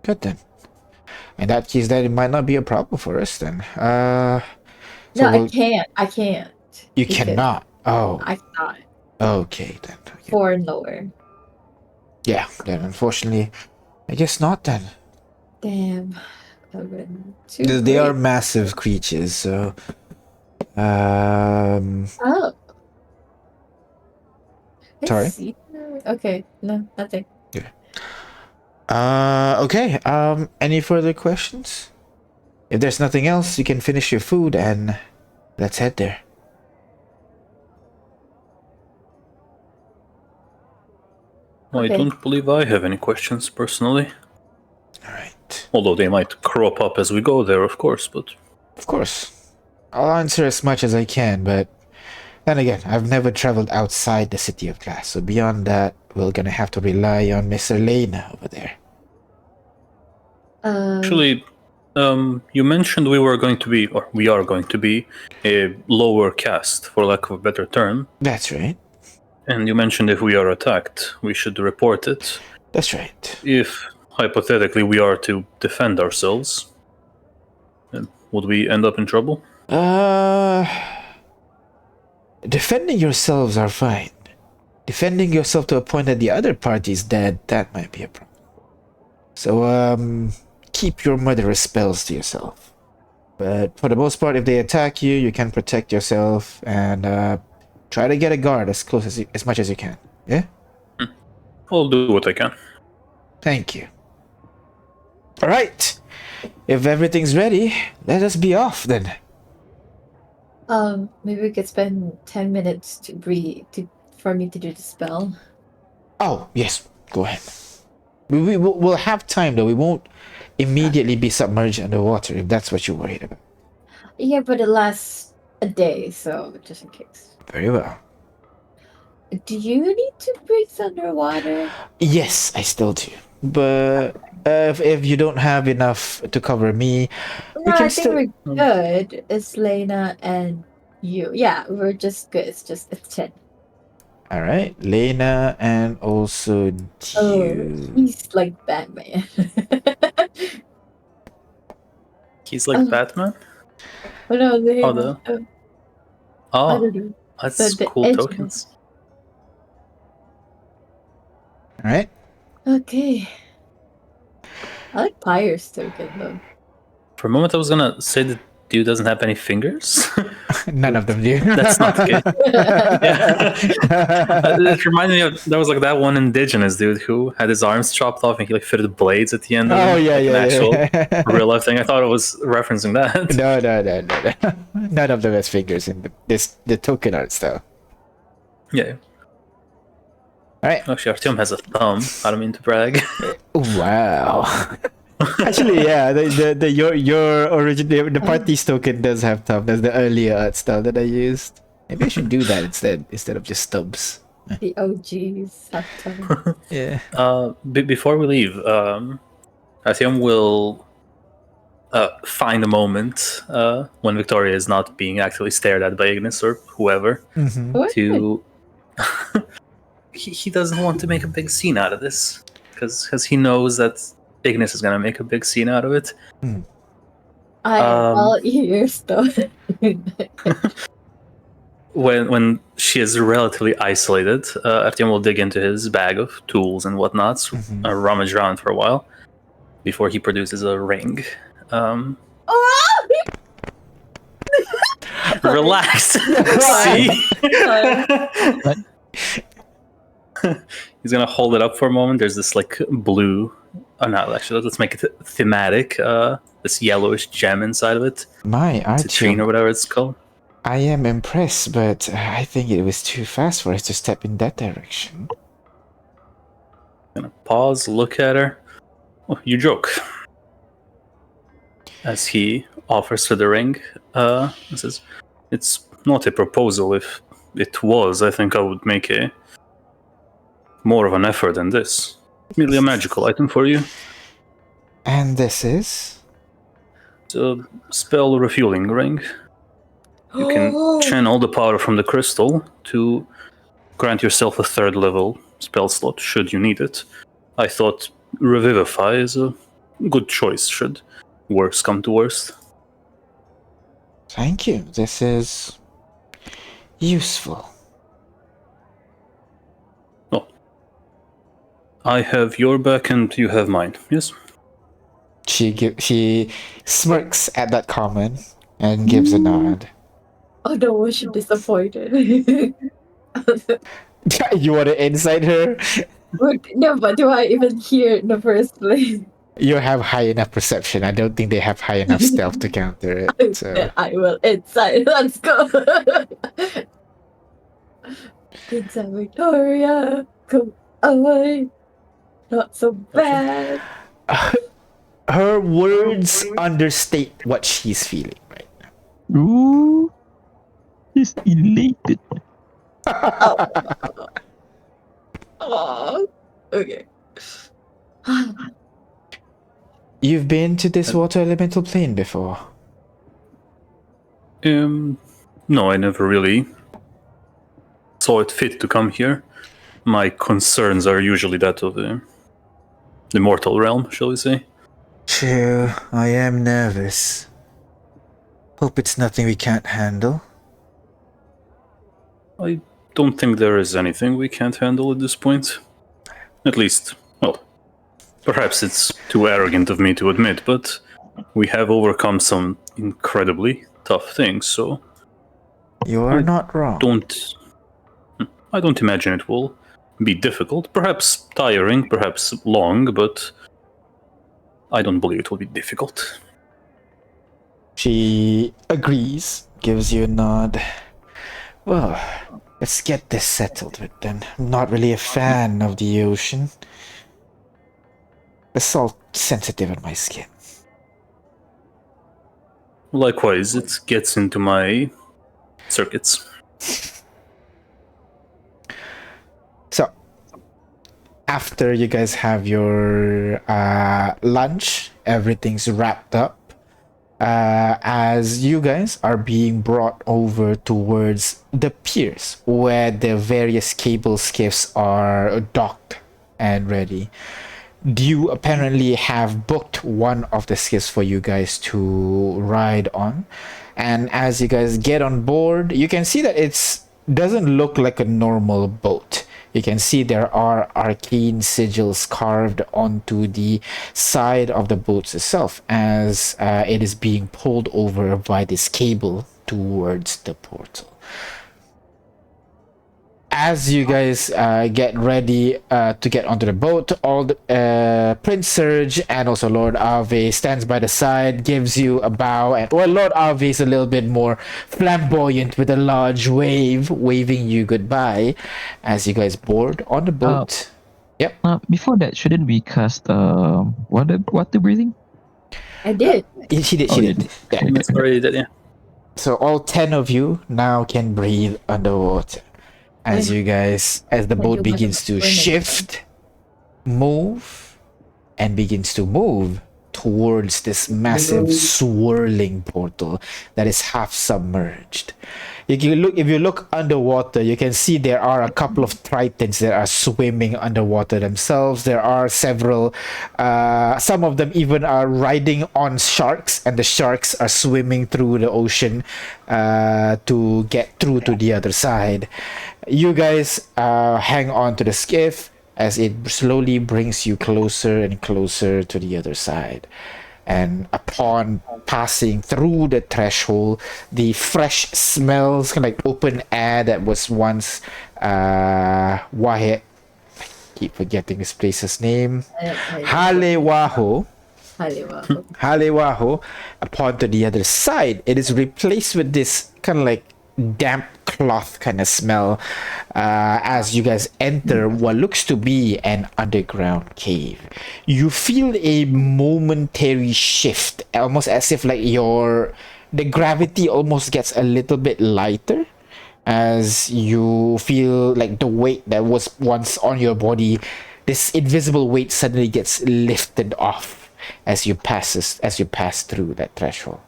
Good then. In that case, then it might not be a problem for us then. So No, I we'll- can't. I can't. You because cannot. Oh, I cannot. okay then. Okay. 4 and lower. Yeah, then unfortunately, I guess not then. Damn. Too They are great. massive creatures, so Oh. I Sorry? see. Okay, no, nothing. Okay. Any further questions? If there's nothing else, you can finish your food and let's head there. I Okay. don't believe I have any questions personally. All right. Although they might crop up as we go there, of course, but Of course. I'll answer as much as I can, but then again, I've never traveled outside the City of Glass, so beyond that, we're gonna have to rely on Mr. Lena over there. actually, you mentioned we are going to be a lower caste, for lack of a better term. That's right. And you mentioned if we are attacked, we should report it. That's right. If, hypothetically, we are to defend ourselves, then would we end up in trouble? Defending yourselves are fine. Defending yourself to a point that the other party is dead, that might be a problem. So, keep your murderous spells to yourself. But for the most part, if they attack you, you can protect yourself and try to get a guard as close as much as you can. Yeah? I'll do what I can. Thank you. Alright. If everything's ready, let us be off then. maybe we could spend 10 minutes to breathe for me to do the spell. Oh, yes. Go ahead. We'll have time though. We won't immediately be submerged underwater if that's what you're worried about. Yeah, but it lasts a day, so just in case. Very well. Do you need to breathe underwater? Yes, I still do. But if you don't have enough to cover me, No, can I think we're good. It's Lena and you. Yeah, we're just good. It's 10. all right, Lena and also Oh, you. he's like Batman. He's like Oh. Batman? Oh no, they Oh, the- I Oh, don't know. that's the cool edge- tokens. All right. Okay. I like Pyre's token though. For a moment, I was gonna say that dude doesn't have any fingers. None of them do. That's not the case. It reminded me of there was like that one indigenous dude who had his arms chopped off and he like fitted blades at the end of Oh him, yeah, like yeah, an actual yeah. real life thing. I thought it was referencing that. No. None of them has fingers in the token art style. Yeah. All right. Actually, Artyom has a thumb. I don't mean to brag. Wow. Actually, yeah, your original the party's token does have thumb. That's the earlier art style that I used. Maybe I should do that instead of just stubs. The OGs have time. Yeah. Before we leave, Artyom will find a moment when Victoria is not being actually stared at by Ignis or whoever Mm-hmm. What? to. he doesn't want to make a big scene out of this because he knows that Ignis is gonna make a big scene out of it. I am all ears though. When she is relatively isolated, Artyom will dig into his bag of tools and whatnots, rummage around for a while before he produces a ring. Relax. See? He's gonna hold it up for a moment. There's this like blue. Oh no, actually, let's make it thematic. This yellowish gem inside of it. My Citrine or Artyom, whatever it's called. I am impressed, but I think it was too fast for us to step in that direction. Gonna pause, look at her. Oh, you joke. as he offers her the ring. He says, "It's not a proposal. If it was, I think I would make a more of an effort than this. Merely a magical item for you. And this is? It's a spell refueling ring. You can channel the power from the crystal to grant yourself a 3rd level spell slot should you need it. I thought Revivify is a good choice should worst come to worst." Thank you. This is useful. Oh. I have your back and you have mine, yes? She smirks at that comment and gives a nod. Oh no, she disappointed. You want to inside her? No, but do I even hear it in the first place? You have high enough perception. I don't think they have high enough stealth to counter it. So I will inside. Let's go. Inside Victoria. Come away. Not so bad. her words understate what she's feeling right now. Ooh, he's elated. Oh. Okay. You've been to this water elemental plane before? No, I never really saw it fit to come here. My concerns are usually that of the mortal realm, shall we say. Chill, I am nervous. Hope it's nothing we can't handle. I don't think there is anything we can't handle at this point. At least, well, perhaps it's too arrogant of me to admit, but we have overcome some incredibly tough things, so You are not wrong. I don't imagine it will be difficult. Perhaps tiring, perhaps long, but I don't believe it will be difficult. She agrees, gives you a nod. Well, let's get this settled with then. I'm not really a fan of the ocean. The salt sensitive on my skin. Likewise, it gets into my circuits. So, after you guys have your lunch, everything's wrapped up. As you guys are being brought over towards the piers where the various cable skiffs are docked and ready. You apparently have booked one of the skiffs for you guys to ride on, and as you guys get on board, you can see that it doesn't look like a normal boat. You can see there are arcane sigils carved onto the side of the boat itself as it is being pulled over by this cable towards the portal. As you guys get ready to get onto the boat, all the, Prince Serge and also Lord Ave stands by the side, gives you a bow, and well, Lord Ave is a little bit more flamboyant with a large wave, waving you goodbye as you guys board on the boat. Before that, shouldn't we cast water breathing? I did. She did. Oh, She you did. did. Yeah. Sorry, yeah. So all 10 of you now can breathe underwater. As the boat begins to shift, move, and begins to move towards this massive swirling portal that is half submerged. If you look underwater, you can see there are a couple of tritons that are swimming underwater themselves. There are several, some of them even are riding on sharks, and the sharks are swimming through the ocean to get through to the other side. You guys hang on to the skiff as it slowly brings you closer and closer to the other side. And upon passing through the threshold, the fresh smells, kind of like open air that was once Wahid. I keep forgetting this place's name. Halewaho. Halewaho. Upon to the other side, it is replaced with this kind of like damp cloth kind of smell as you guys enter what looks to be an underground cave. You feel a momentary shift, almost as if like the gravity almost gets a little bit lighter as you feel like the weight that was once on your body, this invisible weight suddenly gets lifted off as you pass through that threshold.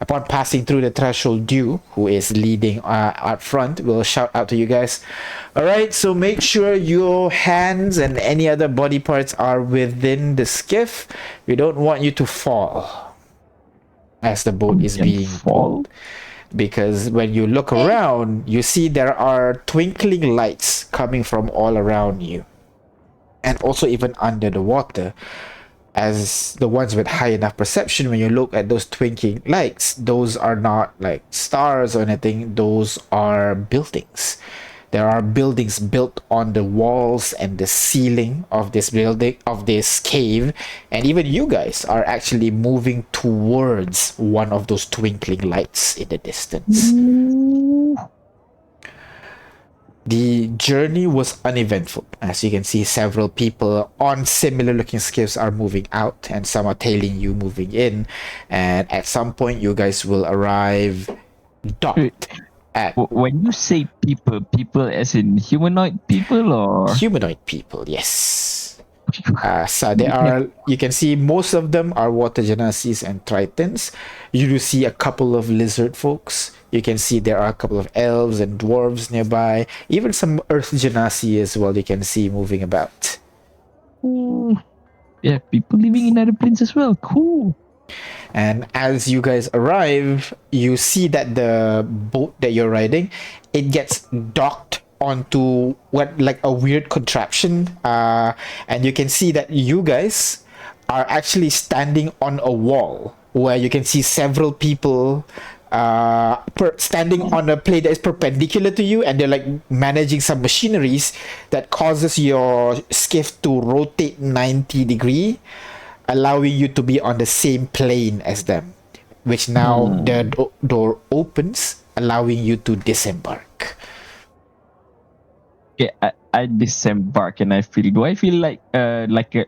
Upon passing through the threshold, Dew, who is leading out front, will shout out to you guys. All right, so make sure your hands and any other body parts are within the skiff. We don't want you to fall as the boat is being pulled. Because when you look around, you see there are twinkling lights coming from all around you. And also even under the water. As the ones with high enough perception, when you look at those twinkling lights, those are not like stars or anything, those are buildings. There are buildings built on the walls and the ceiling of this building, of this cave, and even you guys are actually moving towards one of those twinkling lights in the distance. The journey was uneventful. As you can see, several people on similar looking skiffs are moving out and some are tailing you moving in. And at some point, you guys will arrive docked at... When you say people as in humanoid people or? Humanoid people, yes. So there are, you can see most of them are water genasis and tritons. You do see a couple of lizard folks. You can see there are a couple of elves and dwarves nearby. Even some earth genasi as well you can see moving about. Yeah, people living in other planes as well. Cool. And as you guys arrive, you see that the boat that you're riding, it gets docked onto what like a weird contraption, and you can see that you guys are actually standing on a wall where you can see several people standing on a plane that is perpendicular to you, and they're like managing some machineries that causes your skiff to rotate 90 degrees, allowing you to be on the same plane as them, which now the door opens, allowing you to disembark. Okay, I disembark and do I feel like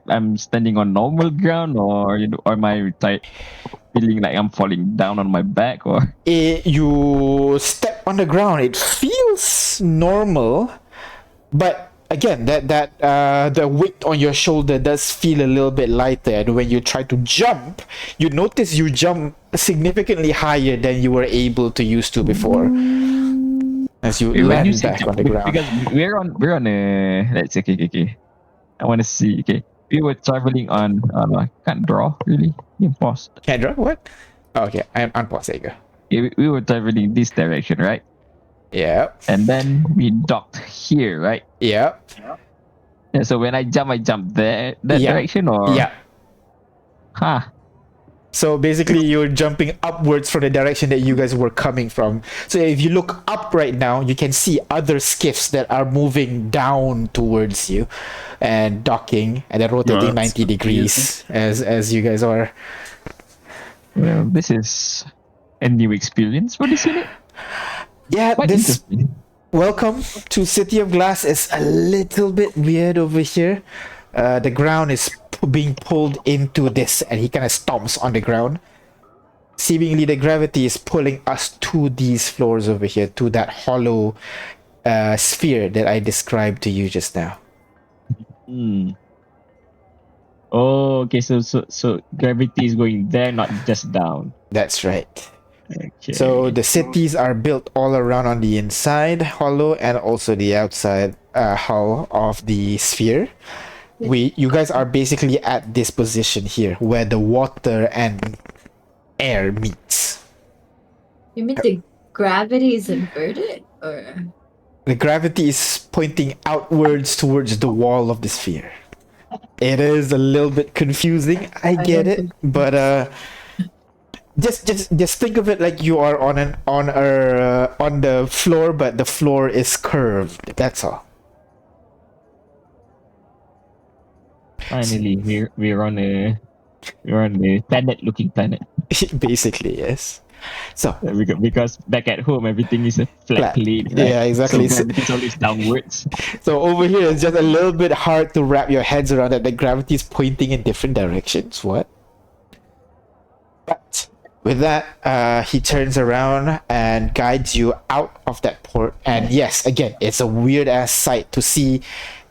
I'm standing on normal ground, or or am I feeling like I'm falling down on my back, or? You step on the ground, it feels normal, but again, the weight on your shoulder does feel a little bit lighter, and when you try to jump, you notice you jump significantly higher than you were able to use to before. As you land back on the ground. Because we're on a, let's say, okay. I want to see, okay. We were traveling on, I can't draw, really. You pause. Can't draw? What? Oh, okay, I'm unpause. There you go. Yeah, we were traveling this direction, right? Yeah. And then we docked here, right? Yeah. Yeah, so when I jump that direction, or? Yeah. Huh. So basically, you're jumping upwards from the direction that you guys were coming from. So if you look up right now, you can see other skiffs that are moving down towards you and docking and then rotating 90 degrees as you guys are. Well, this is a new experience for this unit. Yeah, Quite this interesting. welcome to City of Glass is a little bit weird over here. The ground is being pulled into this, and he kind of stomps on the ground. Seemingly the gravity is pulling us to these floors over here, to that hollow sphere that I described to you just now. Oh, okay, so gravity is going there, not just down. That's right. Okay. So the cities are built all around on the inside hollow and also the outside hull of the sphere. You guys are basically at this position here where the water and air meets. You mean the gravity is inverted, or? The gravity is pointing outwards towards the wall of the sphere. It is a little bit confusing, I get it, but just think of it like you are on the floor, but the floor is curved. That's all. Finally, we're on a planet-looking planet. Basically, yes. So, Because back at home, everything is a flat Flat. plate, right? Yeah, exactly. So gravity's always downwards. so over here, it's just a little bit hard to wrap your heads around that the gravity is pointing in different directions. What? But with that, he turns around and guides you out of that port. And yes, again, it's a weird ass sight to see.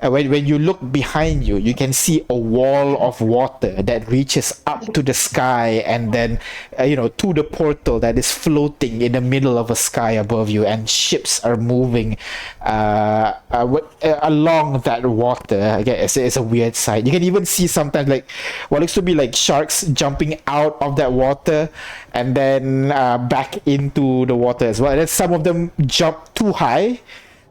When you look behind you, you can see a wall of water that reaches up to the sky and then, to the portal that is floating in the middle of a sky above you, and ships are moving along that water. Again, it's a weird sight. You can even see sometimes like what looks to be like sharks jumping out of that water and then back into the water as well. And then some of them jump too high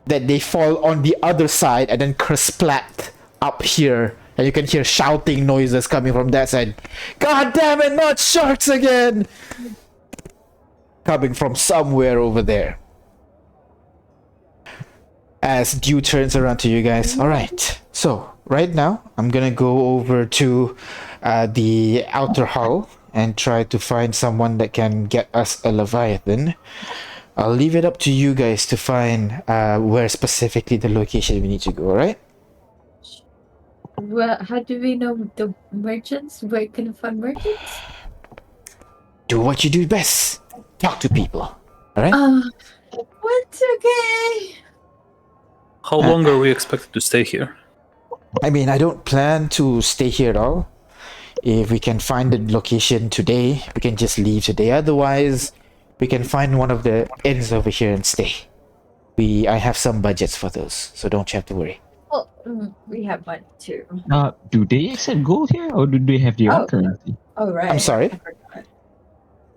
that they fall on the other side and then kersplat up here, and you can hear shouting noises coming from that side. God damn it, not sharks again! Coming from somewhere over there. As Dew turns around to you guys. Alright, so right now I'm gonna go over to the outer hull and try to find someone that can get us a Leviathan. I'll leave it up to you guys to find where specifically the location we need to go, alright? Well, how do we know the merchants? Where can we find merchants? Do what you do best. Talk to people, alright? What's okay? How long are we expected to stay here? I mean, I don't plan to stay here at all. If we can find the location today, we can just leave today. Otherwise, we can find one of the inns over here and stay. I have some budgets for those, so don't you have to worry. Well, we have one too. Do they accept gold here, or do they have their own currency? Oh, right. I'm sorry? I forgot.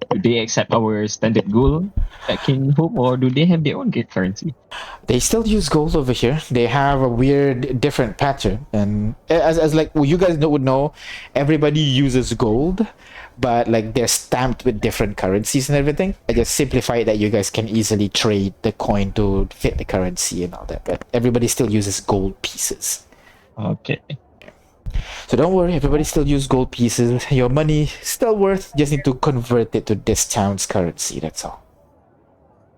Do they accept our standard gold back in home, or do they have their own currency? They still use gold over here. They have a weird, different pattern, and as like you guys would know, everybody uses gold, but like they're stamped with different currencies and everything. I just simplify it that you guys can easily trade the coin to fit the currency and all that. But everybody still uses gold pieces. Okay. So don't worry, everybody still use gold pieces. Your money still worth. Just need to convert it to this town's currency. That's all.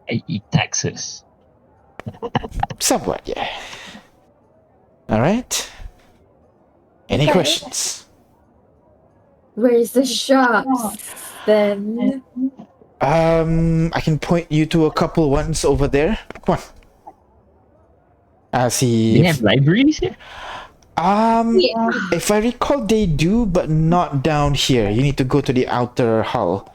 I eat taxes. Somewhat, yeah. All right. Any Okay. questions? Where's the shops then? I can point you to a couple ones over there. Come on. As They he, have libraries here. Yeah. if I recall, they do, but not down here. You need to go to the outer hull.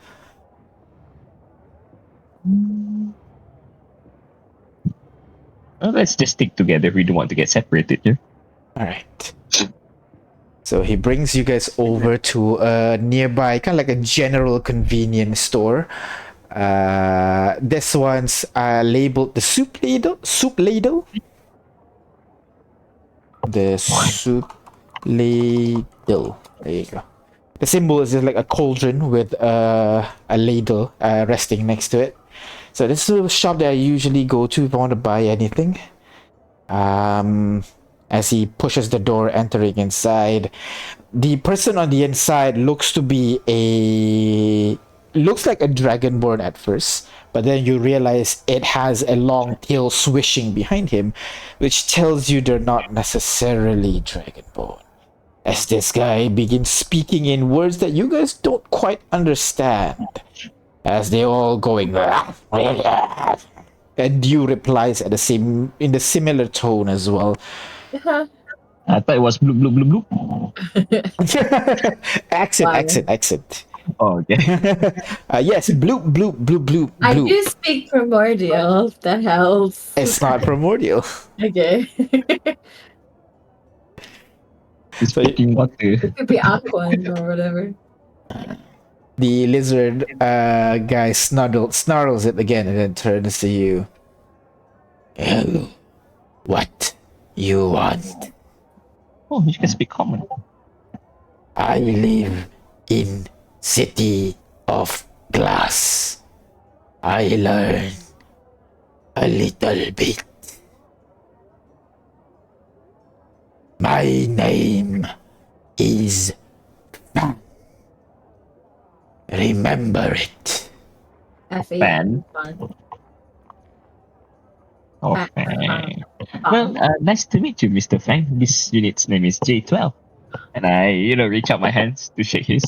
Well, let's just stick together. We don't want to get separated here. All right. So he brings you guys over to a nearby, kind of like a general convenience store. This one's labeled the soup ladle. Soup ladle. The soup ladle. There you go. The symbol is just like a cauldron with a ladle resting next to it. So this is a shop that I usually go to if I want to buy anything. As he pushes the door, entering inside, the person on the inside looks like a dragonborn at first, but then you realize it has a long tail swishing behind him, which tells you they're not necessarily dragonborn. As this guy begins speaking in words that you guys don't quite understand, as they all going, and you replies in the similar tone as well. I thought it was bloop bloop bloop bloop. accent. Oh, okay. Yes, bloop bloop bloop bloop I bloop. do speak primordial. If that helps. It's not primordial. Okay. It's So you- speaking water. It could be Aquan or whatever. The lizard guy snarls it again and then turns to you. Oh, what you want? Oh, you can speak common. I live in City of Glass. I learn a little bit. My name is Fan. Remember it. F-A-N. Oh, fan. Well, nice to meet you, Mr. Fang. This unit's name is J12. And I, reach out my hands to shake his.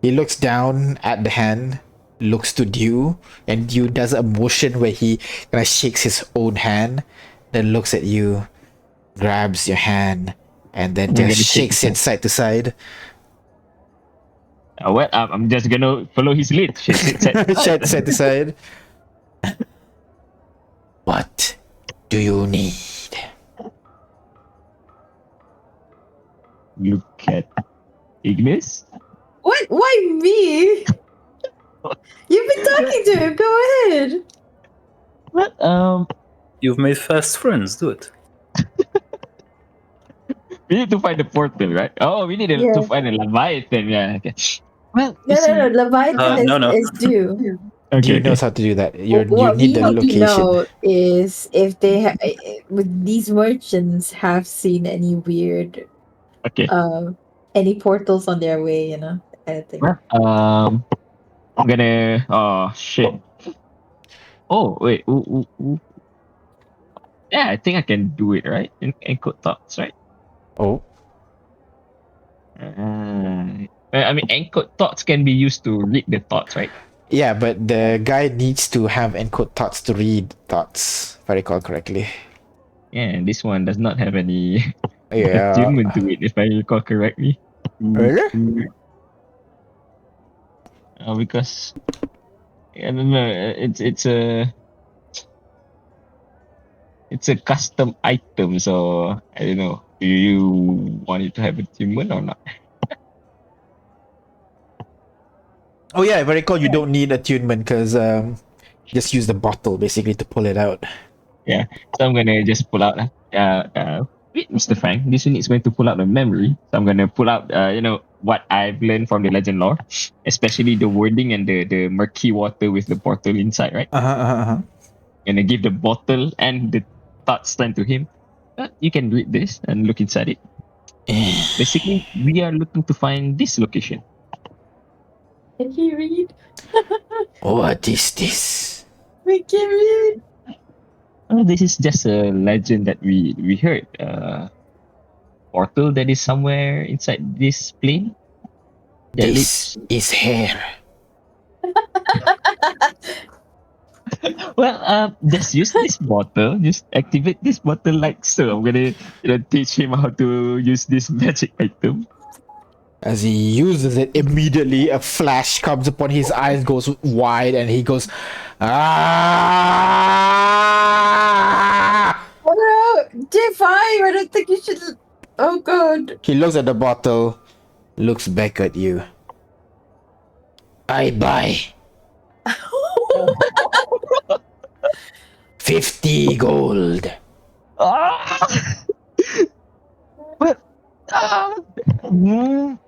He looks down at the hand, looks to Dew, and Dew does a motion where he kind of shakes his own hand, then looks at you, grabs your hand, and then I'm just gonna shake shakes his it side to side. Well, I'm just gonna follow his lead. Shake it Side to side. What do you need? Look at Ignis. What? Why me? You've been talking to him. Go ahead. Well, You've made fast friends. Do it. we need to find the portal, right? Oh, we need to Yeah. find a Leviathan. Yeah. Okay. Well, No, you see, no, no. Leviathan no. is due. okay, Dew okay. knows how to do that. You What need we the need to location. know is if they with these merchants have seen any weird Okay. any portals on their way, kind of thing. Well, I'm gonna. Oh shit. Oh wait. Ooh. Yeah, I think I can do it, right? Encode thoughts, right? Oh, I mean, encode thoughts can be used to read the thoughts, right? yeah, but the guy needs to have encode thoughts to read thoughts, if I recall correctly. Yeah, and this one does not have any Yeah. attunement to it, if I recall correctly. Really? Because I don't know, it's a custom item, so I don't know. Do you want it to have attunement or not? Oh yeah, if I recall, you don't need attunement because just use the bottle basically to pull it out. Yeah, so I'm gonna just pull out. Wait, Mr. Frank, this unit is going to pull out a memory. So I'm gonna pull out, what I've learned from the legend lore, especially the wording and the murky water with the portal inside, right? Uh-huh. Gonna give the bottle and the thought stand to him. You can read this and look inside it. Basically, we are looking to find this location. Can he read? What is this? We can read. Oh, this is just a legend that we heard. Portal that is somewhere inside this plane. That This is hair. Well, just use this bottle. Just activate this bottle like so. I'm gonna teach him how to use this magic item. As he uses it, immediately a flash comes upon his eyes, goes wide, and he goes, ah! Oh no, J5, I don't think you should. Oh god. He looks at the bottle, looks back at you. I buy 50 gold. Ah! But mm,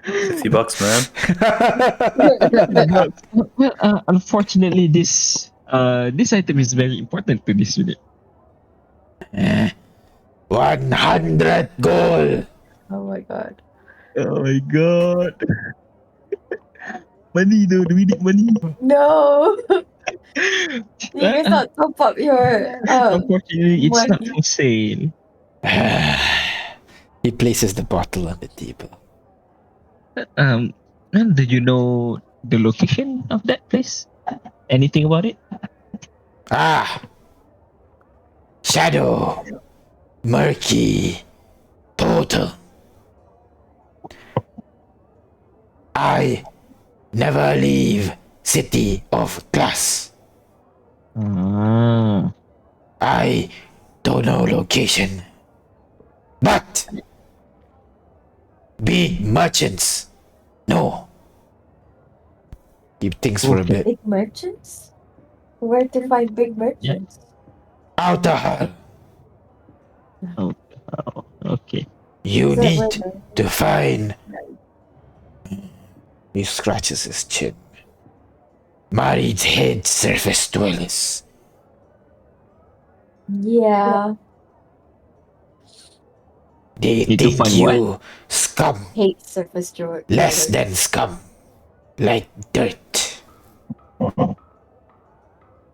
$50, man. well, unfortunately, this item is very important to this unit. 100 gold. Oh my god. Oh my god! Money though, we need money. No. You guys not top up your Unfortunately, it's not money. for sale. He places the bottle on the table. And do you know the location of that place? Anything about it? Ah! Shadow. Murky. Total. I never leave City of Glass. Ah. I don't know location. But big merchants. No. He thinks for a Okay. bit. Big merchants? Where to find big merchants? Outer Hall. Oh, okay. You Is that need where to find. He scratches his chin. Married head surface dwellers. Yeah. They Need to think find you scum, Hate surface George. less than scum, like dirt.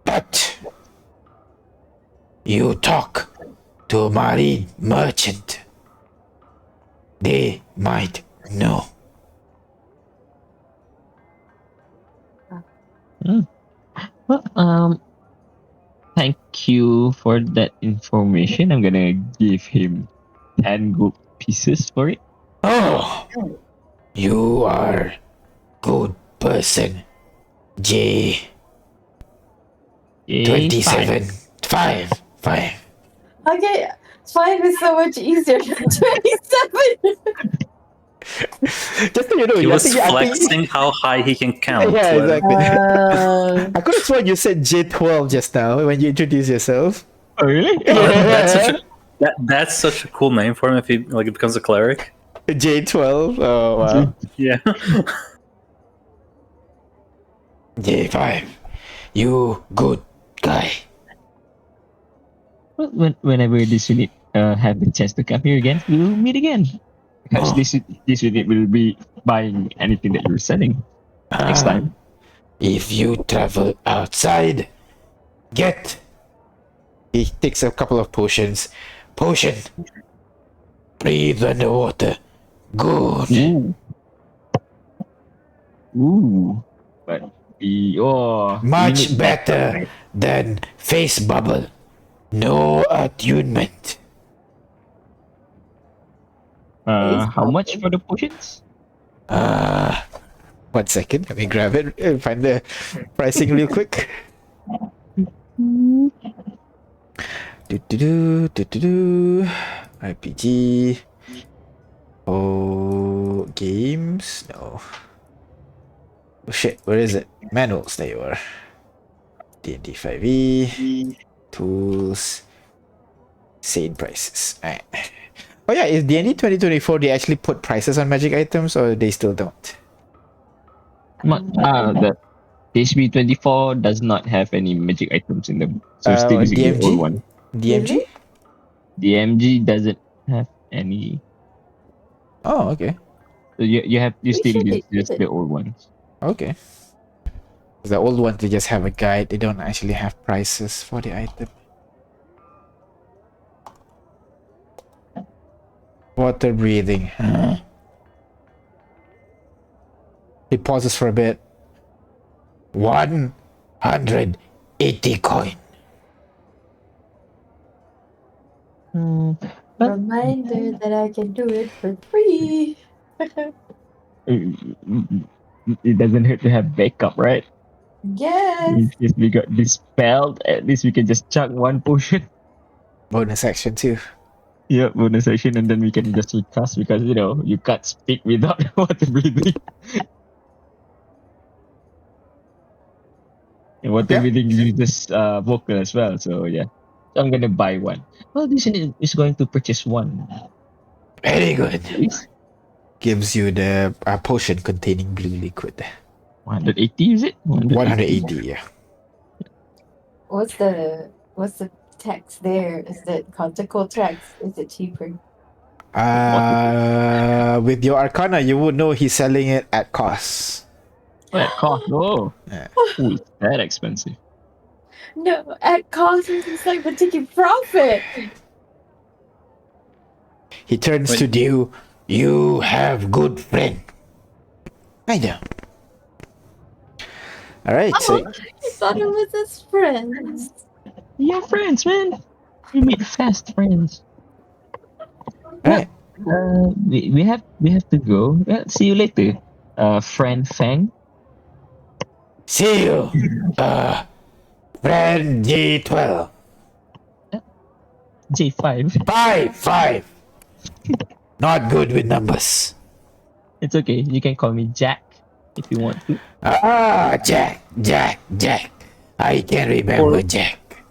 But you talk to a marine merchant, they might know. Well, thank you for that information. I'm gonna give him 10 gold pieces for it. Oh, you are good person. J Yay, 27 5 5. Okay, 5 is so much easier than 27. Just so you know, He I was think, flexing how high he can count. yeah, Well, exactly. Uh, I could have sworn you said J12 just now when you introduced yourself. Oh, really? that's such a cool name for him if he becomes a cleric. J12. Oh wow. Yeah. J5. You good guy. Well, whenever this unit have the chance to come here again, we'll meet again. Perhaps Oh. this unit will be buying anything that you're selling next time. If you travel outside, get. He takes a couple of potions. Potion. Breathe underwater. Good. Ooh. But we we Much need backup, better right? than face bubble. No attunement. How much for the potions? 1 second. Let me grab it and find the pricing real quick. Do. RPG. Oh, games? No. Oh shit, where is it? Manuals, there you are. D&D 5e. Tools. Sane prices. Alright. Oh yeah, is D&D 2024, they actually put prices on magic items or they still don't? The HB 24 does not have any magic items in them. So still using the old DMG? one. DMG? Really? The MG doesn't have any. Oh, okay. So you We still should use be just good. the old ones. Okay. The old ones, they just have a guide. They don't actually have prices for the item. Water breathing. Huh? He pauses for a bit. 180 coin. But Reminder that I can do it for free. it doesn't hurt to have backup, right? Yes. If we got dispelled, at least we can just chuck one potion. Bonus action too. Yeah, bonus action, and then we can just recast because you can't speak without water breathing. And water Okay. breathing uses vocal as well, so yeah. So I'm gonna buy one. Well, this is going to purchase one. Very good. Please. Gives you the potion containing blue liquid. 180 is it? 180, yeah. What's the tax there? Is it conticle tax? Is it cheaper? With your Arcana, you would know he's selling it at cost. Oh, that cost. Oh, Yeah. ooh, it's that expensive. No, at cost it's like we're taking profit. He turns Wait. to you. You have good friend. I know. All right. So I thought it was his friends. Yeah, friends, man. We meet fast friends. all right. We have to go. Well, see you later, friend Fang. See you, friend G12. J5. 5. Not good with numbers. It's okay. You can call me Jack if you want to. Jack. I can remember Or- Jack.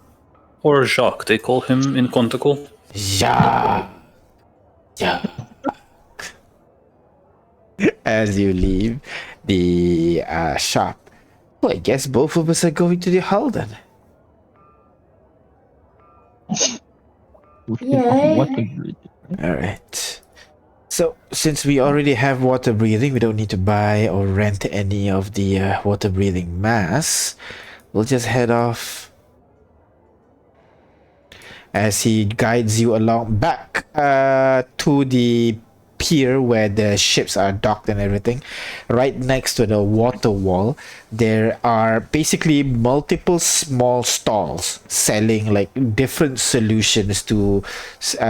Or Jacques, they call him in Quantical. Jacques. As you leave the shop. Well, I guess both of us are going to the hall then. What Yay. a great. Alright. So, since we already have water breathing, we don't need to buy or rent any of the water breathing masks. We'll just head off as he guides you along back to the pier where the ships are docked and everything. Right next to the water wall, there are basically multiple small stalls selling like different solutions to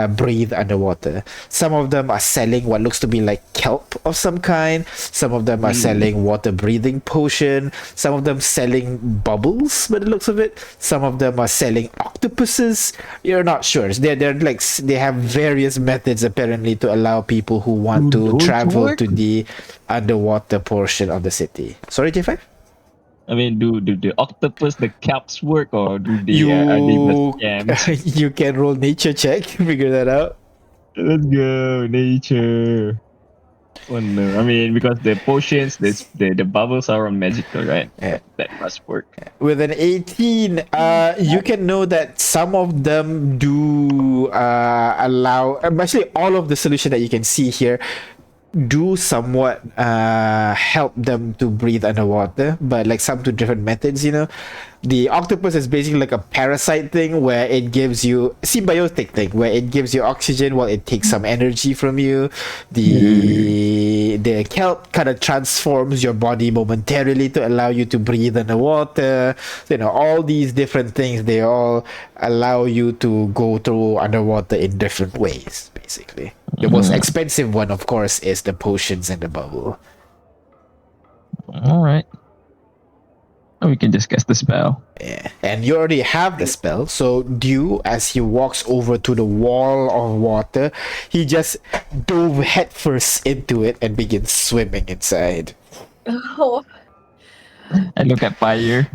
breathe underwater. Some of them are selling what looks to be like kelp of some kind. Some of them are selling water breathing potion. Some of them selling bubbles by the looks of it. Some of them are selling octopuses. You're not sure. They're like they have various methods apparently to allow people who want to travel to the underwater portion of the city. Sorry, J5? I mean, do the octopus, the caps work, or do they are they just scams? You can roll nature check, figure that out. Let's go, nature. Oh no! I mean, because the potions, the bubbles are all magical, right? Yeah. That must work. With an 18, you can know that some of them do allow, actually all of the solution that you can see here do somewhat help them to breathe underwater, but like some two different methods, you know. The octopus is basically like a parasite thing where it gives you symbiotic thing where it gives you oxygen while it takes some energy from you. The kelp kind of transforms your body momentarily to allow you to breathe underwater. You know, all these different things, they all allow you to go through underwater in different ways, basically. The most expensive one, of course, is the potions and the bubble. All right. Oh, we can just cast the spell. Yeah. And you already have the spell, so Dew, as he walks over to the wall of water, he just dove headfirst into it and begins swimming inside. Oh, I look at Fire.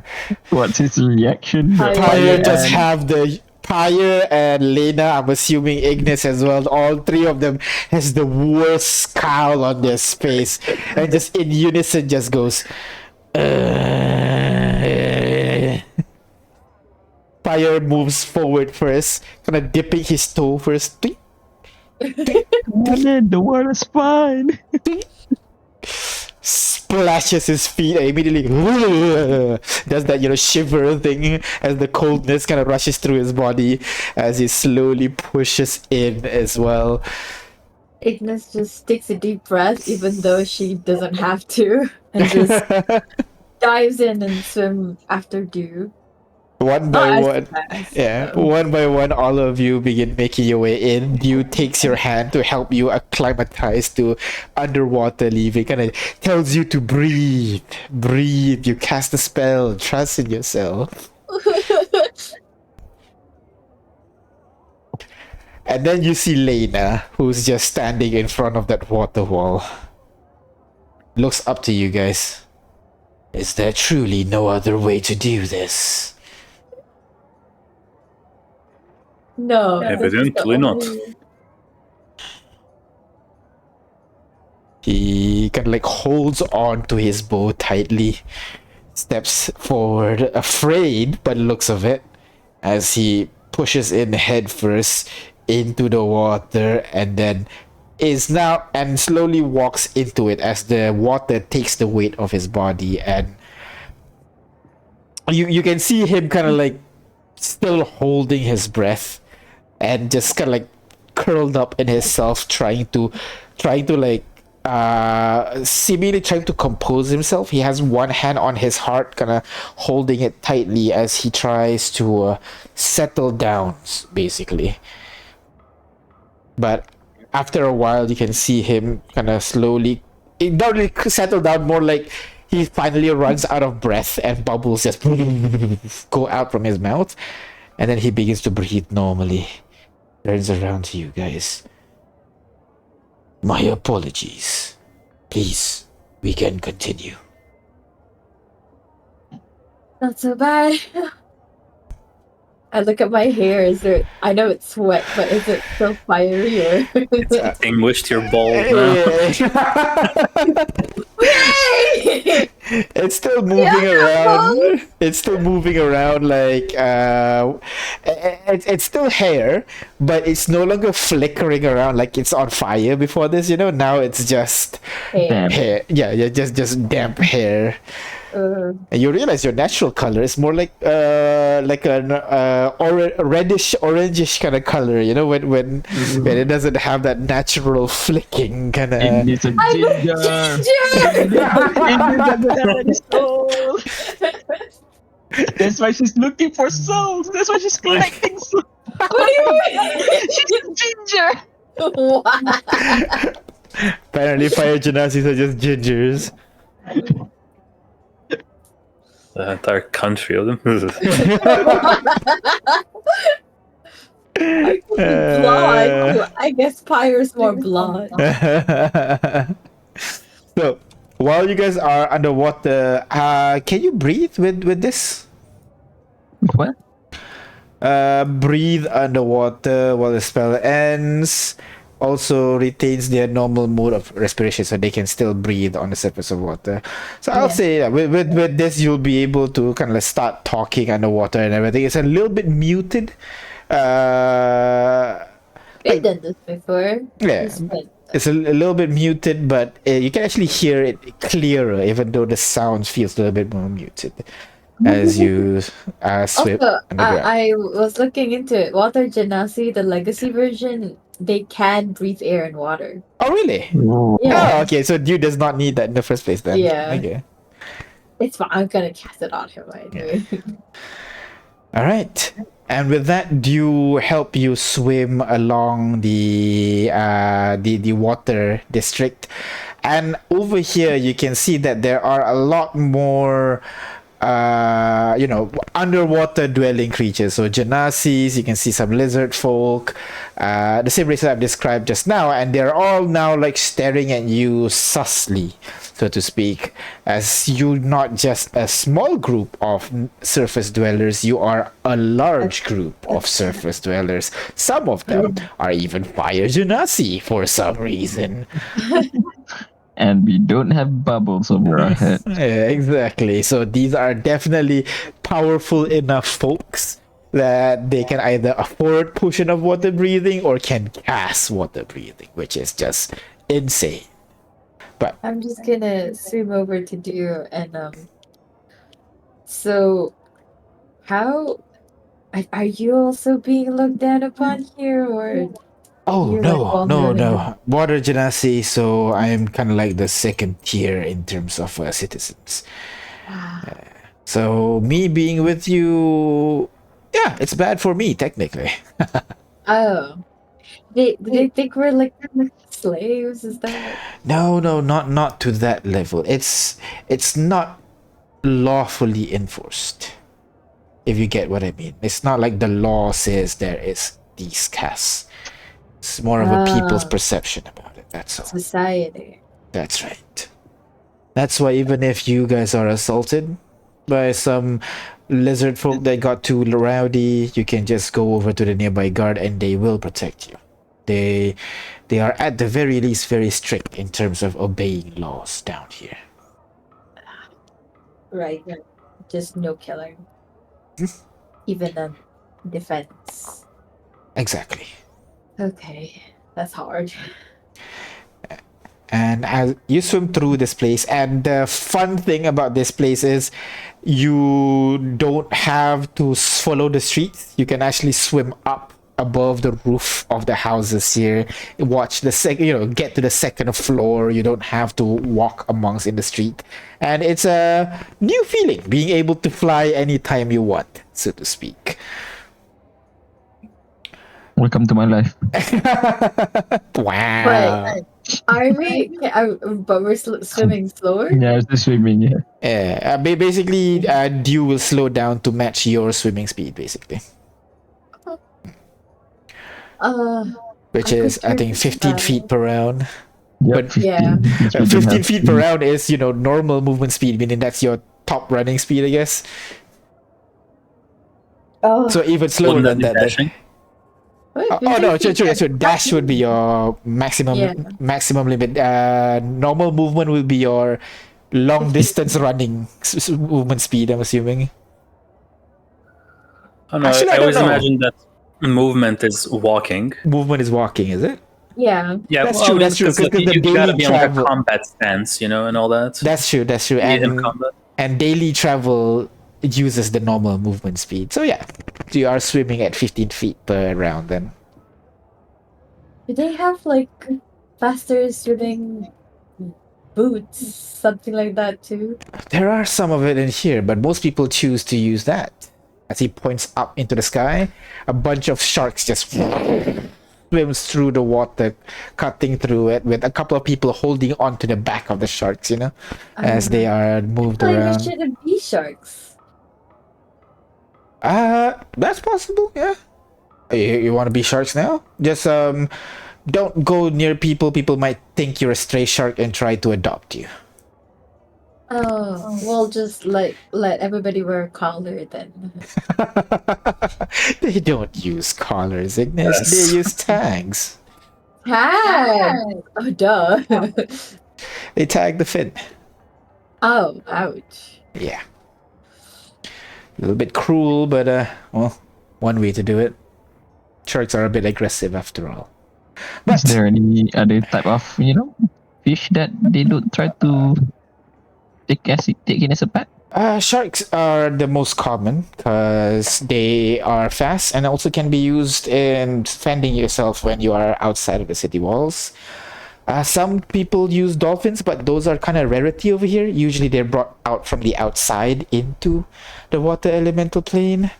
What's his reaction? Pyre just have the Pyre and Lena, I'm assuming Ignis as well, all three of them has the worst scowl on their face and just in unison just goes Pyre moves forward first, kind of dipping his toe first. The water's fine. Splashes his feet and immediately does that, you know, shiver thing as the coldness kind of rushes through his body as he slowly pushes in as well. Ignis just takes a deep breath, even though she doesn't have to, and just dives in and swim after Dew. One by as one, fast, yeah, so. one by one, all of you begin making your way in. Dew takes your hand to help you acclimatize to underwater living. Kind of tells you to breathe, breathe. You cast a spell. Trust in yourself. And then you see Lena, who's just standing in front of that water wall. Looks up to you guys. Is there truly no other way to do this? No, Evidently not. He kind of like holds on to his bow tightly, steps forward, afraid by the looks of it, as he pushes in head first into the water and then is now and slowly walks into it as the water takes the weight of his body, and you can see him kind of like still holding his breath and just kind of like curled up in himself, trying to like seemingly trying to compose himself. He has one hand on his heart, kind of holding it tightly as he tries to settle down, basically. But after a while, you can see him kind of slowly, it not really settle down, more like he finally runs out of breath and bubbles just go out from his mouth, and then he begins to breathe normally. Turns around to you guys. My apologies. Please, we can continue. Not so bad. I look at my hair. I know it's wet, but is it still fiery or? Extinguished your bald now. Yay! It's still moving around. It's still moving around like it's still hair, but it's no longer flickering around like it's on fire before this. Now it's just Damn. hair. Yeah, just damp hair. And you realize your natural color is more like an reddish orangish kind of color. When it doesn't have that natural flicking kind It of. needs a ginger. Soul. That's why she's looking for souls. That's why she's collecting souls. What do you mean? She's a ginger. What? Apparently, fire genazis are just gingers. The entire country of them. Blonde. I guess fire's more blonde. So, while you guys are underwater, can you breathe with this? What? Breathe underwater while the spell ends. Also retains their normal mode of respiration, so they can still breathe on the surface of water. So I'll say that with this, you'll be able to kind of start talking underwater and everything. It's a little bit muted. We've done this before. Yeah. It's a little bit muted, but you can actually hear it clearer, even though the sound feels a little bit more muted as you swim Also, underground. I was looking into it. Water Genasi, the legacy version, they can breathe air and water. Oh, really? Yeah. Oh, okay. So Dew does not need that in the first place then. Yeah. Okay. It's fine. I'm gonna cast it on him anyway. All right. And with that, Dew help you swim along the water district, and over here you can see that there are a lot more underwater dwelling creatures. So Genasis, you can see some lizard folk, the same race I've described just now, and they're all now like staring at you sussly, so to speak, as you're not just a small group of surface dwellers, you are a large group of surface dwellers. Some of them are even fire Genasi for some reason. And we don't have bubbles over our heads. Yeah, exactly. So these are definitely powerful enough folks that they can either afford potion of water breathing or can cast water breathing, which is just insane. But I'm just gonna swim over to Dew and so how are you also being looked down upon here, or oh you're, no, like, well no, known in no, water genasi. So I am kind of like the second tier in terms of citizens. So me being with you, yeah, it's bad for me technically. Oh, they think we're like slaves? Is that? No, not to that level. It's not lawfully enforced. If you get what I mean. It's not like the law says there is these castes. It's more of a people's perception about it. That's all. Society. That's right. That's why even if you guys are assaulted by some lizard folk that got too rowdy, you can just go over to the nearby guard and they will protect you. They are at the very least very strict in terms of obeying laws down here. Right. Just no killing. Even on defense. Exactly. Okay. That's hard. And as you swim through this place, and the fun thing about this place is you don't have to follow the streets. You can actually swim up above the roof of the houses here, watch the get to the second floor. You don't have to walk amongst in the street, and it's a new feeling being able to fly anytime you want, so to speak. Welcome to my life. Wow. But are we? But we're swimming slower. Yeah, it's the swimming, yeah. Yeah, basically, Dew will slow down to match your swimming speed, basically. Which I is, I could think, do 15 that. feet per round. Yep, But- 15. Yeah. That's what 15 we have. feet per round is, normal movement speed, meaning that's your top running speed, I guess. Oh. So even slower Wouldn't than that be that. dashing? Oh no, true. So dash would be your maximum Yeah. maximum limit. Normal movement will be your long distance running movement speed, I'm assuming. Oh, no, Actually, I I don't always know. imagine that movement is walking. Movement is walking, is it? Yeah. Yeah, That's well, true, I mean, that's true, because like, 'cause the you gotta daily be in like a travel- combat stance, and all that. That's true. In And combat. daily travel uses the normal movement speed. So yeah, you are swimming at 15 feet per round then. Do they have like faster swimming boots, something like that too? There are some of it in here, but most people choose to use that. As he points up into the sky, a bunch of sharks just swims through the water, cutting through it, with a couple of people holding on to the back of the sharks, as they are moved Like there around. shouldn't be sharks. That's possible, yeah. You want to be sharks now? Just don't go near people. People might think you're a stray shark and try to adopt you. Oh, well, just like let everybody wear a collar then. They don't use collars, Ignis. Yes. They use tags. Tag! Oh, duh. They tag the fin. Oh, ouch. Yeah. A little bit cruel, but well, one way to do it. Sharks are a bit aggressive after all. Is there any other type of fish that they don't try to take in as a pet? Sharks are the most common because they are fast and also can be used in fending yourself when you are outside of the city walls. Some people use dolphins, but those are kind of rarity over here. Usually they're brought out from the outside into the water elemental plane.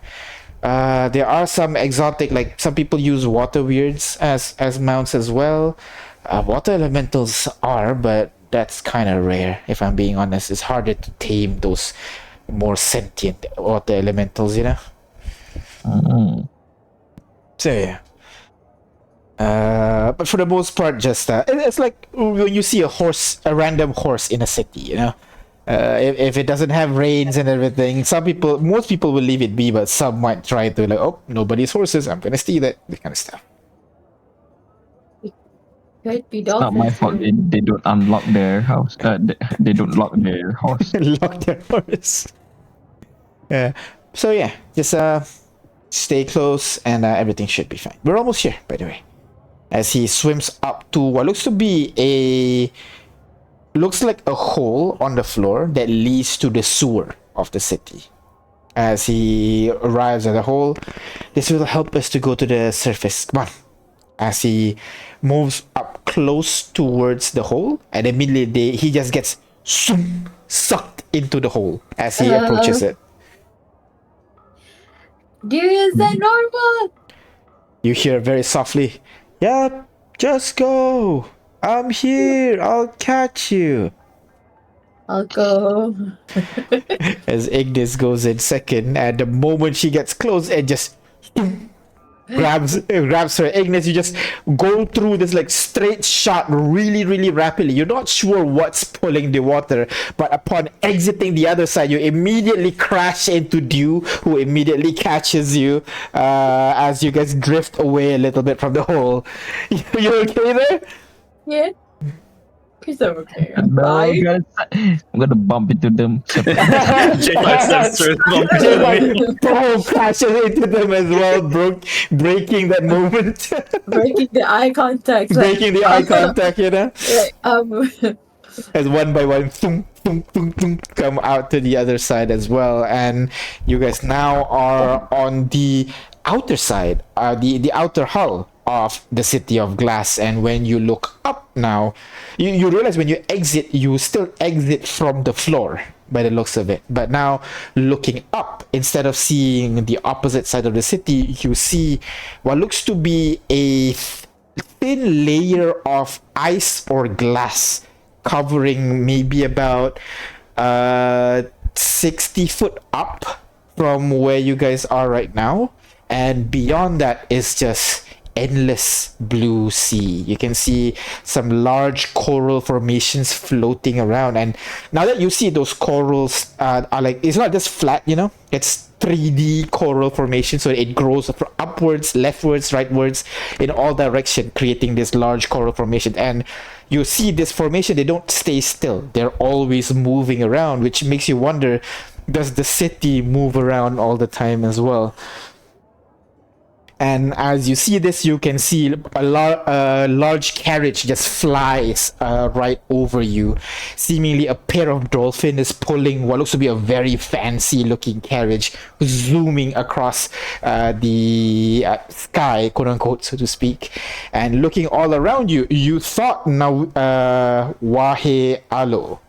There are some exotic, like some people use water weirds as mounts as well. Water elementals are, but that's kind of rare, if I'm being honest. It's harder to tame those more sentient water elementals, Mm. So yeah. But for the most part, just it's like when you see a random horse in a city, if it doesn't have reins and everything, most people will leave it be, but some might try to like, oh, nobody's horses, I'm gonna steal it, that kind of stuff. Could be It's not dolphins. my fault. too. They don't unlock their house. They don't lock their horse. Lock their horse. Yeah. So yeah, just stay close and everything should be fine. We're almost here, by the way. As he swims up to what looks like a hole on the floor that leads to the sewer of the city. As he arrives at the hole, this will help us to go to the surface. Come on. As he moves up close towards the hole, and immediately he just gets sucked into the hole as he approaches it. Dude, is that normal? You hear very softly, "Yep, just go. I'm here. I'll catch you." I'll go. As Ignis goes in second, and the moment she gets close, it just grabs her. Ignis, you just go through this like straight shot really, really rapidly. You're not sure what's pulling the water, but upon exiting the other side, you immediately crash into Dew, who immediately catches you as you guys drift away a little bit from the hole. You okay there? Yeah. He's okay. I'm No, fine. I'm gonna bump into them. J-Max steps through the bump into me. Boom, crashes into them as well, breaking that moment. Breaking the eye contact. Breaking the eye contact, Like, as one by one thunk, thunk, thunk, thunk, come out to the other side as well. And you guys now are on the outer side, the outer hull of the city of glass. And when you look up now, you realize when you exit, you still exit from the floor by the looks of it, but now looking up, instead of seeing the opposite side of the city, you see what looks to be a thin layer of ice or glass covering maybe about 60 foot up from where you guys are right now, and beyond that is just endless blue sea. You can see some large coral formations floating around, and now that you see those corals are like, it's not just flat, it's 3D coral formation, so it grows upwards, leftwards, rightwards, in all direction, creating this large coral formation. And you see this formation, they don't stay still, they're always moving around, which makes you wonder, does the city move around all the time as well? And as you see this, you can see a large carriage just flies right over you. Seemingly a pair of dolphins is pulling what looks to be a very fancy looking carriage, zooming across the sky, quote unquote, so to speak. And looking all around you, you thought now Wahe Alo.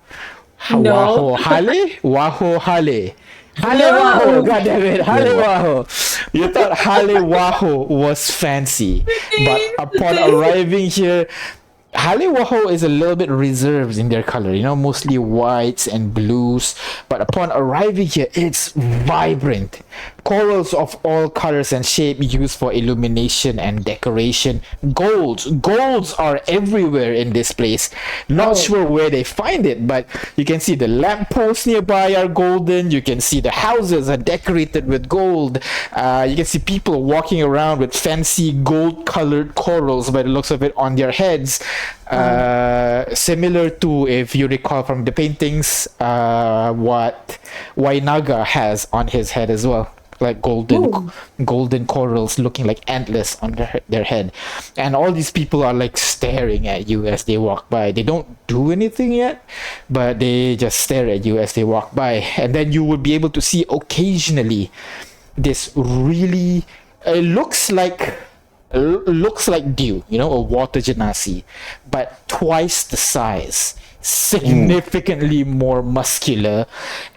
No. Waho Hale? Waho Hale. Hale No. Waho, god damn it, Hale Waho. You thought Hale Waho was fancy, but upon arriving here, Hale Waho is a little bit reserved in their color, you know, mostly whites and blues. But upon arriving here, it's vibrant. Corals of all colors and shape used for illumination and decoration. Golds are everywhere in this place. Not sure where they find it, but you can see the lampposts nearby are golden. You can see the houses are decorated with gold. You can see people walking around with fancy gold-colored corals by the looks of it on their heads. Similar to, if you recall from the paintings, what Wainaga has on his head as well, like golden corals looking like antlers on their head. And all these people are like staring at you as they walk by. They don't do anything yet, but they just stare at you as they walk by. And then you will be able to see occasionally this really looks like dew, you know, a water genasi, but twice the size, significantly more muscular,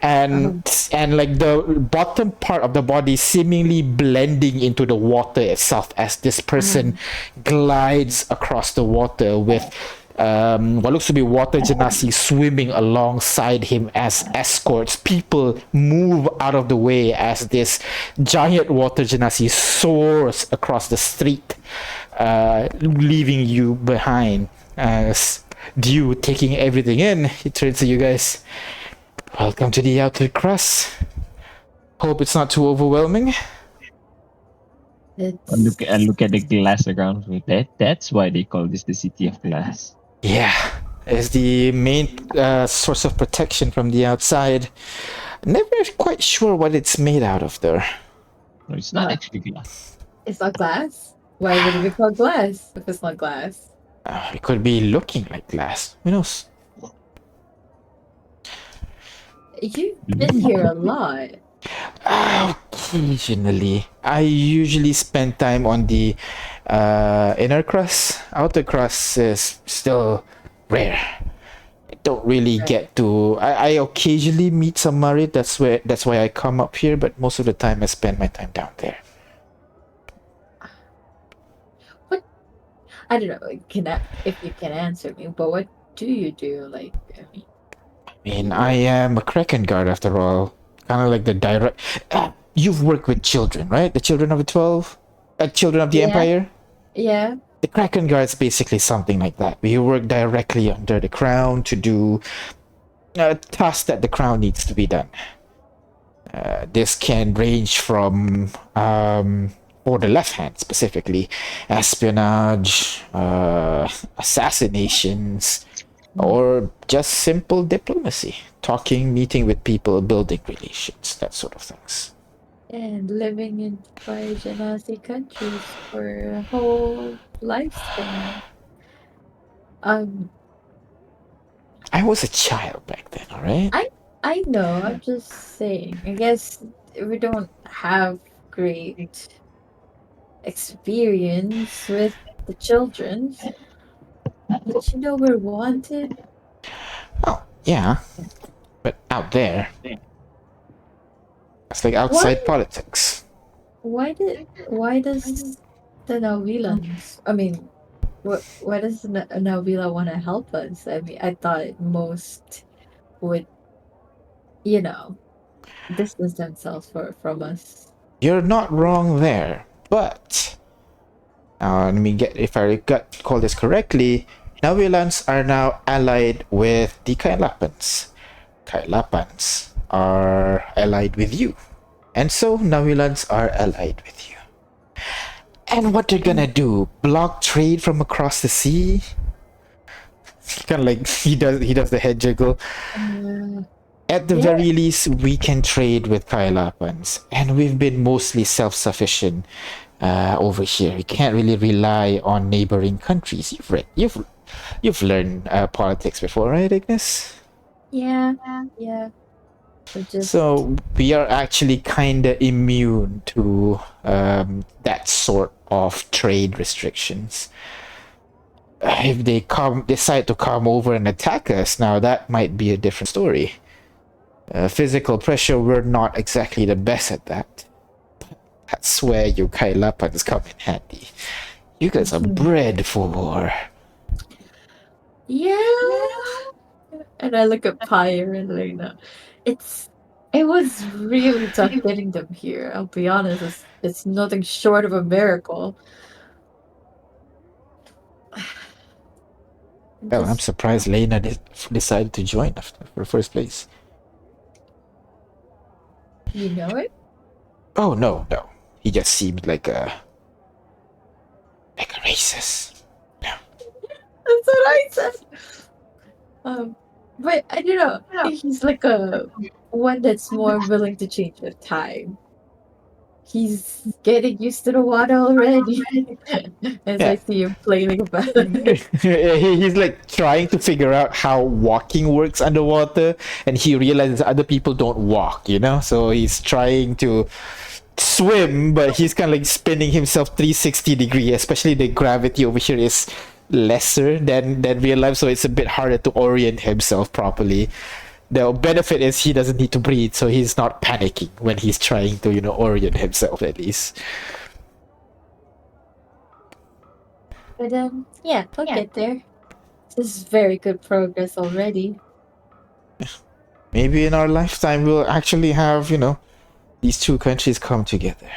and like the bottom part of the body seemingly blending into the water itself as this person glides across the water with what looks to be water genasi swimming alongside him as escorts. People move out of the way as this giant water genasi soars across the street, leaving you behind. As Dew taking everything in, he turns to you guys. Welcome to the outer crust. Hope it's not too overwhelming. It's Look at the glass around me. That's why they call this the city of glass. Yeah, it's the main source of protection from the outside. Never quite sure what it's made out of though. No, it's not actually glass. it's not glass. Why would it be called glass if it's not glass? It could be looking like glass. Who knows? You've been here a lot. Occasionally. I usually spend time on the inner crust. Outer crust is still rare. I don't really get to. I occasionally meet some Murray. That's why I come up here. But most of the time, I spend my time down there. I don't know. If you can answer me, but what do you do? Like, I mean, I am a Kraken guard after all. Kind of like the direct. You've worked with children, right? The children of the 12, children of the Yeah. Empire. yeah. The Kraken guard is basically something like that. We work directly under the crown to do tasks that the crown needs to be done. This can range from for the left hand specifically, espionage, assassinations, or just simple diplomacy, talking, meeting with people, building relations, that sort of things. And living in five genasi countries for a whole lifespan. I was a child back then, all right? I know. I'm just saying. I guess we don't have great experience with the children, but you know we're wanted. Oh, yeah. But out there, it's like outside politics. Why does the Navilans? I mean, why does the Navila want to help us? I mean, I thought most would, distance themselves from us. You're not wrong there, but let me get if I call this correctly. Navilans are now allied with the Kailapans. Kailapans are allied with you. And so Nawilans are allied with you. And what they're gonna do? Block trade from across the sea? Kind of like he does the head jiggle. At the Yeah. very least, we can trade with Kailapans, and we've been mostly self-sufficient over here. We can't really rely on neighboring countries. You've learned politics before, right, Ignis? Yeah. We're just So we are actually kind of immune to that sort of trade restrictions. If they decide to come over and attack us, now that might be a different story. Physical pressure, we're not exactly the best at that. That's where your Kailapans come in handy. You guys are bred for war. yeah. And I look at Pyre and Lena. It was really tough getting them here. I'll be honest. It's nothing short of a miracle. Well, I'm surprised Lena decided to join after for first place. You know it? Oh no. He just seemed like a racist. That's what I said. But I don't know. He's like a one that's more willing to change with time. He's getting used to the water already. As I Yeah. see him flailing about it. He's like trying to figure out how walking works underwater, and he realizes other people don't walk, so he's trying to swim, but he's kind of like spinning himself 360 degree, especially the gravity over here is lesser than real life, so it's a bit harder to orient himself properly. The benefit is he doesn't need to breathe, so he's not panicking when he's trying to orient himself, at least. But yeah, we'll get there. This is very good progress already. Maybe in our lifetime we'll actually have these two countries come together.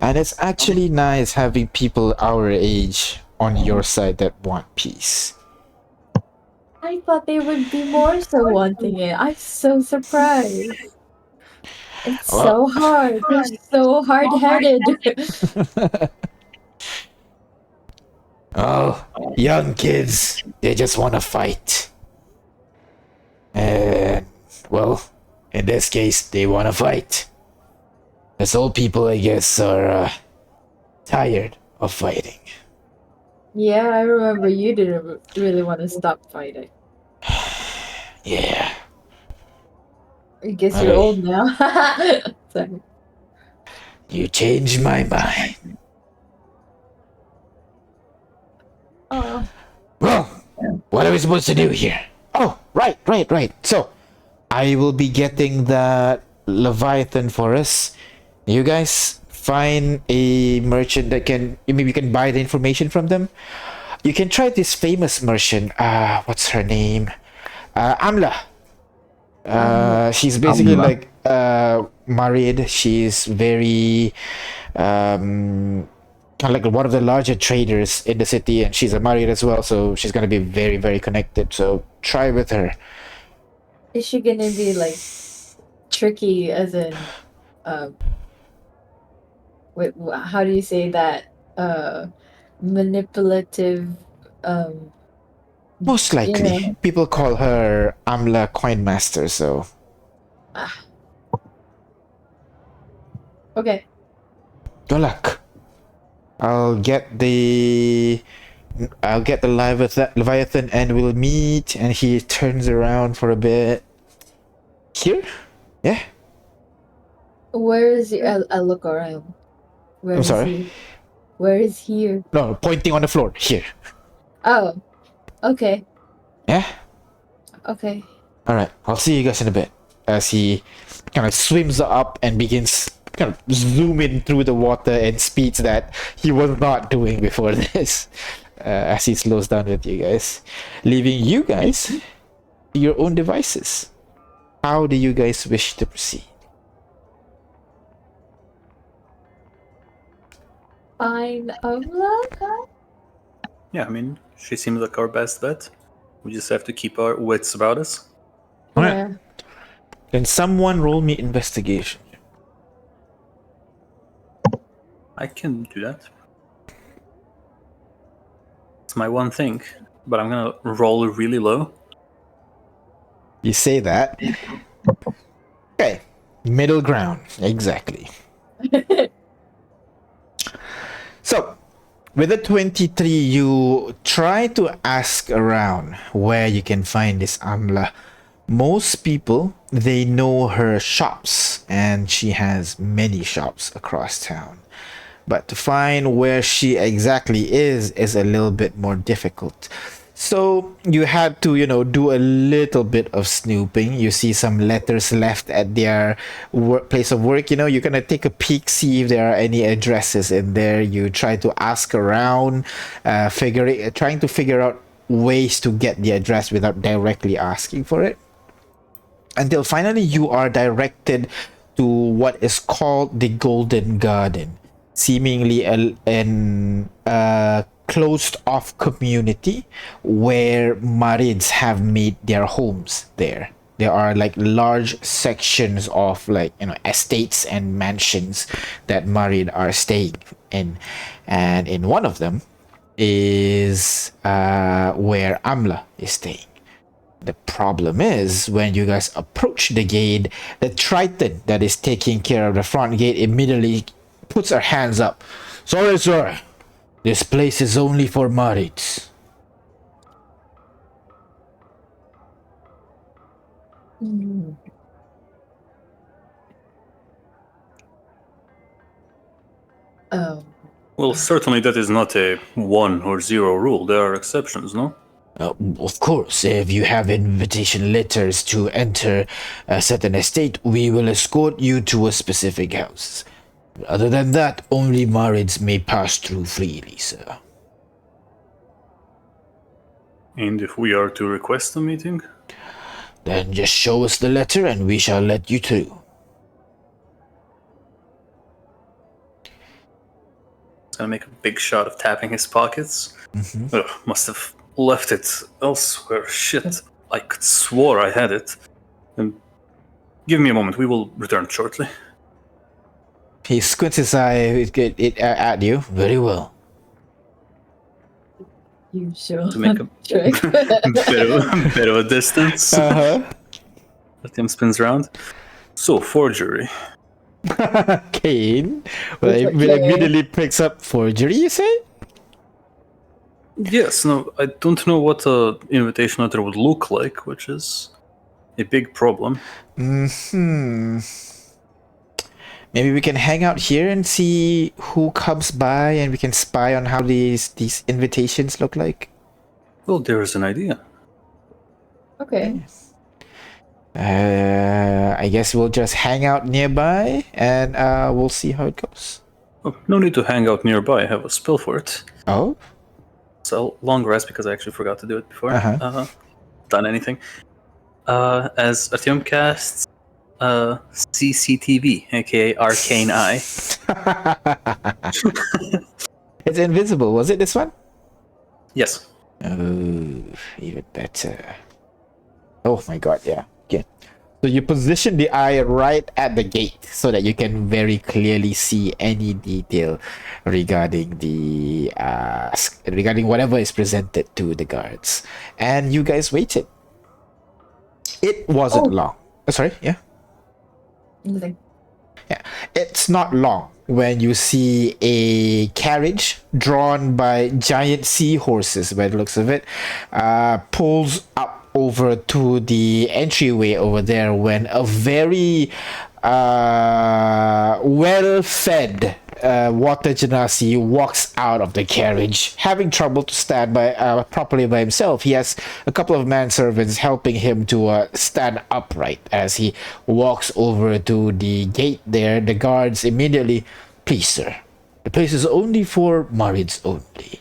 And it's actually nice having people our age on your side that want peace. I thought they would be more so wanting it. I'm so surprised. It's so hard. They're so hard-headed. Oh, young kids, they just want to fight. And, well, in this case, they want to fight. As old people, I guess, are tired of fighting. Yeah, I remember you didn't really want to stop fighting. Yeah. I guess you're old now. Sorry. You changed my mind. Oh. Well, what are we supposed to do here? Oh, right. So, I will be getting that Leviathan for us. You guys find a merchant that maybe you can buy the information from them. You can try this famous merchant. What's her name? Amla. She's basically Amla. like married. She's very kind of like one of the larger traders in the city, and she's a married as well, so she's gonna be very, very connected. So try with her. Is she gonna be like tricky as in wait, how do you say that? Manipulative Most likely. People call her Amla Coinmaster, so okay. good luck. I'll get the Leviathan and we'll meet. And he turns around for a bit. Here? Yeah. Where is he? I'll look around. Where I'm is sorry. he? Where is here? No, pointing on the floor. Here. Oh, okay. Yeah? Okay. Alright, I'll see you guys in a bit. As he kind of swims up and begins kind of zooming through the water and speeds that he was not doing before this. As he slows down with you guys. Leaving you guys to your own devices. How do you guys wish to proceed? Fine, Amla? Yeah, I mean, she seems like our best bet. We just have to keep our wits about us. Alright. Yeah. Can someone roll me investigation? I can do that. It's my one thing, but I'm gonna roll really low. You say that. Okay. Middle ground. Exactly. So, with a 23, you try to ask around where you can find this Amla. Most people, they know her shops, and she has many shops across town. But to find where she exactly is a little bit more difficult. So you had to, do a little bit of snooping. You see some letters left at their place of work. You're gonna take a peek, see if there are any addresses in there. You try to ask around, trying to figure out ways to get the address without directly asking for it. Until finally you are directed to what is called the Golden Garden, seemingly a closed off community where Marids have made their homes there. There are like large sections of estates and mansions that Marid are staying in, and in one of them is where Amla is staying. The problem is, when you guys approach the gate, the Triton that is taking care of the front gate immediately puts her hands up. Sorry, sir. This place is only for Marids. Mm. Oh. Well, certainly that is not a 1 or 0 rule. There are exceptions, no? Of course, if you have invitation letters to enter a certain estate, we will escort you to a specific house. Other than that, only Marids may pass through freely, sir. And if we are to request a meeting? Then just show us the letter and we shall let you through. He's gonna make a big shot of tapping his pockets. Mm-hmm. Ugh, must have left it elsewhere. Shit, I could swore I had it. And give me a moment, we will return shortly. He squints his eye at you. Very well. You sure? To make a bit of a distance. Uh-huh. Tim spins around. So, forgery. Kane immediately picks up forgery, you say? Yes, no, I don't know what an invitation letter would look like, which is a big problem. Maybe we can hang out here and see who comes by, and we can spy on how these invitations look like. Well, there is an idea. Okay. I guess we'll just hang out nearby, and we'll see how it goes. Oh, no need to hang out nearby. I have a spell for it. Oh? So long rest because I actually forgot to do it before. Uh-huh. Done anything. As Artyom casts CCTV, aka Arcane Eye. It's invisible. Was it this one? Yes. Oh, even better. Oh my god, yeah. Okay. So you position the eye right at the gate so that you can very clearly see any detail regarding the regarding whatever is presented to the guards. And you guys waited. It wasn't long. Sorry, yeah? Nothing. Yeah, it's not long when you see a carriage drawn by giant seahorses, by the looks of it, pulls up over to the entryway over there when a very well-fed water genasi walks out of the carriage, having trouble to stand properly by himself. He has a couple of manservants helping him to stand upright as he walks over to the gate there. The guards immediately, please sir, the place is only for Marids only.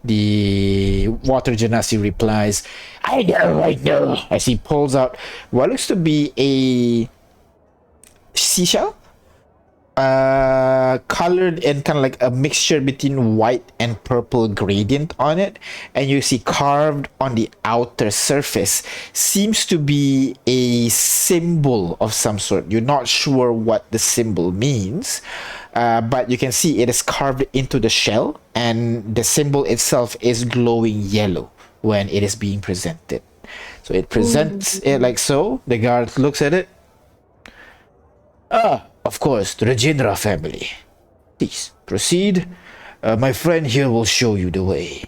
The water genasi replies, I know, as he pulls out what looks to be a seashell colored in kind of like a mixture between white and purple gradient on it, and you see carved on the outer surface seems to be a symbol of some sort. You're not sure what the symbol means, but you can see it is carved into the shell, and the symbol itself is glowing yellow when it is being presented. So it presents it like so. The guard looks at it. Ah, of course, the Regenera family. Please, proceed. My friend here will show you the way.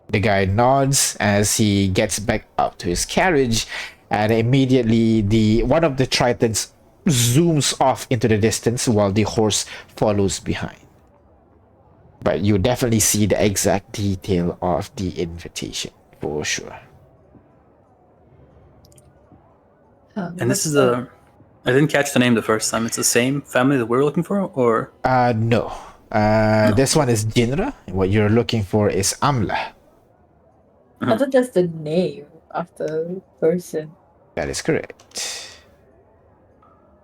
The guy nods as he gets back up to his carriage, and immediately one of the Tritons zooms off into the distance while the horse follows behind. But you definitely see the exact detail of the invitation, for sure. And this is I didn't catch the name the first time. It's the same family that we're looking for, or No. This one is Jinra. What you're looking for is Amla. I thought that's the name of the person. That is correct.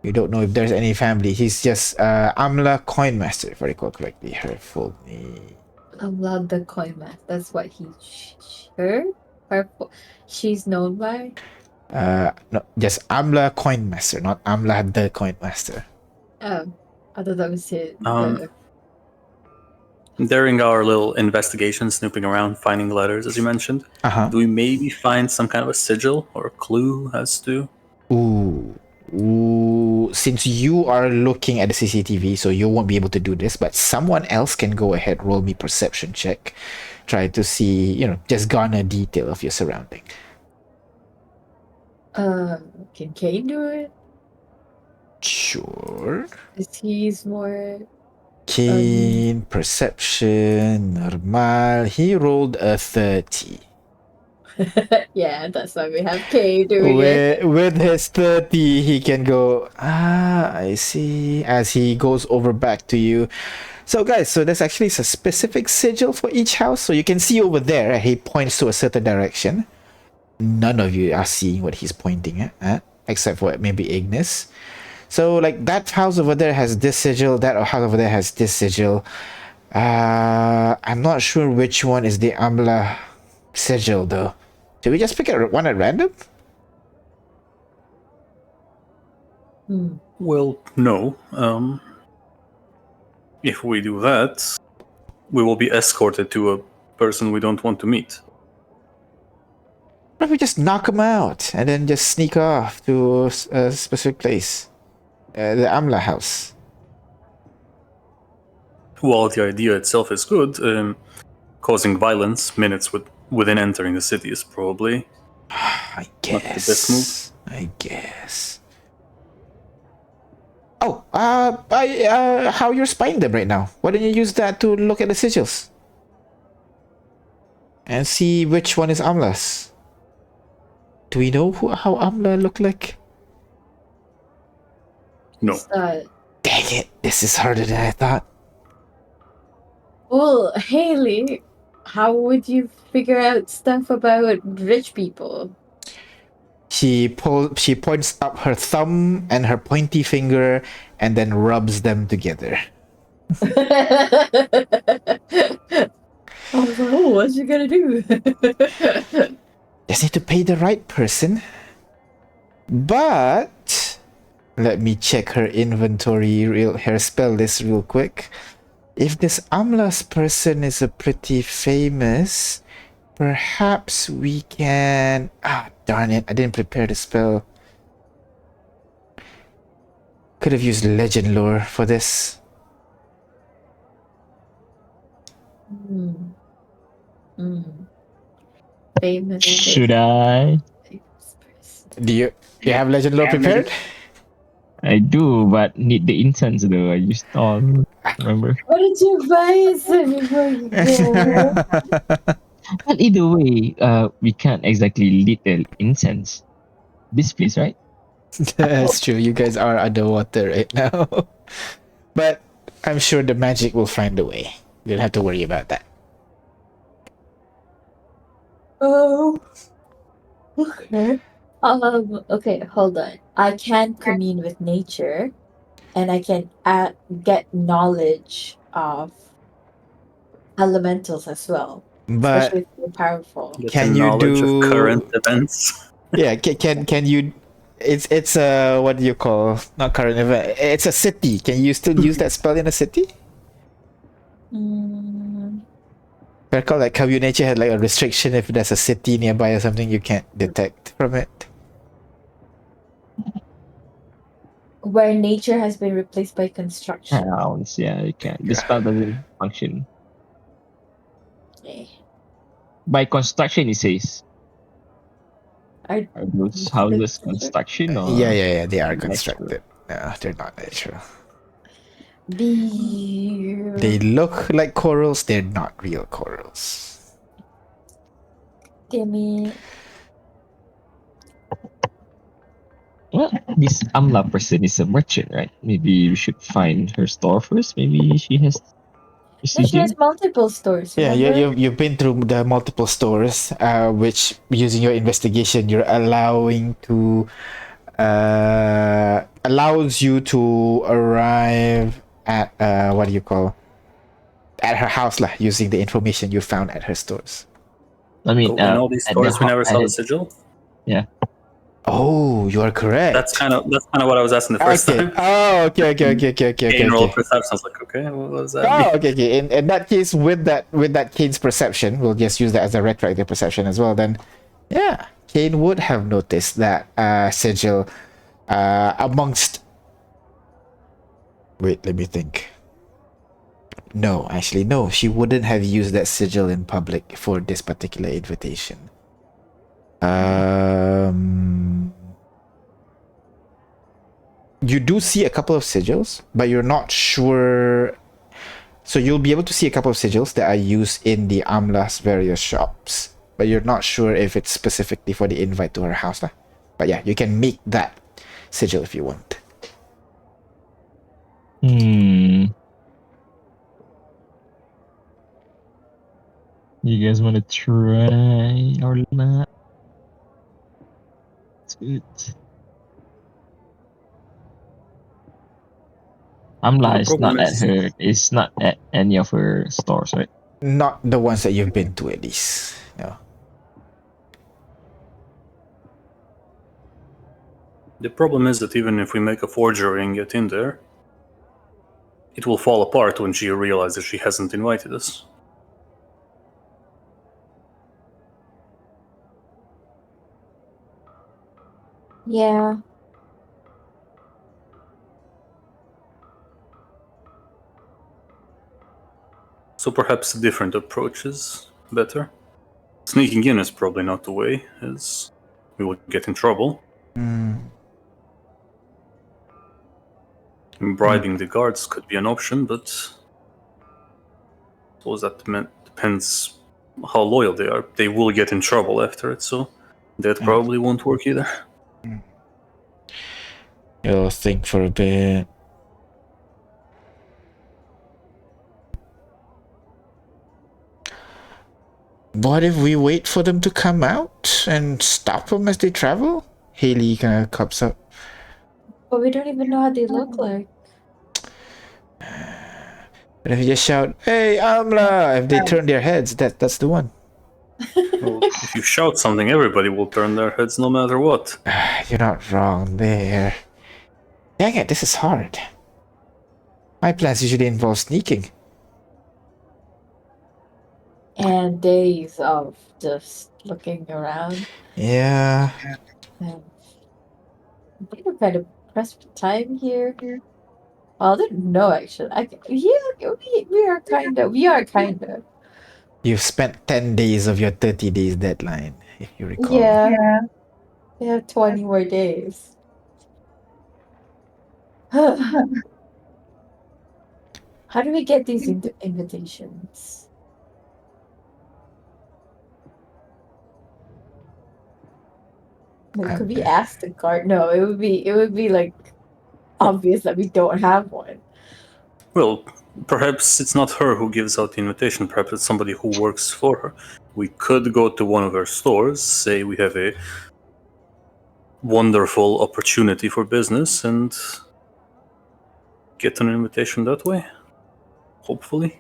You don't know if there's any family. He's just Amla Coinmaster, if I recall correctly. Her full name. Amla the Coinmaster. That's what she's known by. No, just Amla Coinmaster, not Amla the Coinmaster. I thought that was it. during our little investigation, snooping around, finding letters, as you mentioned, do we maybe find some kind of a sigil or a clue as to? Ooh, since you are looking at the CCTV, so you won't be able to do this, but someone else can go ahead, roll me perception check. Try to see, just garner detail of your surrounding. Can Kane do it? Sure. Because he's more... Keen, perception, normal. He rolled a 30. Yeah, that's why we have Kane doing it. With his 30, he can go, I see, as he goes over back to you. So guys, there's actually a specific sigil for each house. So you can see over there, he points to a certain direction. None of you are seeing what he's pointing at, except for maybe Ignis. So like that house over there has this sigil, that house over there has this sigil. I'm not sure which one is the Amla sigil though. Did we just pick one at random? Well, no. If we do that, we will be escorted to a person we don't want to meet. What if we just knock him out and then just sneak off to a specific place? The Amla house. While the idea itself is good, causing violence minutes within entering the city is probably I guess. not the best move. I guess. Oh, how you're spying them right now? Why don't you use that to look at the sigils and see which one is Amla's? Do we know how Amla look like? No. Dang it! This is harder than I thought. Well, Haley, how would you figure out stuff about rich people? She points up her thumb and her pointy finger and then rubs them together. I was like, oh, what's she gonna do? Just need to pay the right person. But let me check her inventory, her spell list real quick. If this Amla's person is a pretty famous, perhaps we can... darn it, I didn't prepare the spell. Could have used legend lore for this. Famous. Should I? Do you have legend lore prepared? I do, but need the incense though. I used all. Remember? Why did you buy it before you go? But either way, we can't exactly lit the incense. This place, right? That's true. You guys are underwater right now. But I'm sure the magic will find a way. You don't have to worry about that. Oh. Okay. Okay, hold on. I can commune with nature. and I can get knowledge of elementals as well, especially But if they're powerful. Get can some you knowledge of current do? events. Yeah, can you? It's a what do you call not current event? It's a city. Can you still use that spell in a city? Mm, I recall like how nature had like a restriction if there's a city nearby or something you can't detect from it. where nature has been replaced by construction. Rounds, yeah, you can. The spell doesn't function. Eh. By construction, it says. Are Are those these the houses construction? construction Yeah, or yeah, yeah. They are natural? constructed. No, they're not natural. Be They look like corals. They're not real corals. damn it. Well, this Amla person is a merchant, right? Maybe we should find her store first. Maybe she has No, she has procedure. multiple stores, Yeah, remember? you've been through the multiple stores, which using your investigation, you're allowing to allows you to arrive at what do you call at her house lah, using the information you found at her stores. I mean, So in all these at the stores, we never saw the sigil. yeah. Oh, you are That's correct. kind of what I was asking the first Okay. time. Oh, okay. Gain roll perception. I was like, okay, what does that mean? Oh, okay. In that case, with that Kane's perception, we'll just use that as a retroactive perception as well. Then, yeah, Kane would have noticed that sigil amongst. Wait, let me think. No, actually, no. She wouldn't have used that sigil in public for this particular invitation. You do see a couple of sigils, but you're not sure. So you'll be able to see a couple of sigils that are used in the Amla's various shops, but you're not sure if it's specifically for the invite to her house. But yeah, you can make that sigil if you want. You guys want to try or not? It's Amla The is problem not at is, her. It's not at any of her stores, right? Not the ones that you've been to, at least. No. the problem is that even if we make a forgery and get in there, it will fall apart when she realizes she hasn't invited us. Yeah. So perhaps a different approach is better. Sneaking in is probably not the way, as we would get in trouble. Bribing the guards could be an option, but I suppose that depends how loyal they are. They will get in trouble after it, so that probably won't work either. You'll think for a bit. What if we wait for them to come out and stop them as they travel? Haley kind of cups up. But we don't even know how they look like. But if you just shout, "Hey, Amla!" If they turn their heads, that's the one. Well, if you shout something, everybody will turn their heads no matter what. You're not wrong there. Dang it, this is hard. My plans usually involve sneaking. And days of just looking around. Yeah. And I think I'm kind of pressed for time here. Well, I didn't know actually. We are kind of. You've spent 10 days of your 30 days deadline, if you recall. Yeah. We have 20 more days. How do we get these invitations? Like, could we ask the guard? No, it would be like obvious that we don't have one. Well, perhaps it's not her who gives out the invitation, perhaps it's somebody who works for her. We could go to one of her stores, say we have a wonderful opportunity for business, and get an invitation that way. Hopefully.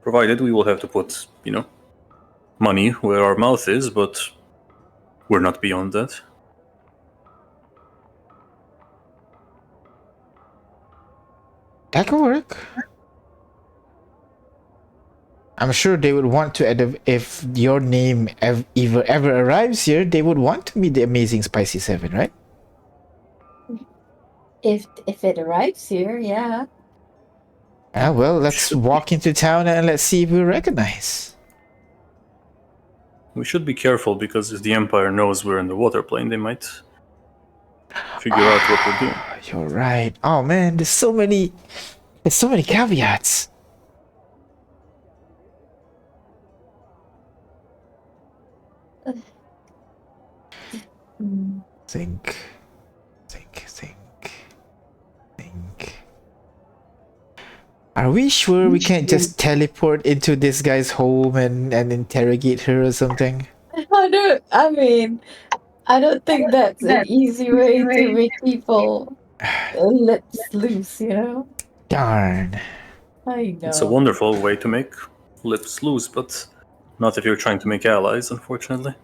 Provided we will have to put, money where our mouth is, but we're not beyond that. That could work. I'm sure they would want to, if your name ever arrives here, they would want to meet the amazing Spicy Seven, right? If it arrives here, yeah. Ah, well, let's walk into town and let's see if we recognize. We should be careful because if the Empire knows we're in the water plane, they might figure out what we're doing. You're right. Oh man, there's so many caveats. Hmm. Think. Are we sure we can't just teleport into this guy's home and interrogate her or something? I don't think that's an easy way to make people lips loose, Darn. I know. It's a wonderful way to make lips loose, but not if you're trying to make allies, unfortunately.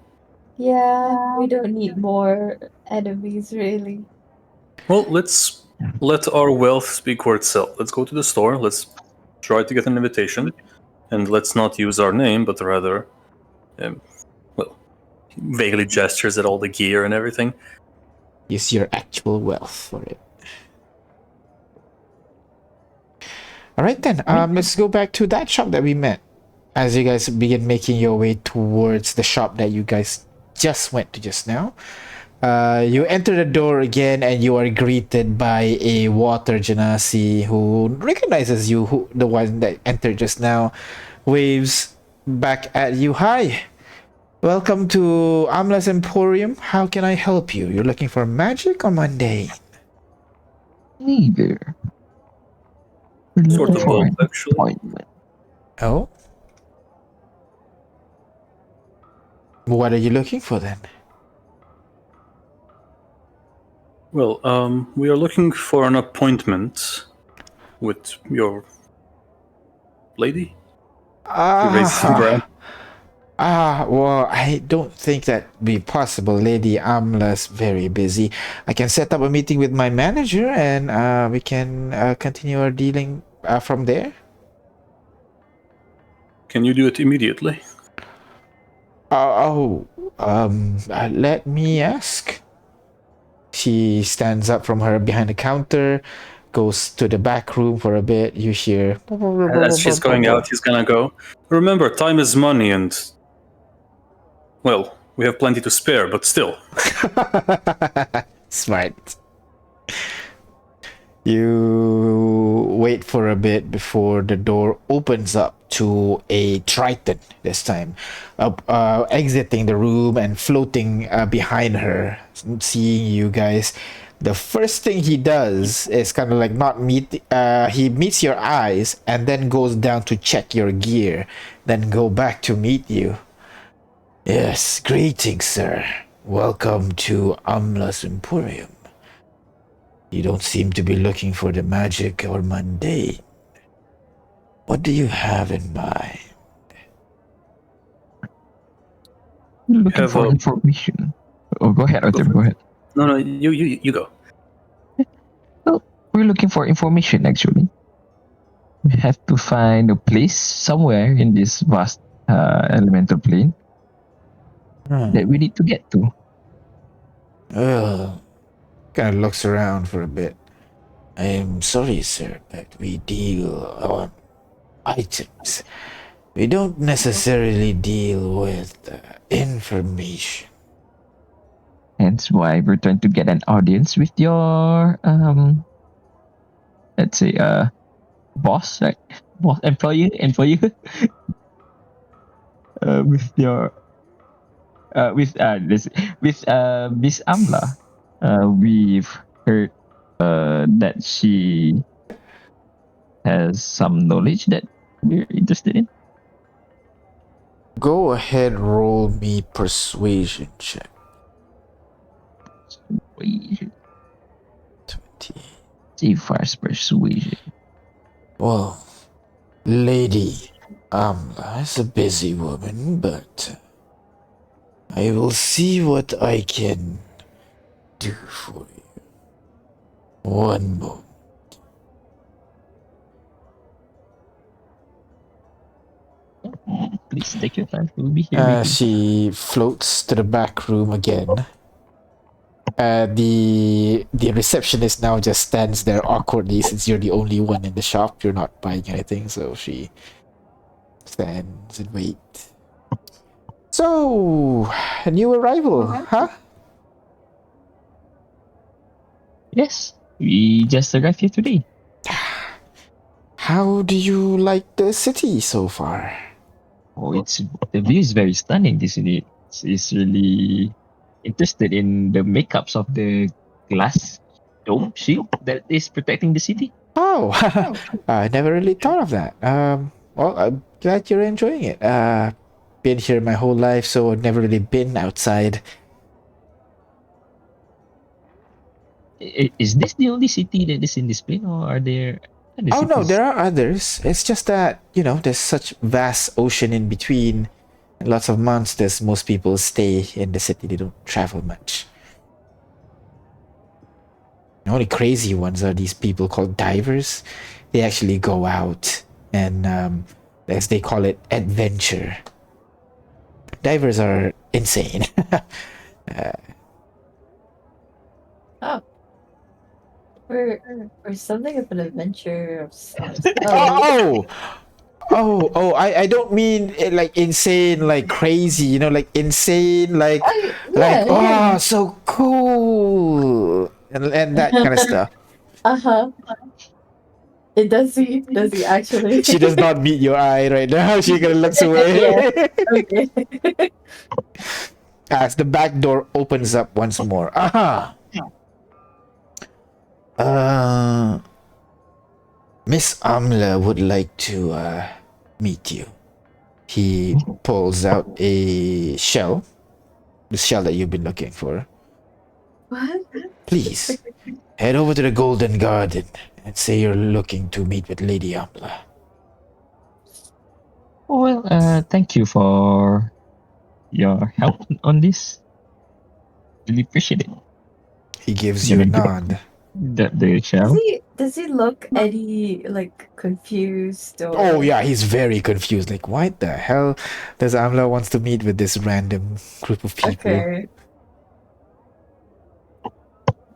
Yeah, we don't need more enemies, really. Well, let's let our wealth speak for itself. Let's go to the store, let's try to get an invitation, and let's not use our name, but rather, vaguely gestures at all the gear and everything. Use your actual wealth for it. Alright then, let's go back to that shop that we met. As you guys begin making your way towards the shop that you guys just went to just now. You enter the door again and you are greeted by a water genasi who recognizes you, the one that entered just now, waves back at you. Hi, welcome to Amla's Emporium. How can I help you? You're looking for magic or mundane? Neither. Sort of both, actually. Appointment. Oh? What are you looking for then? Well, we are looking for an appointment with your lady. She raises her brow. Well, I don't think that'd be possible. Lady Amla's very busy. I can set up a meeting with my manager and we can continue our dealing from there. Can you do it immediately? Let me ask. She stands up from her behind the counter, goes to the back room for a bit. You hear... As she's going out, he's gonna go. Remember, time is money and... Well, we have plenty to spare, but still. Smart. You wait for a bit before the door opens up to a Triton this time, exiting the room and floating behind her, seeing you guys. The first thing he does is kind of like not meet, he meets your eyes and then goes down to check your gear, then go back to meet you. Yes, greetings, sir. Welcome to Amla's Emporium. You don't seem to be looking for the magic or mundane. What do you have in mind? Looking for information. Oh, go ahead, Arthur. Go ahead. No, you go. Well, we're looking for information, actually. We have to find a place somewhere in this vast elemental plane that we need to get to. Well, kind of looks around for a bit. I'm sorry, sir, but we deal on items. We don't necessarily deal with information. Hence why we're trying to get an audience with your, let's say, boss, right? Boss, employer. With your, with Miss Amla. We've heard that she has some knowledge that we're interested in. Go ahead, roll me persuasion check. 20. Safar's persuasion. Well, Lady Amla is a busy woman, but I will see what I can do for you. One moment. Please take your time. We'll be here waiting. She floats to the back room again. The receptionist now just stands there awkwardly since you're the only one in the shop. You're not buying anything, so she stands and wait. So, a new arrival, huh? Yes, we just arrived here today. How do you like the city so far? Oh, the view is very stunning, isn't it? It's really interested in the makeups of the glass dome shield that is protecting the city. Oh, I never really thought of that. Well, I'm glad you're enjoying it. Been here my whole life, so I've never really been outside. Is this the only city that is in this plane, or are there other Oh no, cities? there are others. It's just that, there's such vast ocean in between. And lots of monsters. Most people stay in the city. They don't travel much. The only crazy ones are these people called divers. They actually go out and, as they call it, adventure. Divers are insane. Oh. Or something of an adventure of sorts. I don't mean like insane, like crazy, like insane, like Yeah. so cool, and that kind of stuff. Uh-huh. Does he actually? She does not meet your eye right now. She gonna looks away. Yeah. Okay. As the back door opens up once more. Miss Amla would like to meet you. He pulls out a shell, the shell that you've been looking for. What? Please, head over to the Golden Garden and say you're looking to meet with Lady Amla. Oh, well, thank you for your help on this. Really appreciate it. He gives you a nod. The shell. Does he look any like confused or? Oh yeah, he's very confused. Like, why the hell does Amla wants to meet with this random group of people? Okay.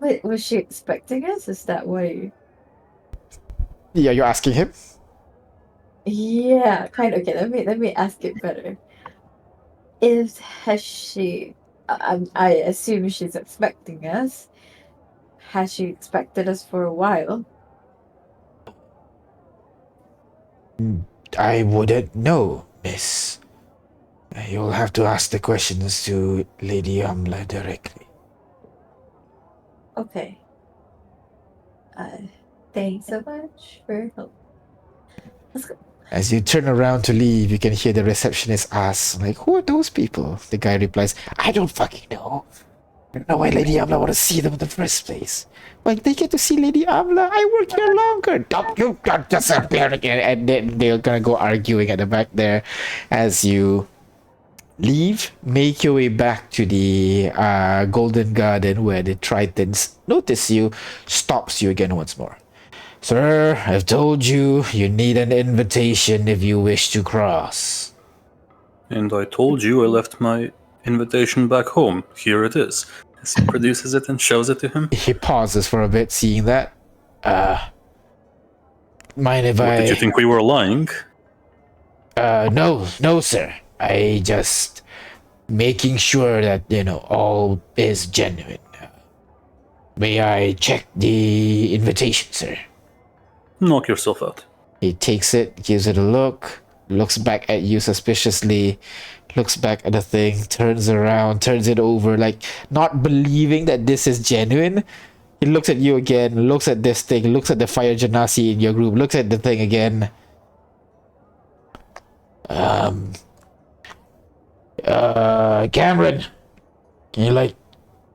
Wait, was she expecting us? Is that why? Yeah, you're asking him? Yeah, kind of. Okay, let me ask it better. Has she? I assume she's expecting us. Has she expected us for a while? I wouldn't know, miss. You'll have to ask the questions to Lady Amla directly. Okay. Thanks so much for your help. Let's go. As you turn around to leave, you can hear the receptionist ask, like, who are those people? The guy replies, I don't fucking know. I don't know why Lady Amla want to see them in the first place. Like, they get to see Lady Amla? I work here longer. Don't you disappear again. And then they're gonna go arguing at the back there as you leave. Make your way back to the Golden Garden where the Tritons notice you, stops you again once more. Sir, I've told you, you need an invitation if you wish to cross. And I told you I left my invitation back home. Here it is. As he produces it and shows it to him. He pauses for a bit, seeing that. Mind if What, did you think we were lying? No, sir. I just making sure that, all is genuine. May I check the invitation, sir? Knock yourself out. He takes it, gives it a look, looks back at you suspiciously, looks back at the thing, turns around, turns it over, like not believing that this is genuine. He looks at you again, looks at this thing, looks at the fire genasi in your group, looks at the thing again. Cameron, can you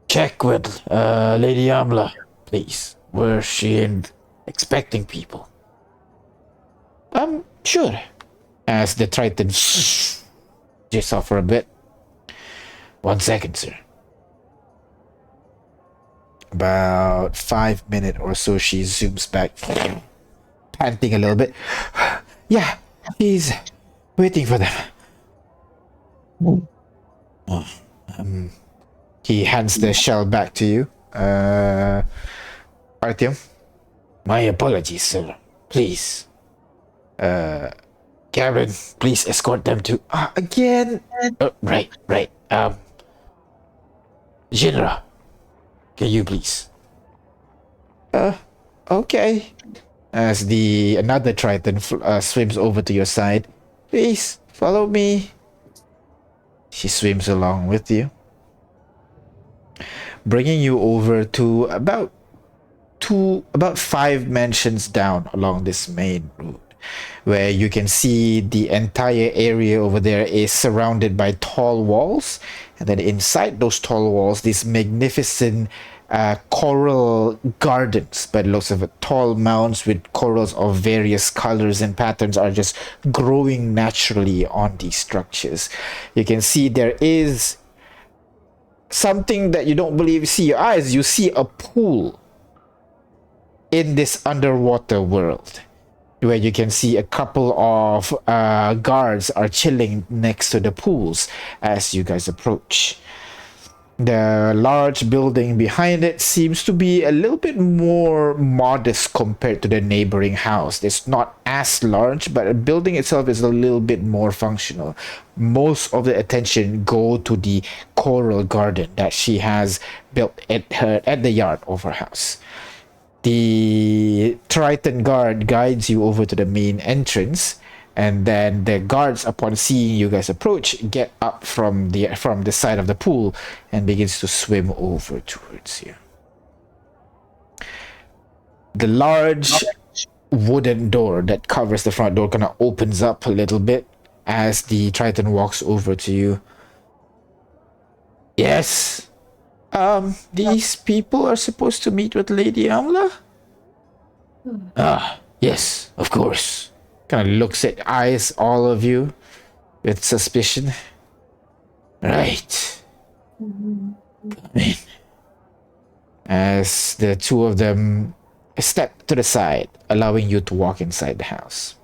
check with Lady Amla, please? Where's she in expecting people. Sure. As the Triton just off for a bit. 1 second, sir. About 5 minutes or so, she zooms back, panting a little bit. Yeah, he's waiting for them. He hands the shell back to you. Artyom, my apologies, sir. Please. Karen, please escort them to... again? Right. Jinra, can you please? Okay. As another Triton swims over to your side. Please, follow me. She swims along with you, bringing you over to about 5 mansions down along this main route, where you can see the entire area over there is surrounded by tall walls, and then inside those tall walls, these magnificent coral gardens, by lots of tall mounds with corals of various colors and patterns are just growing naturally on these structures. You can see there is something that you don't believe you see your eyes. You see a pool in this underwater world, where you can see a couple of guards are chilling next to the pools as you guys approach. The large building behind it seems to be a little bit more modest compared to the neighboring house. It's not as large, but the building itself is a little bit more functional. Most of the attention go to the coral garden that she has built at the yard of her house. The Triton guard guides you over to the main entrance, and then the guards, upon seeing you guys approach, get up from the side of the pool and begins to swim over towards you. The large wooden door that covers the front door kind of opens up a little bit as the Triton walks over to you. Yes. These people are supposed to meet with Lady Amla? Yes, of course. Kind of looks at eyes all of you with suspicion. Right. Come in. As the two of them step to the side, allowing you to walk inside the house.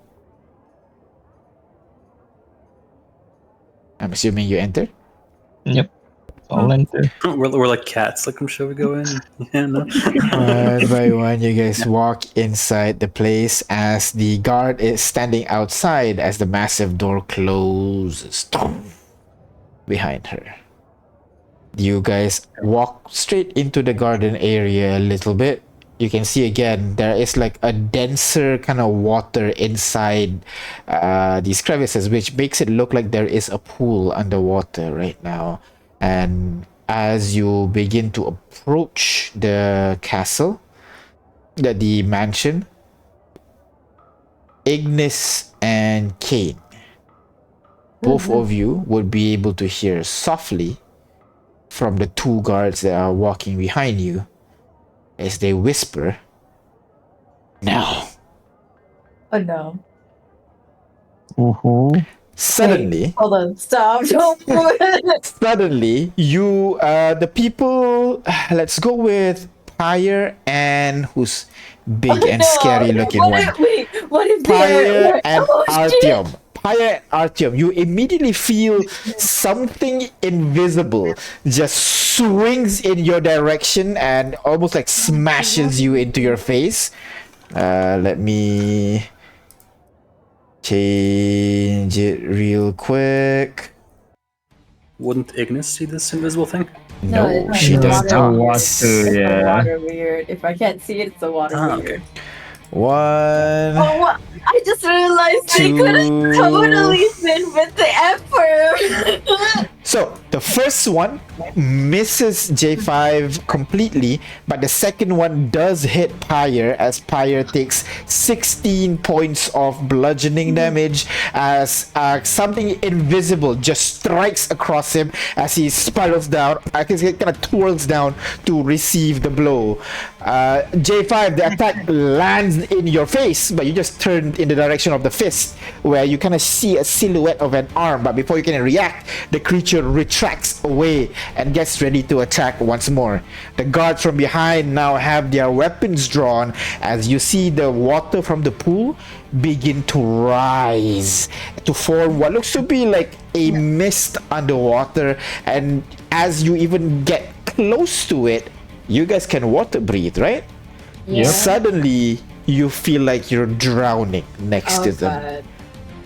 I'm assuming you enter? Yep. I'll enter. We're like cats. Like, shall we go in? Yeah, no. One by one, you guys walk inside the place as the guard is standing outside as the massive door closes behind her. You guys walk straight into the garden area a little bit. You can see again, there is like a denser kind of water inside these crevices, which makes it look like there is a pool underwater right now. And as you begin to approach the castle, the mansion, Ignis and Kane, both of you would be able to hear softly from the two guards that are walking behind you as they whisper, "Now." Oh no. Suddenly, Wait, hold on, stop, don't put it. Suddenly, you, the people, let's go with Pyre and who's big and scary looking one. What if Pyre they're... and Oh, shit. Artyom. Pyre and Artyom, you immediately feel something invisible just swings in your direction and almost like smashes you into your face. Let me change it real quick. Wouldn't Ignis see this invisible thing? No, it's she not. does The not. water, It's the yeah. water weird. If I can't see it, it's the water Ah, weird. okay. One, Oh, what? I just realized they could have two. totally been with the Emperor. So the first one misses J5 completely, but the second one does hit Pyre as Pyre takes 16 points of bludgeoning damage as something invisible just strikes across him as he spirals down, he kind of twirls down to receive the blow. J5, the attack lands in your face, but you just turn in the direction of the fist, where you kind of see a silhouette of an arm. But before you can react, the creature retracts away and gets ready to attack once more. The guards from behind now have their weapons drawn as you see the water from the pool begin to rise to form what looks to be like a mist underwater. And as you even get close to it, you guys can water breathe, right? Yeah. Suddenly, you feel like you're drowning next Oh, to them. God.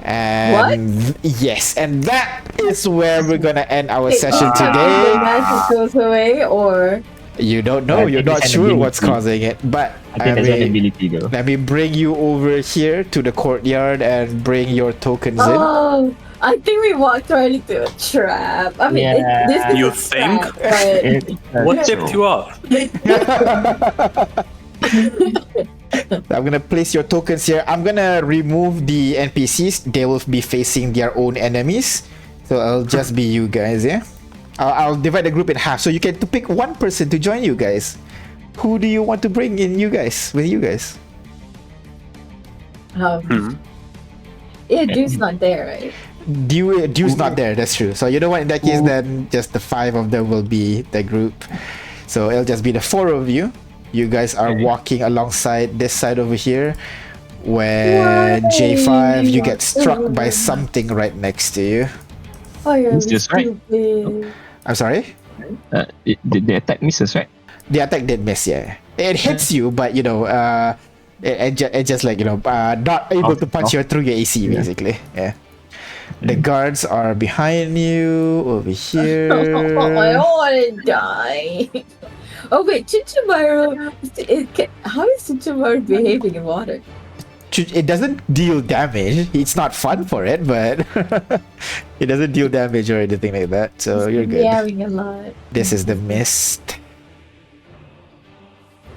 And yes, and that is where we're gonna end our Wait, session The today. magic goes away, or You don't know, I you're think not it's an sure what's ability. causing it, but I think that's an ability though. let me bring you over here to the courtyard and bring your tokens in. oh, I think we walked right into a trap. I mean, Yeah. this is You a think? trap, but What tipped you off? I'm gonna place your tokens here. I'm gonna remove the NPCs. They will be facing their own enemies. So I'll just be you guys, yeah? I'll divide the group in half. So you can to pick one person to join you guys. Who do you want to bring in you guys? With you guys? yeah, dude's not there, right? Dew's not there, that's true. So you know what, in that case then just the 5 of them will be the group. So it'll just be the 4 of you. You guys are walking alongside this side over here. When Why? J5, you get struck by something right next to you. Oh, you're It's just right. stupid. I'm sorry? The attack misses, right? The attack did miss, yeah. It hits you, but you know, it just like, you know, not able to punch you through your AC, basically. Yeah. The guards are behind you, over here. I don't want to die. Oh wait, Chinchamaru, how is Chinchamaru behaving in water? It doesn't deal damage. It's not fun for it, but it doesn't deal damage or anything like that. So you're good. Meowing a lot. This is the mist.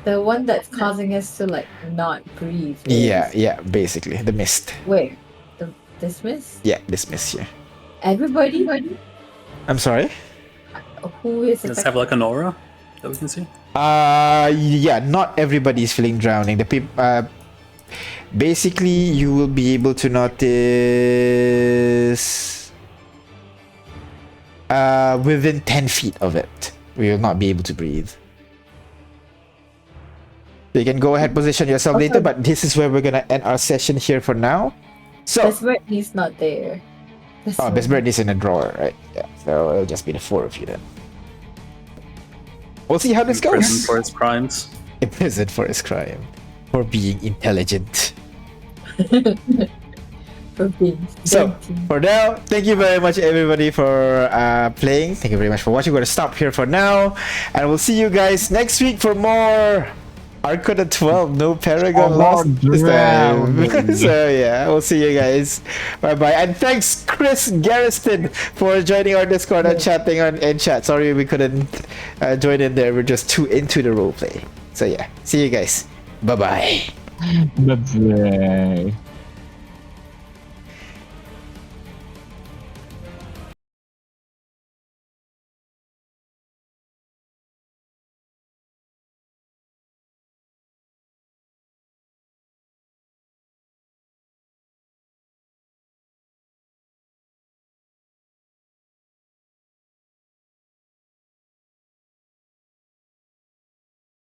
The one that's causing us to like not breathe. Yeah, basically the mist. Where? This mist? Yeah, this mist here. Everybody? I'm sorry. Who is Let's affected? have like an aura that we can see. Yeah, not everybody is feeling drowning. The people, basically, you will be able to notice within 10 feet of it. We will not be able to breathe. You can go ahead, position yourself later, but this is where we're gonna end our session here for now. So, Best Brittany's not there. Best Bird is in a drawer, right? Yeah, so it'll just be the 4 of you then. We'll see how this Prison goes. for his crimes. Imprisoned for his crime, for being intelligent. For being So, dainty. for now, thank you very much everybody for playing. Thank you very much for watching. We're going to stop here for now. And we'll see you guys next week for more Arcana 12. No Paragon lost this time. So yeah, we'll see you guys. Bye-bye. And thanks Chris Garriston for joining our Discord and chatting on in chat. Sorry we couldn't join in there. We're just too into the roleplay. So yeah, see you guys. Bye-bye. Bye-bye.